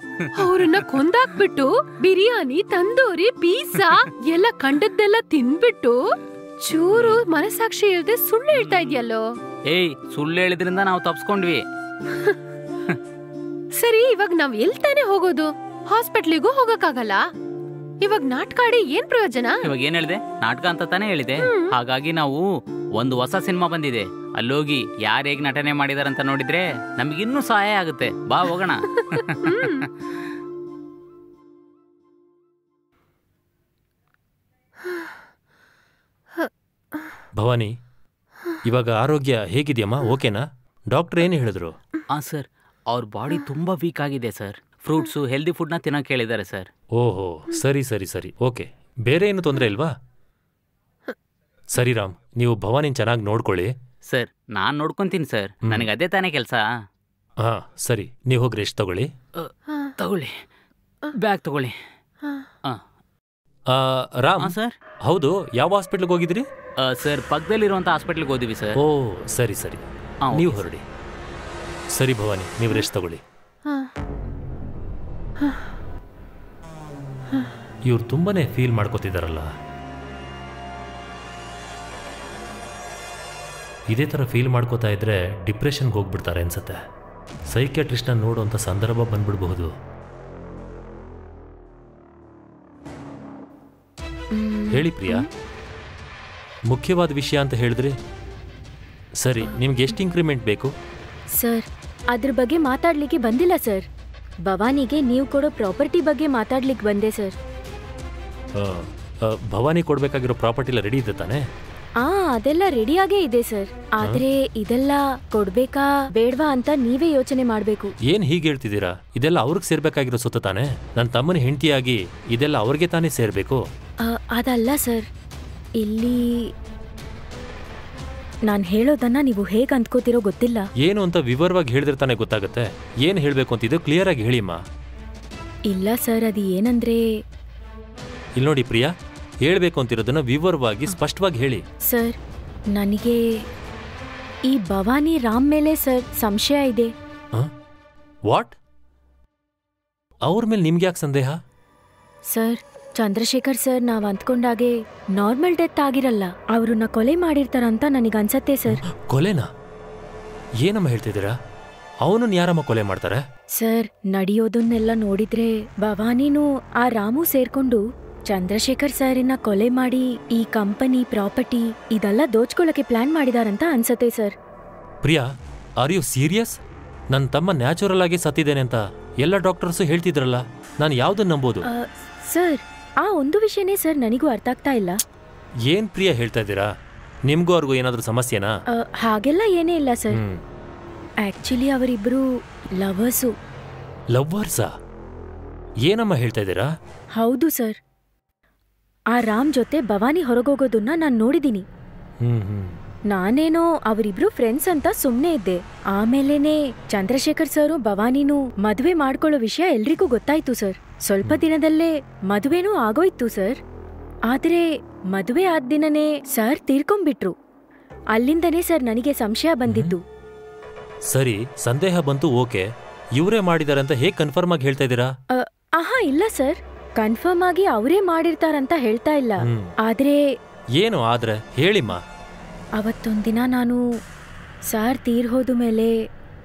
ಅವ್ರನ್ನ ಕೊಂದಾಕ್ಬಿಟ್ಟು ಬಿರಿಯಾನಿ, ತಂದೂರಿ, ಪಿಜ್ಜಾ ಎಲ್ಲ ಕಂಡದ್ದೆಲ್ಲ ತಿನ್ಬಿಟ್ಟು ಚೂರು ಮನಸಾಕ್ಷಿ ಇಲ್ದೆ ಸುಳ್ಳು ಹೇಳ್ತಾ ಇದ್ಯಲ್ಲೋ. ಏಯ್, ಸುಳ್ಳು ಹೇಳಿದ್ರಿಂದ ನಾವು ತಪ್ಸ್ಕೊಂಡ್ವಿ. ಸರಿ, ಇವಾಗ ನಾವ್ ಎಲ್ ತಾನೇ ಹೋಗೋದು? ಹಾಸ್ಪಿಟ್ಲಿಗೂ ಹೋಗಕ್ಕಾಗಲ್ಲ. ಇವಾಗ ನಾಟಕ ಆಡಿ ಏನ್ ಪ್ರಯೋಜನ? ಇವಾಗ ಏನ್ ಹೇಳಿದೆ? ನಾಟಕ ಅಂತ ತಾನೇ ಹೇಳಿದೆ. ಹಾಗಾಗಿ ನಾವು ಒಂದು ಹೊಸ ಸಿನಿಮಾ ಬಂದಿದೆ, ಅಲ್ಲೋಗಿ ಯಾರು ಹೇಗ್ ನಟನೆ ಮಾಡಿದಾರಂತ ನೋಡಿದ್ರೆ ನಮಗಿನ್ನೂ ಸಹಾಯ ಆಗುತ್ತೆ. ಬಾ ಹೋಗೋಣ. ಭವಾನಿ, ಇವಾಗ ಆರೋಗ್ಯ ಹೇಗಿದೆಯಮ್ಮ? ಓಕೆನಾ? ಡಾಕ್ಟರ್ ಏನು ಹೇಳಿದ್ರು? ಸರ್, ಅವ್ರ ಬಾಡಿ ತುಂಬಾ ವೀಕ್ ಆಗಿದೆ ಸರ್. ಫ್ರೂಟ್ಸು, ಹೆಲ್ದಿ ಫುಡ್ನ ತಿನ್ನಕ್ಕೆ ಹೇಳಿದ್ದಾರೆ ಸರ್. ಓಹೋ, ಸರಿ ಸರಿ ಸರಿ, ಓಕೆ. ಬೇರೆ ಏನು ತೊಂದರೆ ಇಲ್ವಾ? ಸರಿ ರಾಮ್, ನೀವು ಭವಾನಿನ ಚೆನ್ನಾಗಿ ನೋಡ್ಕೊಳ್ಳಿ. ಸರ್, ನಾನು ನೋಡ್ಕೊಂತೀನಿ ಸರ್, ನನಗೆ ಅದೇ ತಾನೇ ಕೆಲಸ. ಹಾ, ಸರಿ, ನೀವು ಹೋಗಿ ರೆಸ್ಟ್ ತಗೊಳ್ಳಿ. ತಗೊಳ್ಳಿ, ಬ್ಯಾಗ್ ತಗೊಳ್ಳಿ. ರಾಮ್ ಸರ್. ಹೌದು, ಯಾವ ಹಾಸ್ಪಿಟ್ಲ್ಗೆ ಹೋಗಿದ್ರಿ? ಸರ್, ಪಕ್ಕದಲ್ಲಿರುವಂಥ ಹಾಸ್ಪಿಟ್ಲಿಗೆ ಹೋದಿವಿ ಸರ್. ಓ, ಸರಿ ಸರಿ, ನೀವು ಹೊರಡಿ. ಸರಿ ಭವಾನಿ, ನೀವು ರೆಸ್ಟ್ ತಗೊಳ್ಳಿ. ಇವ್ರು ತುಂಬಾನೇ ಫೀಲ್ ಮಾಡ್ಕೋತಿದಾರಲ್ಲ. ಇದೇ ಥರ ಫೀಲ್ ಮಾಡ್ಕೋತಾ ಇದ್ರೆ ಡಿಪ್ರೆಷನ್ಗೆ ಹೋಗ್ಬಿಡ್ತಾರೆ ಅನ್ಸತ್ತೆ. ಸೈಕ್ಯಾಟ್ರಿಸ್ಟ್ನ ನೋಡುವಂಥ ಸಂದರ್ಭ ಬಂದ್ಬಿಡಬಹುದು. ಹೇಳಿ ಪ್ರಿಯಾ, ಮುಖ್ಯವಾದ ವಿಷಯ ಅಂತ ಹೇಳಿದ್ರಿ. ಸರಿ, ನಿಮ್ಗೆ ಎಷ್ಟು ಇಂಕ್ರಿಮೆಂಟ್ ಬೇಕು? ಸರ್, ಅದ್ರ ಬಗ್ಗೆ ಮಾತಾಡ್ಲಿಕ್ಕೆ ಬಂದಿಲ್ಲ ಸರ್. ಭವಾನಿಗೆ ನೀವು ಕೊಡೋ ಪ್ರಾಪರ್ಟಿ ಬಗ್ಗೆ ಮಾತಾಡ್ಲಿಕ್ಕೆ ಬಂದೆ ಸರ್. ಭವಾನಿ ಕೊಡ್ಬೇಕಾಗಿರೋ ಪ್ರಾಪರ್ಟಿ ಎಲ್ಲ ರೆಡಿ ಇದೆ ತಾನೆ? ಅದೆಲ್ಲ ರೆಡಿಯಾಗೇ ಇದೆ ಸರ್. ಆದ್ರೆ ಇದೆಲ್ಲ ಕೊಡ್ಬೇಕಾ ಬೇಡ್ವಾ ಅಂತ ನೀವೇ ಯೋಚನೆ ಮಾಡ್ಬೇಕು. ಏನ್ ಹೀಗೆ ಹೇಳ್ತಿದ್ದೀರಾ? ಇದೆಲ್ಲ ಅವ್ರಿಗೆ ಸೇರ್ಬೇಕಾಗಿರೋ ಸೊತ್ತು ತಾನೆ. ನನ್ನ ತಮ್ಮನ ಹೆಂಡತಿಯಾಗಿ ಇದೆಲ್ಲ ಅವ್ರಿಗೆ ತಾನೇ ಸೇರ್ಬೇಕು. ಅದಲ್ಲ ಸರ್, ಇಲ್ಲಿ ನಾನು ಹೇಳೋದನ್ನ ನೀವು ಹೇಗೆ ಅಂದ್ಕೋತಿರೋ ಗೊತ್ತಿಲ್ಲ. ಏನು ಅಂತ ವಿವರವಾಗಿ ಹೇಳಿದ್ರೆ ತಾನೇ ಗೊತ್ತಾಗುತ್ತೆ. ಏನ್ ಹೇಳ್ಬೇಕು ಅಂತಿದ್ದು ಕ್ಲಿಯರ್ ಆಗಿ ಹೇಳಿಮ್ಮ. ಇಲ್ಲ ಸರ್, ಅದು ಏನಂದ್ರೆ, ಇಲ್ಲಿ ನೋಡಿ ಪ್ರಿಯಾ, ಹೇಳ್ಬೇಕು ಅಂತಿರೋದನ್ನ ವಿವರವಾಗಿ ಸ್ಪಷ್ಟವಾಗಿ ಹೇಳಿ. ಸರ್, ನನಗೆ ಈ ಭವಾನಿ ರಾಮ್ ಮೇಲೆ ಸರ್ ಸಂಶಯ ಇದೆ. ವಾಟ್? ಅವ್ರ ಮೇಲೆ ನಿಮ್ಗೆ ಯಾಕೆ ಸಂದೇಹ? ಸರ್, ಚಂದ್ರಶೇಖರ್ ಸರ್ ನಾವ್ ಅಂದ್ಕೊಂಡಾಗೆ ನಾರ್ಮಲ್ ಡೆತ್ ಆಗಿರಲ್ಲ, ಅವ್ರನ್ನ ಕೊಲೆ ಮಾಡಿರ್ತಾರಂತ ನನಗನ್ಸತ್ತೆ ಸರ್. ಕೊಲೆನಾ? ಏನಮ್ಮ ಹೇಳ್ತಿದ್ದೀರಾ? ಅವನನ್ನ ಯಾರಮ್ಮ ಕೊಲೆ ಮಾಡ್ತಾರೆ? ಸರ್, ನಡೆಯೋದನ್ನೆಲ್ಲ ನೋಡಿದ್ರೆ ಭವಾನಿನೂ ಆ ರಾಮು ಸೇರ್ಕೊಂಡು ಚಂದ್ರಶೇಖರ್ ಸರಿನ ಕೊಲೆ ಮಾಡಿ ಈ ಕಂಪನಿ ಪ್ರಾಪರ್ಟಿ ಇದೆಲ್ಲ ದೋಚ್ಕೊಳ್ಳಕ್ಕೆ ಪ್ಲಾನ್ ಮಾಡಿದಾರಂತ ಅನ್ಸತ್ತೆ sir. Priya, are you serious? ನನ್ನ ತಮ್ಮ ನ್ಯಾಚುರಲ್ ಆಗಿ ಸತ್ತಿದ್ದೇನೆ ಅಂತ ಎಲ್ಲ ಡಾಕ್ಟರ್ಸು ಹೇಳ್ತಿದ್ರಲ್ಲ, ನಾನು ಯಾವ್ದನ್ನ ನಂಬೋದು? ಸರ್, ಆ ಒಂದು ವಿಷಯನೇ ಸರ್ ನನಗೂ ಅರ್ಥ ಆಗ್ತಾ ಇಲ್ಲ. ಏನ್ ಪ್ರಿಯ ಹೇಳ್ತಾ ಇದ್ದೀರಾ? ನಿಮ್ಗೂ ಅವ್ರಿಗೂ ಏನಾದ್ರೂ ಸಮಸ್ಯೆನಾ? ಹಾಗೆಲ್ಲ ಏನೇ ಇಲ್ಲ ಸರ್. ಹ್ಮ್. ಆಕ್ಚುಲಿ ಅವರಿಬ್ರು ಲವರ್ಸು. ಲವ್ವರ್ಸಾ? ಏನಮ್ಮ ಹೇಳ್ತಾ ಇದ್ದೀರಾ? ಹೌದು ಸರ್. ಆ ರಾಮ್ ಜೊತೆ ಭವಾನಿ ಹೊರಗೋಗೋದನ್ನ ನಾನು ನೋಡಿದೀನಿ. ನಾನೇನೋ ಅವರಿಬ್ರು ಫ್ರೆಂಡ್ಸ್ ಅಂತ ಸುಮ್ನೆ ಇದ್ದೆ. ಆಮೇಲೇನೆ ಚಂದ್ರಶೇಖರ್ ಸರು ಭವಾನಿನೂ ಮದುವೆ ಮಾಡ್ಕೊಳ್ಳೋ ವಿಷಯ ಎಲ್ರಿಗೂ ಗೊತ್ತಾಯ್ತು ಸರ್. ಸ್ವಲ್ಪ ದಿನದಲ್ಲೇ ಮದುವೆನೂ ಆಗೋಯ್ತು ಸರ್. ಆದ್ರೆ ಮದುವೆ ಆದ ದಿನನೇ ಸರ್ ತೀರ್ಕೊಂಡ್ಬಿಟ್ರು. ಅಲ್ಲಿಂದನೇ ಸರ್ ನನಗೆ ಸಂಶಯ ಬಂದಿದ್ದು. ಸರಿ, ಸಂದೇಹ ಬಂತು, ಓಕೆ. ಇವರೇ ಮಾಡಿದಾರೆ ಅಂತ ಹೇಗೆ ಕನ್ಫರ್ಮ್ ಆಗಿ ಹೇಳ್ತಾ ಇದ್ದೀರಾ? ಆಹಾ, ಇಲ್ಲ ಸರ್, ಕನ್ಫರ್ಮ್ ಆಗಿ ಅವರೇ ಮಾಡಿರ್ತಾರಂತ ಹೇಳ್ತಾ ಇಲ್ಲ. ಆದ್ರೆ ಏನು ಆದ್ರೆ ಹೇಳಿಮ್ಮ. ಅವತ್ತೊಂದಿನ ನಾನು ಸಾರ್ ತೀರ್ ಹೋದ ಮೇಲೆ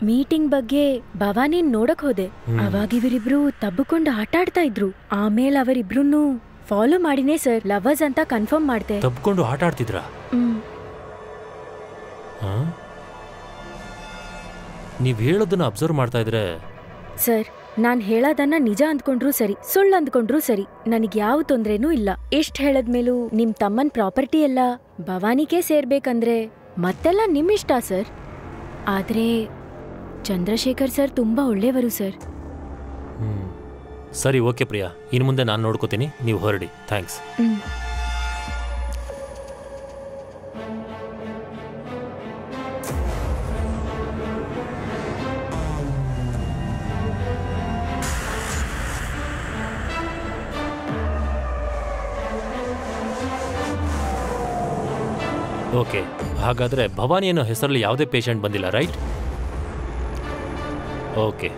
ಮೀಟಿಂಗ್ ಬಗ್ಗೆ ಭವಾನಿನ್ ನೋಡಕ್ ಹೋದೆ. ಅವಾಗಿವರಿಬ್ರು ತಬ್ಬಿಕೊಂಡು ಆಟ ಆಡ್ತಾ ಇದ್ರು. ಆಮೇಲೆ ಅವರಿಬ್ರು ಫಾಲೋ ಮಾಡಿನೇ ಸರ್ ಲವರ್ಸ್ ಅಂತ ಕನ್ಫರ್ಮ್ ಮಾಡ್ದೆ. ತಬ್ಕೊಂಡು ಆಟ ಆಡ್ತಿದ್ರಾ? ನೀವ್ ಹೇಳೋದನ್ನ ಅಬ್ಸರ್ವ್ ಮಾಡ್ತಾ ಇದ್ರೆ ಸರ್, ನಾನ್ ಹೇಳೋದನ್ನ ನಿಜ ಅಂದ್ಕೊಂಡ್ರು ಸರಿ, ಸುಳ್ಳು ಅಂದ್ಕೊಂಡ್ರು ಸರಿ, ನನಗ್ ಯಾವ ತೊಂದ್ರೆನೂ ಇಲ್ಲ. ಎಷ್ಟ್ ಹೇಳದ್ಮೇಲೂ ನಿಮ್ ತಮ್ಮನ್ ಪ್ರಾಪರ್ಟಿ ಎಲ್ಲ ಭವಾನಿಗೆ ಸೇರ್ಬೇಕಂದ್ರೆ ಮತ್ತೆಲ್ಲ ನಿಮ್ ಇಷ್ಟ ಸರ್. ಆದ್ರೆ ಚಂದ್ರಶೇಖರ್ ಸರ್ ತುಂಬಾ ಒಳ್ಳೆಯವರು ಸರ್. ಸರಿ, ಓಕೆ ಪ್ರಿಯಾ, ಇನ್ನು ಮುಂದೆ ನಾನು ನೋಡ್ಕೋತೀನಿ, ನೀವು ಹೊರಡಿ. ಥ್ಯಾಂಕ್ಸ್. ಓಕೆ, ಹಾಗಾದ್ರೆ ಭವಾನಿ ಅನ್ನೋ ಹೆಸರಲ್ಲಿ ಯಾವುದೇ ಪೇಷಂಟ್ ಬಂದಿಲ್ಲ, ರೈಟ್? ಓಕೆ.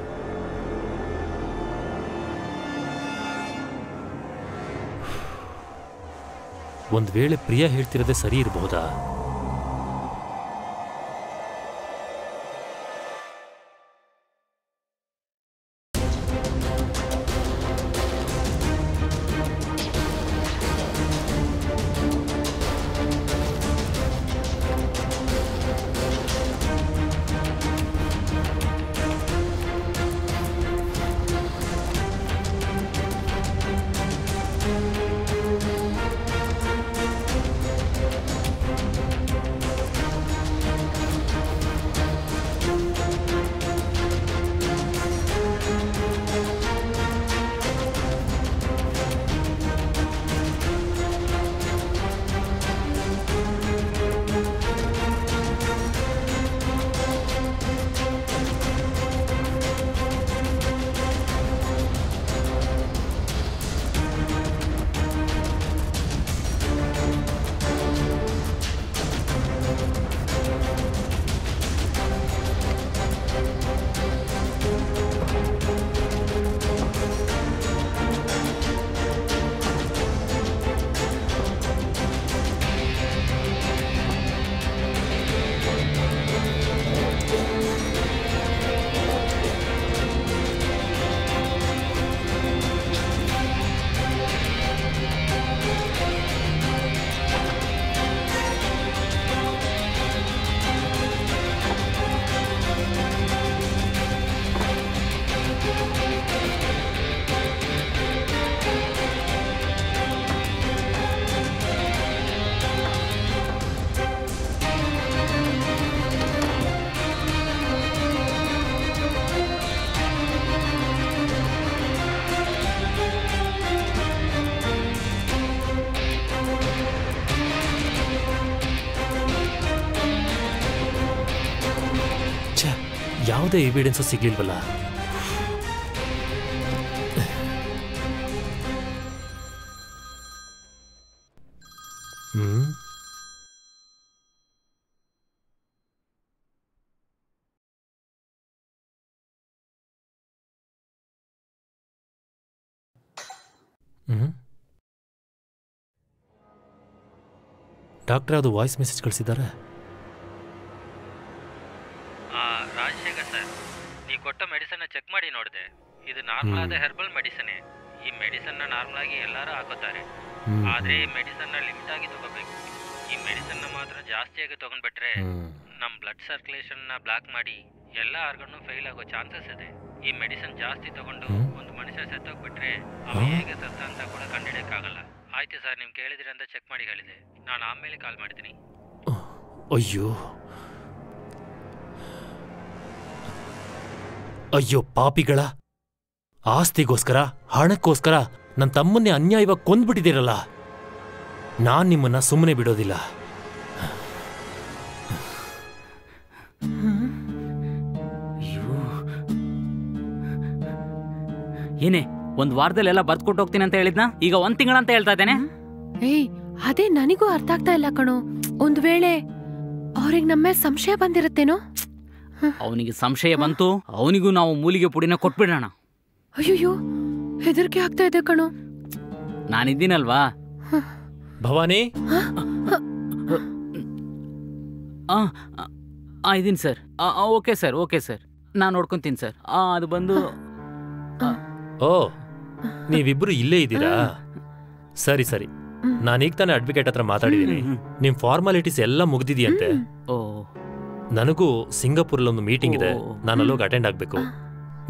ಒಂದ್ ವೇಳೆ ಪ್ರಿಯಾ ಹೇಳ್ತಿರೋದೇ ಸರಿ ಇರಬಹುದಾ? ಯಾವುದೇ ಎವಿಡೆನ್ಸು ಸಿಗ್ಲಿಲ್ವಲ್ಲ. ಡಾಕ್ಟರ್ ಅದು ವಾಯ್ಸ್ ಮೆಸೇಜ್ ಕಳಿಸಿದ್ದಾರೆ. ರಾಜಶೇಖರ್ ಸರ್, ನೀವು ಕೊಟ್ಟ ಮೆಡಿಸನ್ನ ಚೆಕ್ ಮಾಡಿ ನೋಡಿದೆ. ಇದು ನಾರ್ಮಲ್ ಆದ ಹೆರ್ಬಲ್ ಮೆಡಿಸನ್. ಈ ಮೆಡಿಸನ್ನ ನಾರ್ಮಲ್ ಆಗಿ ಎಲ್ಲರೂ ಹಾಕೋತಾರೆ. ಆದ್ರೆ ಈ ಮೆಡಿಸನ್ನ ಲಿಮಿಟ್ ಆಗಿ ತಗೋಬೇಕು. ಈ ಮೆಡಿಸನ್ನ ಮಾತ್ರ ಜಾಸ್ತಿಯಾಗಿ ತಗೊಂಡ್ಬಿಟ್ರೆ ನಮ್ಮ ಬ್ಲಡ್ ಸರ್ಕ್ಯುಲೇಷನ್ನ ಬ್ಲಾಕ್ ಮಾಡಿ ಎಲ್ಲ ಆರ್ಗನ್ನು ಫೇಲ್ ಆಗೋ ಚಾನ್ಸಸ್ ಇದೆ. ಈ ಮೆಡಿಸನ್ ಜಾಸ್ತಿ ತಗೊಂಡು ಒಂದು ಮನುಷ್ಯ ಸತ್ತೋಗ್ಬಿಟ್ರೆ ಅವ ಹೇಗೆ ಸತ್ತ ಅಂತ ಕೂಡ ಕಂಡುಹಿಡಿಯಕ್ಕಾಗಲ್ಲ. ಆಯ್ತು ಸರ್, ನೀವು ಕೇಳಿದ್ರಿ ಅಂತ ಚೆಕ್ ಮಾಡಿ ಹೇಳಿದೆ. ನಾನು ಆಮೇಲೆ ಕಾಲ್ ಮಾಡ್ತೀನಿ. ಅಯ್ಯೋ ಅಯ್ಯೋ ಪಾಪಿಗಳ, ಆಸ್ತಿಗೋಸ್ಕರ ಹಣಕ್ಕೋಸ್ಕರ ನನ್ನ ತಮ್ಮನ್ನೇ ಅನ್ಯಾಯವಾಗಿ ಕೊಂದ್ಬಿಟ್ಟಿದ್ದೀರಲ್ಲ. ನಾನ್ ನಿಮ್ಮನ್ನ ಸುಮ್ಮನೆ ಬಿಡೋದಿಲ್ಲ. ಏನೇ ಒಂದ್ ವಾರದಲ್ಲೆಲ್ಲ ಬರ್ದ್ಕೊಟ್ಟು ಹೋಗ್ತೀನಿ ಅಂತ ಹೇಳಿದ್ನ, ಈಗ 1 ತಿಂಗಳಂತ ಹೇಳ್ತಾ ಇದ್ದೇನೆ. ಏಯ್, ಅದೇ ನನಗೂ ಅರ್ಥ ಆಗ್ತಾ ಇಲ್ಲ ಕಣೋ. ಒಂದ್ ವೇಳೆ ಅವ್ರಿಗೆ ನಮ್ಮ ಮೇಲೆ ಸಂಶಯ ಬಂದಿರುತ್ತೇನೋ? ಅವನಿಗೆ ಸಂಶಯ ಬಂತು, ಅವನಿಗೂ ನಾವು ಮೂಲಿಗೆ ಪುಡಿನ ಕೊಟ್ಬಿಡೋಣ. ಅಯ್ಯೋ, ಹೆದರಿಕೆ ಆಗ್ತಾ ಇದೆ ಕಣೋ. ನಾನಿದ್ದೀನಲ್ವಾ? ಭವಾನಿ, ಇದೀನಿ sir. Okay sir, okay sir, ನಾನು ನೋಡ್ಕೊಂತೀನಿ ಸರ್. ಅದು ಬಂದು ಓ, ನೀವಿಬ್ರು ಇಲ್ಲೇ ಇದ್ದೀರಾ? ಸರಿ ಸರಿ, ನಾನೀಗ ತಾನೇ ಅಡ್ವೊಕೇಟ್ ಹತ್ರ ಮಾತಾಡಿದ್ದೀನಿ. ನಿಮ್ ಫಾರ್ಮಾಲಿಟೀಸ್ ಎಲ್ಲ ಮುಗ್ದಿದೆಯಂತೆ. ಓ, ನನಗೂ ಸಿಂಗಾಪುರಲ್ಲಿ ಮೀಟಿಂಗ್ ಇದೆ, ನಾನು ಅಲ್ಲೋಗಿ ಅಟೆಂಡ್ ಆಗ್ಬೇಕು.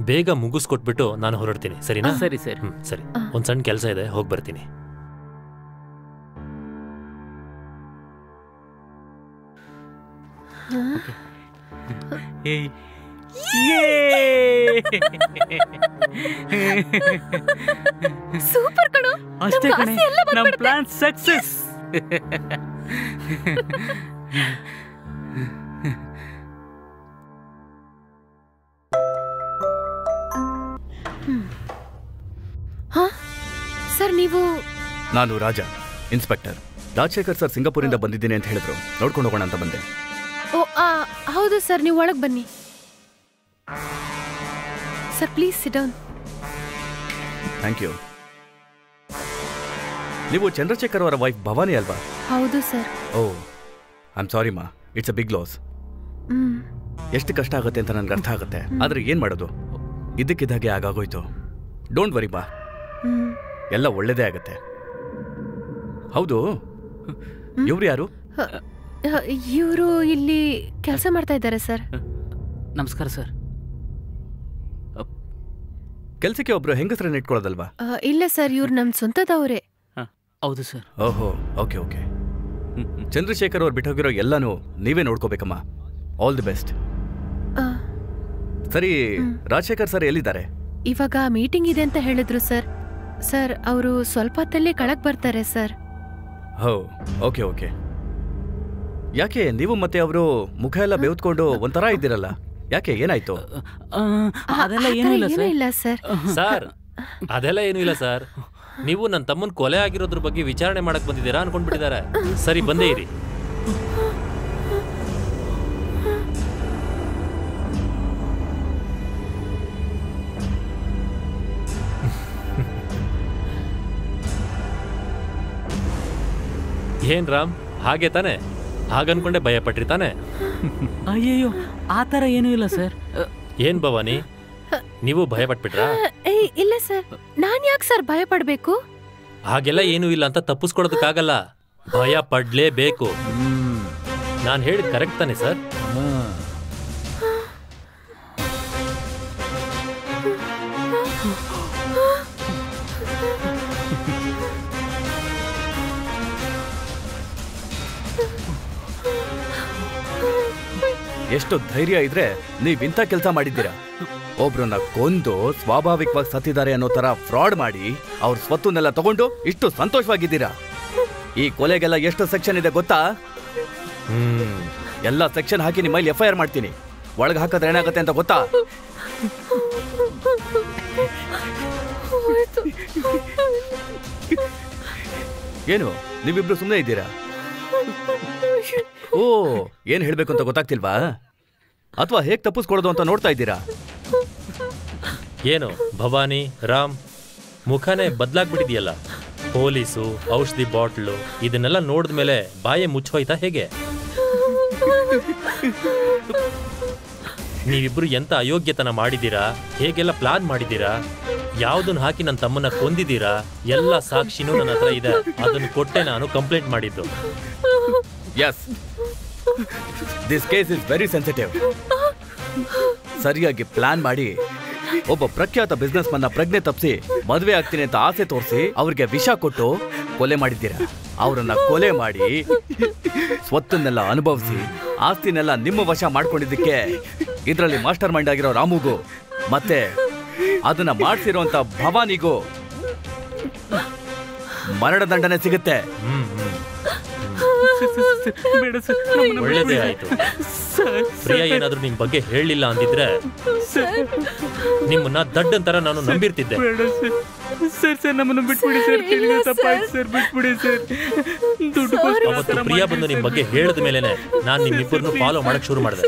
ಬೇಗ ಮುಗಿಸ್ಕೊಟ್ಬಿಟ್ಟು ನಾನು ಹೊರಡ್ತೀನಿ, ಸರಿನಾ? ಸರಿ ಸರಿ ಸರಿ, ಒಂದ್ ಸಣ್ಣ ಕೆಲಸ ಇದೆ, ಹೋಗಿ ಬರ್ತೀನಿ. ಸೂಪರ್ ಕಣೋ, ಅಷ್ಟೇ ನಮ್ ಕಣೆ, ಆಸೆ ಎಲ್ಲ ನಮ್ ಬಂದ್ಬಿಡುತ್ತೆ. Plan success. ಸರ್, ನೀವು? ನಾನು ರಾಜ, ಇನ್ಸ್ಪೆಕ್ಟರ್. ರಾಜಶೇಖರ್ ಸರ್ ಸಿಂಗಾಪುರಿಂದ ಬಂದಿದ್ದೀನಿ ಅಂತ ಹೇಳಿದ್ರು, ನೋಡ್ಕೊಂಡು ಹೋಗೋಣ ಅಂತ ಬಂದೆ. ಓ, ಹೌದು ಸರ್, ನೀವು ಒಳಗೆ ಬನ್ನಿ. Sir, please sit down. Thank you. ನೀವು ಚಂದ್ರಶೇಖರ್ ಅವರ ವೈಫ್ ಭವಾನಿ ಅಲ್ವಾ? ಹೌದು sir. Oh, I am sorry ಮಾ, ಇಟ್ಸ್ ಅ ಬಿಗ್ ಲಾಸ್. ಎಷ್ಟು ಕಷ್ಟ ಆಗುತ್ತೆ ಅಂತ ನನ್ಗೆ ಅರ್ಥ ಆಗುತ್ತೆ, ಆದ್ರೆ ಏನ್ ಮಾಡೋದು, ಇದಕ್ಕಿದ್ದಾಗೆ ಆಗೋಯ್ತು. ಡೋಂಟ್ ವರಿ ಮಾ, ಎಲ್ಲ ಒಳ್ಳೇದೇ ಆಗತ್ತೆ. ಹೌದು, ಇವ್ರು ಯಾರು? ಇವರು ಇಲ್ಲಿ ಕೆಲಸ ಮಾಡ್ತಾ ಇದ್ದಾರೆ ಸರ್. ನಮಸ್ಕಾರ ಸರ್. ಕೆಲ್ಸಕ್ಕೆ ಒಬ್ರು ಹೆಂಗಸರನ್ನ ಇಟ್ಕೊಳ್ಳೋದಲ್ವಾ? ಇಲ್ಲ ಸರ್, ಇವ್ರು ನಮ್ ಸ್ವಂತದವರೇ. ಹೌದು ಸರ್. ಓಹೋ, ಓಕೆ ಓಕೆ. ಚಂದ್ರಶೇಖರ್ ಅವ್ರು ಬಿಟ್ಟೋಗಿರೋ ಎಲ್ಲಾನು ನೀವೇ ನೋಡ್ಕೋಬೇಕಮ್ಮ. All the best. ಸರಿ, ರಾಜಶೇಖರ್ ಸರ್ ಎಲ್ಲಿದ್ದಾರೆ? ಇವಾಗ ಮೀಟಿಂಗ್ ಇದೆ ಅಂತ ಹೇಳಿದ್ರು ಸರ್. ಸರ್, ಅವರು ಸ್ವಲ್ಪ ಹೊತ್ತಲ್ಲಿ ಕಳಕ್ ಬರ್ತಾರೆ ಸರ್. ಹೋ, ಓಕೆ ಓಕೆ. ಯಾಕೆ ನೀವು ಮತ್ತೆ ಅವರು ಮುಖ ಎಲ್ಲ ಬೆವ್ತ್ಕೊಂಡು ಒಂಥರ ಇದ್ದೀರಲ್ಲ, ಯಾಕೆ, ಏನಾಯ್ತು? ಅದೆಲ್ಲ ಏನೂ ಇಲ್ಲ ಸರ್. ಇಲ್ಲ ಸರ್. ಸರ್, ಅದೆಲ್ಲ ಏನೂ ಇಲ್ಲ ಸರ್. ನೀವು ನನ್ನ ತಮ್ಮನ್ ಕೊಲೆ ಆಗಿರೋದ್ರ ಬಗ್ಗೆ ವಿಚಾರಣೆ ಮಾಡಕ್ ಬಂದಿದ್ದೀರಾ ಅನ್ಕೊಂಡ್ಬಿಟ್ಟಿದ್ದಾರೆ. ಸರಿ, ಬಂದೇ ಇರಿ. ಏನ್ ರಾಮ್, ಹಾಗೆ ತಾನೆ? ಹಾಗನ್ಕೊಂಡೆ ಭಯ ಪಟ್ರಿ ತಾನೆ? ಅಯ್ಯಯ್ಯೋ, ಆ ಥರ ಏನೂ ಇಲ್ಲ ಸರ್. ಏನ್ ಭವಾನಿ, ನೀವು ಭಯ ಪಟ್ಬಿಟ್ರಾ? ಇಲ್ಲ ಸರ್, ನಾನ್ ಯಾಕೆ ಸರ್ ಭಯ ಪಡ್ಬೇಕು? ಹಾಗೆಲ್ಲ ಏನೂ ಇಲ್ಲ ಅಂತ ತಪ್ಪಿಸ್ಕೊಡೋದಕ್ಕಾಗಲ್ಲ, ಭಯ ಪಡ್ಲೇಬೇಕು. ನಾನ್ ಹೇಳಿದ್ ಕರೆಕ್ಟ್ ತಾನೆ ಸರ್? ಎಷ್ಟು ಧೈರ್ಯ ಇದ್ರೆ ನೀವಿಂಥ ಕೆಲಸ ಮಾಡಿದ್ದೀರಾ? ಒಬ್ರನ್ನ ಕೊಂದು ಸ್ವಾಭಾವಿಕವಾಗಿ ಸತ್ತಿದ್ದಾರೆ ಅನ್ನೋ ತರ ಫ್ರಾಡ್ ಮಾಡಿ ಅವ್ರ ಸ್ವತ್ತನ್ನೆಲ್ಲ ತಗೊಂಡು ಇಷ್ಟು ಸಂತೋಷವಾಗಿದ್ದೀರಾ. ಈ ಕೊಲೆಗೆಲ್ಲ ಎಷ್ಟು ಸೆಕ್ಷನ್ ಇದೆ ಗೊತ್ತಾ? ಎಲ್ಲ ಸೆಕ್ಷನ್ ಹಾಕಿ ನಿಮ್ಮ ಮೇಲೆ FIR ಮಾಡ್ತೀನಿ. ಒಳಗೆ ಹಾಕಿದ್ರೆ ಏನಾಗುತ್ತೆ ಅಂತ ಗೊತ್ತಾ? ಏನು ನೀವಿಬ್ರು ಸುಮ್ಮನೆ ಇದ್ದೀರಾ? ಓ, ಏನ್ ಹೇಳ್ಬೇಕು ಅಂತ ಗೊತ್ತಾಗ್ತಿಲ್ವಾ? ಅಥವಾ ಹೇಗ್ ತಪ್ಪಿಸ್ಕೊಡೋದು ಅಂತ ನೋಡ್ತಾ ಇದ್ದೀರಾ? ಏನು ಭವಾನಿ, ರಾಮ್, ಮುಖನೇ ಬದಲಾಗ್ಬಿಟ್ಟಿದೆಯಲ್ಲ. ಪೊಲೀಸು, ಔಷಧಿ ಬಾಟ್ಲು ಇದನ್ನೆಲ್ಲ ನೋಡಿದ್ಮೇಲೆ ಬಾಯೇ ಮುಚ್ಚೋಯ್ತಾ ಹೇಗೆ? ನೀವಿಬ್ರು ಎಂತ ಅಯೋಗ್ಯತನ ಮಾಡಿದ್ದೀರಾ, ಹೇಗೆಲ್ಲ ಪ್ಲಾನ್ ಮಾಡಿದ್ದೀರಾ, ಯಾವ್ದನ್ನ ಹಾಕಿ ನನ್ನ ತಮ್ಮನ್ನ ಕೊಂದಿದ್ದೀರಾ, ಎಲ್ಲ ಸಾಕ್ಷಿನೂ ನನ್ನ ಹತ್ರ ಇದೆ. ಅದನ್ನು ಕೊಟ್ಟೆ ನಾನು ಕಂಪ್ಲೇಂಟ್ ಮಾಡಿದ್ದು. Yes, this case is very sensitive. ಸರಿಯಾಗಿ ಪ್ಲಾನ್ ಮಾಡಿ ಒಬ್ಬ ಪ್ರಖ್ಯಾತ ಬಿಸ್ನೆಸ್ ಮನ್ನ ಪ್ರಜ್ಞೆ ತಪ್ಪಿಸಿ ಮದುವೆ ಆಗ್ತೀನಿ ಅಂತ ಆಸೆ ತೋರಿಸಿ ಅವ್ರಿಗೆ ವಿಷ ಕೊಟ್ಟು ಕೊಲೆ ಮಾಡಿದ್ದೀರಾ. ಅವರನ್ನ ಕೊಲೆ ಮಾಡಿ ಸ್ವತ್ತನ್ನೆಲ್ಲ ಅನುಭವಿಸಿ ಆಸ್ತಿನೆಲ್ಲ ನಿಮ್ಮ ವಶ ಮಾಡ್ಕೊಂಡಿದ್ದಕ್ಕೆ ಇದರಲ್ಲಿ ಮಾಸ್ಟರ್ ಮೈಂಡ್ ಆಗಿರೋ ರಾಮುಗೂ ಮತ್ತೆ ಅದನ್ನ ಮಾಡಿಸಿರುವಂತ ಭವಾನಿಗೂ ಮರಣದಂಡನೆ ಸಿಗುತ್ತೆ. ಒಳ್ಳೇದೇ ಆಯ್ತು. ಪ್ರಿಯಾ ಏನಾದ್ರೂ ನಿಮ್ ಬಗ್ಗೆ ಹೇಳಿಲ್ಲ ಅಂದಿದ್ರೆ ನಿಮ್ಮನ್ನ ದಡ್ಡಂತರ ನಾನು ನಂಬಿರ್ತಿದ್ದೆ. ನಮ್ಮನ್ನು ಬಿಟ್ಬಿಡಿ ಸರ್, ತಪ್ಪಾಯ್ತು ಸರ್, ಬಿಟ್ಬಿಡಿ ಸರ್. ಅವತ್ತು ಪ್ರಿಯಾ ಬಂದು ನಿಮ್ ಬಗ್ಗೆ ಹೇಳಿದ ಮೇಲೆನೆ ನಾನ್ ನಿಮ್ಮಿಬ್ಬರನ್ನು ಫಾಲೋ ಮಾಡಕ್ ಶುರು ಮಾಡಿದೆ.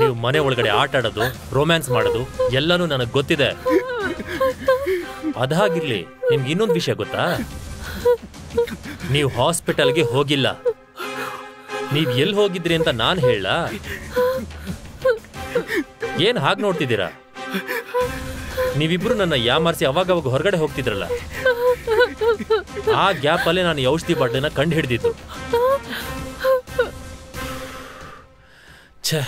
ನೀವು ಮನೆ ಒಳಗಡೆ ಆಟ ಆಡೋದು, ರೊಮ್ಯಾನ್ಸ್ ಮಾಡೋದು ಎಲ್ಲಾನು ನನಗ್ ಗೊತ್ತಿದೆ. ಅದಾಗಿರ್ಲಿ, ನಿಮ್ಗೆ ಇನ್ನೊಂದು ವಿಷಯ ಗೊತ್ತಾ? ನೀವು ಹಾಸ್ಪಿಟಲ್ಗೆ ಹೋಗಿಲ್ಲ. ನೀವ್ ಎಲ್ಲಿ ಹೋಗಿದ್ರಿ ಅಂತ ನಾನ್ ಹೇಳ? ಏನ್ ಹಾಗೆ ನೋಡ್ತಿದ್ದೀರಾ? ನೀವಿಬ್ರು ನನ್ನ ಯಾಮಾರಿಸಿ ಅವಾಗವಾಗ ಹೊರಗಡೆ ಹೋಗ್ತಿದ್ರಲ್ಲ, ಆ ಗ್ಯಾಪ್ ಅಲ್ಲೇ ನಾನು ಔಷಧಿ ಬಾಟಲಿನ ಕಂಡು ಹಿಡಿದಿದ್ದು. ಛೇ,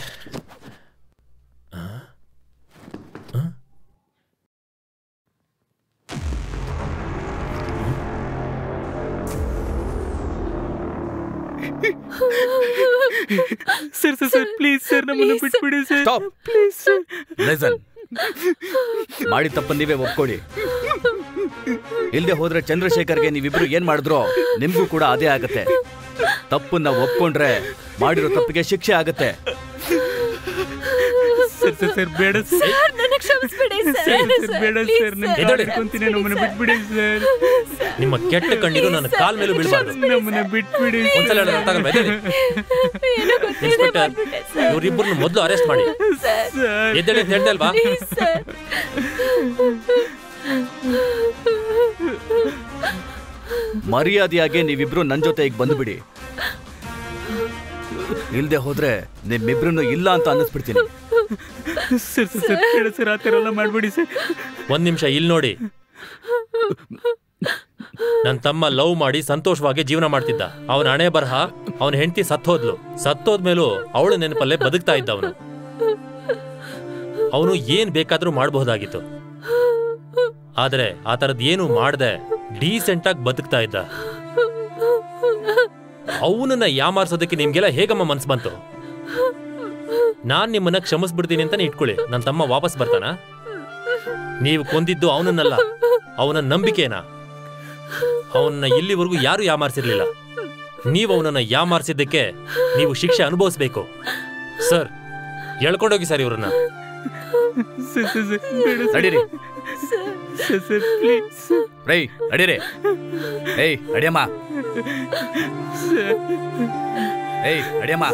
sir sir sir please sir, ನಮ್ಮನ್ನು ಬಿಟ್ಬಿಡಿ sir, stop please sir. Listen, ಮಾಡಿ ತಪ್ಪನ್ನು ನೀವೇ ಒಪ್ಕೊಳ್ಳಿ. ಇಲ್ಲದೆ ಹೋದ್ರೆ ಚಂದ್ರಶೇಖರ್ಗೆ ನೀವಿಬ್ರು ಏನ್ ಮಾಡಿದ್ರೋ ನಿಮ್ಗೂ ಕೂಡ ಅದೇ ಆಗತ್ತೆ. ತಪ್ಪನ್ನ ಒಪ್ಕೊಂಡ್ರೆ ಮಾಡಿರೋ ತಪ್ಪಿಗೆ ಶಿಕ್ಷೆ ಆಗತ್ತೆ. ಸರ್ ಸರ್ ಸರ್ ಬೇಡ ಸರ್, ಬೇಡ ಸರ್, ನಮ್ಮನ್ನು ಬಿಟ್ಬಿಡಿ ಸರ್. ನಿಮ್ಮ ಕೆಟ್ಟ ಕಣ್ಣೀರು ನನ್ನ ಕಾಲ್ ಮೇಲೂ ಬೀಳಬಾರ್ದು. ನಮ್ಮನ್ನು ಬಿಟ್ಬಿಡಿ. ಇನ್ಸ್ಪೆಕ್ಟರ್, ಇವರಿಬ್ಬರನ್ನು ಮೊದಲು ಅರೆಸ್ಟ್ ಮಾಡಿ. ಎದ್ದೇಳಿ ಅಂತ ಹೇಳ್ತಾ ಅಲ್ವಾ? ಮರ್ಯಾದೆಯಾಗಿ ನೀವಿಬ್ರು ನನ್ ಜೊತೆ ಈಗ ಬಂದ್ಬಿಡಿ. ಇಲ್ದೆ ಹೋದ್ರೆ ನಿಮ್ಮಿಬ್ರು ಇಲ್ಲ ಅಂತ ಅನ್ನಿಸ್ಬಿಡ್ತೀನಿ. ಸರ್ ಸರ್ ಬೇಡ ಸರ್, ಆ ಥರ ಎಲ್ಲ ಮಾಡ್ಬಿಡಿ ಸರ್. ಒಂದ್ ನಿಮಿಷ ಇಲ್ಲಿ ನೋಡಿ. ನನ್ನ ತಮ್ಮ ಲವ್ ಮಾಡಿ ಸಂತೋಷವಾಗಿ ಜೀವನ ಮಾಡ್ತಿದ್ದ. ಅವನ ಹಣೆ ಬರಹ ಅವನ ಹೆಂಡತಿ ಸತ್ತೋದ್ಮೇಲೂ ಅವಳ ನೆನಪಲ್ಲೇ ಬದುಕ್ತಾ ಇದ್ದ. ಅವನು ಏನ್ ಬೇಕಾದ್ರೂ ಮಾಡಬಹುದಾಗಿತ್ತು, ಆದ್ರೆ ಆ ತರದ್ ಏನು ಮಾಡ್ದೆ ಡೀಸೆಂಟ್ ಆಗಿ ಬದುಕ್ತಾ ಇದ್ದ. ಅವನನ್ನ ಯಾಮಾರ್ಸೋದಕ್ಕೆ ನಿಮ್ಗೆಲ್ಲ ಹೇಗಮ್ಮ ಮನ್ಸು ಬಂತು? ನಾನ್ ನಿಮ್ಮನ್ನ ಕ್ಷಮಿಸ್ಬಿಡ್ತೀನಿ ಅಂತಾನೆ ಇಟ್ಕೊಳ್ಳಿ. ನನ್ನ ತಮ್ಮ ವಾಪಸ್ ಬರ್ತಾನ? ನೀವು ಕೊಂದಿದ್ದು ಅವನನ್ನಲ್ಲ, ಅವನ ನಂಬಿಕೆನ. ಅವನ್ನ ಇಲ್ಲಿವರೆಗೂ ಯಾರು ಯಾಮಾರಿಸಿರ್ಲಿಲ್ಲ. ನೀವು ಅವನನ್ನ ಯಾಮಾರಿಸಿದ್ದಕ್ಕೆ ನೀವು ಶಿಕ್ಷೆ ಅನುಭವಿಸ್ಬೇಕು. ಸರ್, ಎಳ್ಕೊಂಡೋಗಿ ಸರ್ ಇವ್ರನ್ನ. ನಡೀರಿ ರೈ, ನಡೀರಿ. ಏಯ್ ನಡಿಯಮ್ಮ, ಏಯ್ ನಡಿಯಮ್ಮ.